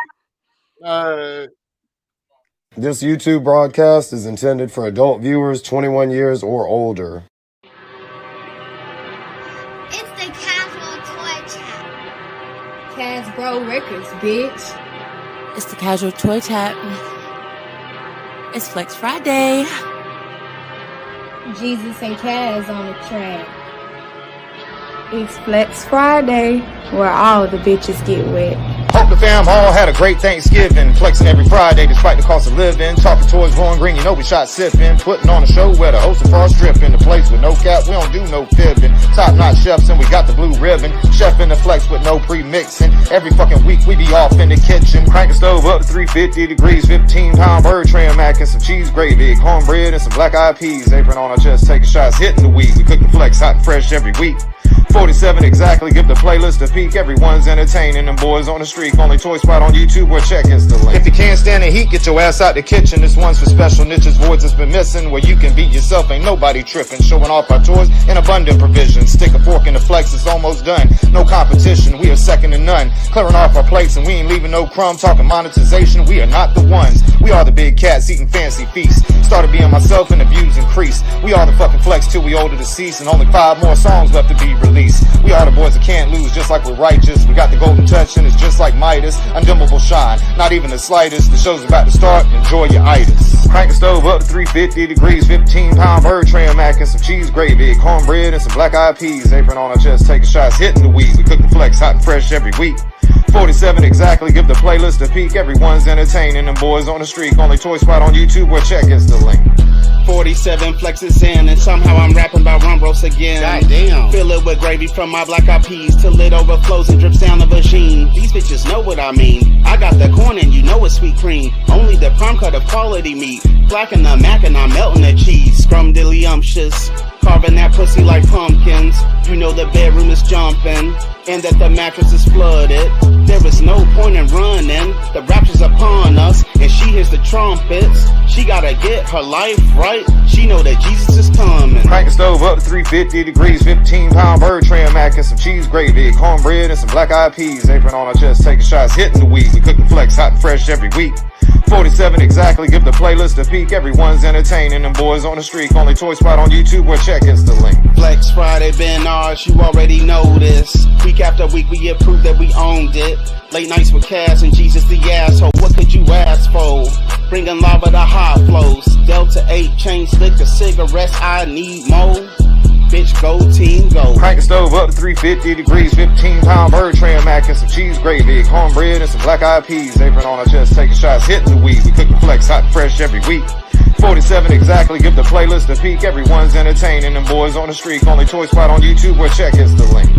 This YouTube broadcast is intended for adult viewers 21 years or older. It's the Casual Toy Chat. Hasbro Records, bitch. It's the Casual Toy Chat. It's Flex Friday. Jesus and Kaz on the track. It's Flex Friday, where all the bitches get wet. Hope the fam all had a great Thanksgiving. Flexing every Friday despite the cost of living. Talking toys, Ron Green, you know we shot sipping. Putting on a show where the hosts are far stripping. The place with no cap, we don't do no fibbing. Top notch chefs and we got the blue ribbon. Chef in the flex with no pre-mixing. Every fucking week we be off in the kitchen. Cranking stove up to 350 degrees. 15-pound bird trim mac and some cheese gravy. Cornbread and some black eyed peas. Apron on our chest, taking shots, hitting the weed. We cook the flex hot and fresh every week. 47 exactly, give the playlist a peek. Everyone's entertaining, them boys on the street. Only Toy Spot on YouTube where check is the link. If you can't stand the heat, get your ass out the kitchen. This one's for special niches, voids that's been missing. Where you can beat yourself, ain't nobody tripping. Showing off our toys in abundant provision. Stick a fork in the flex, it's almost done. No competition, we are second to none. Clearing off our plates and we ain't leaving no crumb. Talking monetization, we are not the ones. We are the big cats eating fancy feasts. Started being myself and the views increased. We are the fucking flex till we older deceased. And only 5 more songs left to be released. We are the boys that can't lose, just like we're righteous. We got the golden touch and it's just like Midas. Undimmable shine, not even the slightest. The show's about to start, enjoy your itis. Crank a stove up to 350 degrees. 15-pound bird trim mac and some cheese gravy. Cornbread and some black eyed peas. Apron on our chest, taking shots, hitting the weed. We cook the flex hot and fresh every week. 47 exactly, give the playlist a peek. Everyone's entertaining, them boys on the street. Only Toy Spot on YouTube where check is the link. 47 flexes in, and somehow I'm rapping about rum roast again. Goddamn. Fill it with gravy from my black eyed peas till it overflows and drips down the vagine. These bitches know what I mean. I got the corn and you know it's sweet cream. Only the prime cut of quality meat. Blacking the mac and I'm melting the cheese. Scrumdiddlyumptious. Carving that pussy like pumpkins. You know the bedroom is jumping. And that the mattress is flooded. There is no point in running. The rapture's upon us. And she hears the trumpets. She gotta get her life right. She know that Jesus is coming. Crank a stove up to 350 degrees. 15-pound bird trim mac and some cheese gravy. Cornbread and some black eyed peas. Apron on our chest, taking shots, hitting the weed. We cook the flex hot and fresh every week. 47 exactly, give the playlist a peek. Everyone's entertaining, them boys on the streak. Only toy spot on YouTube where check is the link. Flex Friday been ours, you already know this. Week after week we get proof that we owned it. Late nights with Cass and Jesus the asshole, what could you ask for? Bringing lava to hot flows. Delta 8 chain slick to cigarettes, I need more. Bitch, go team, go. Crank the stove up to 350 degrees, 15-pound bird tray mac and some cheese gravy, cornbread and some black-eyed peas. Apron on our chest, taking shots, hitting the weed. We cook the flex hot and fresh every week. 47 exactly, give the playlist a peek. Everyone's entertaining, them boys on the streak. Only toy spot on YouTube where check is the link.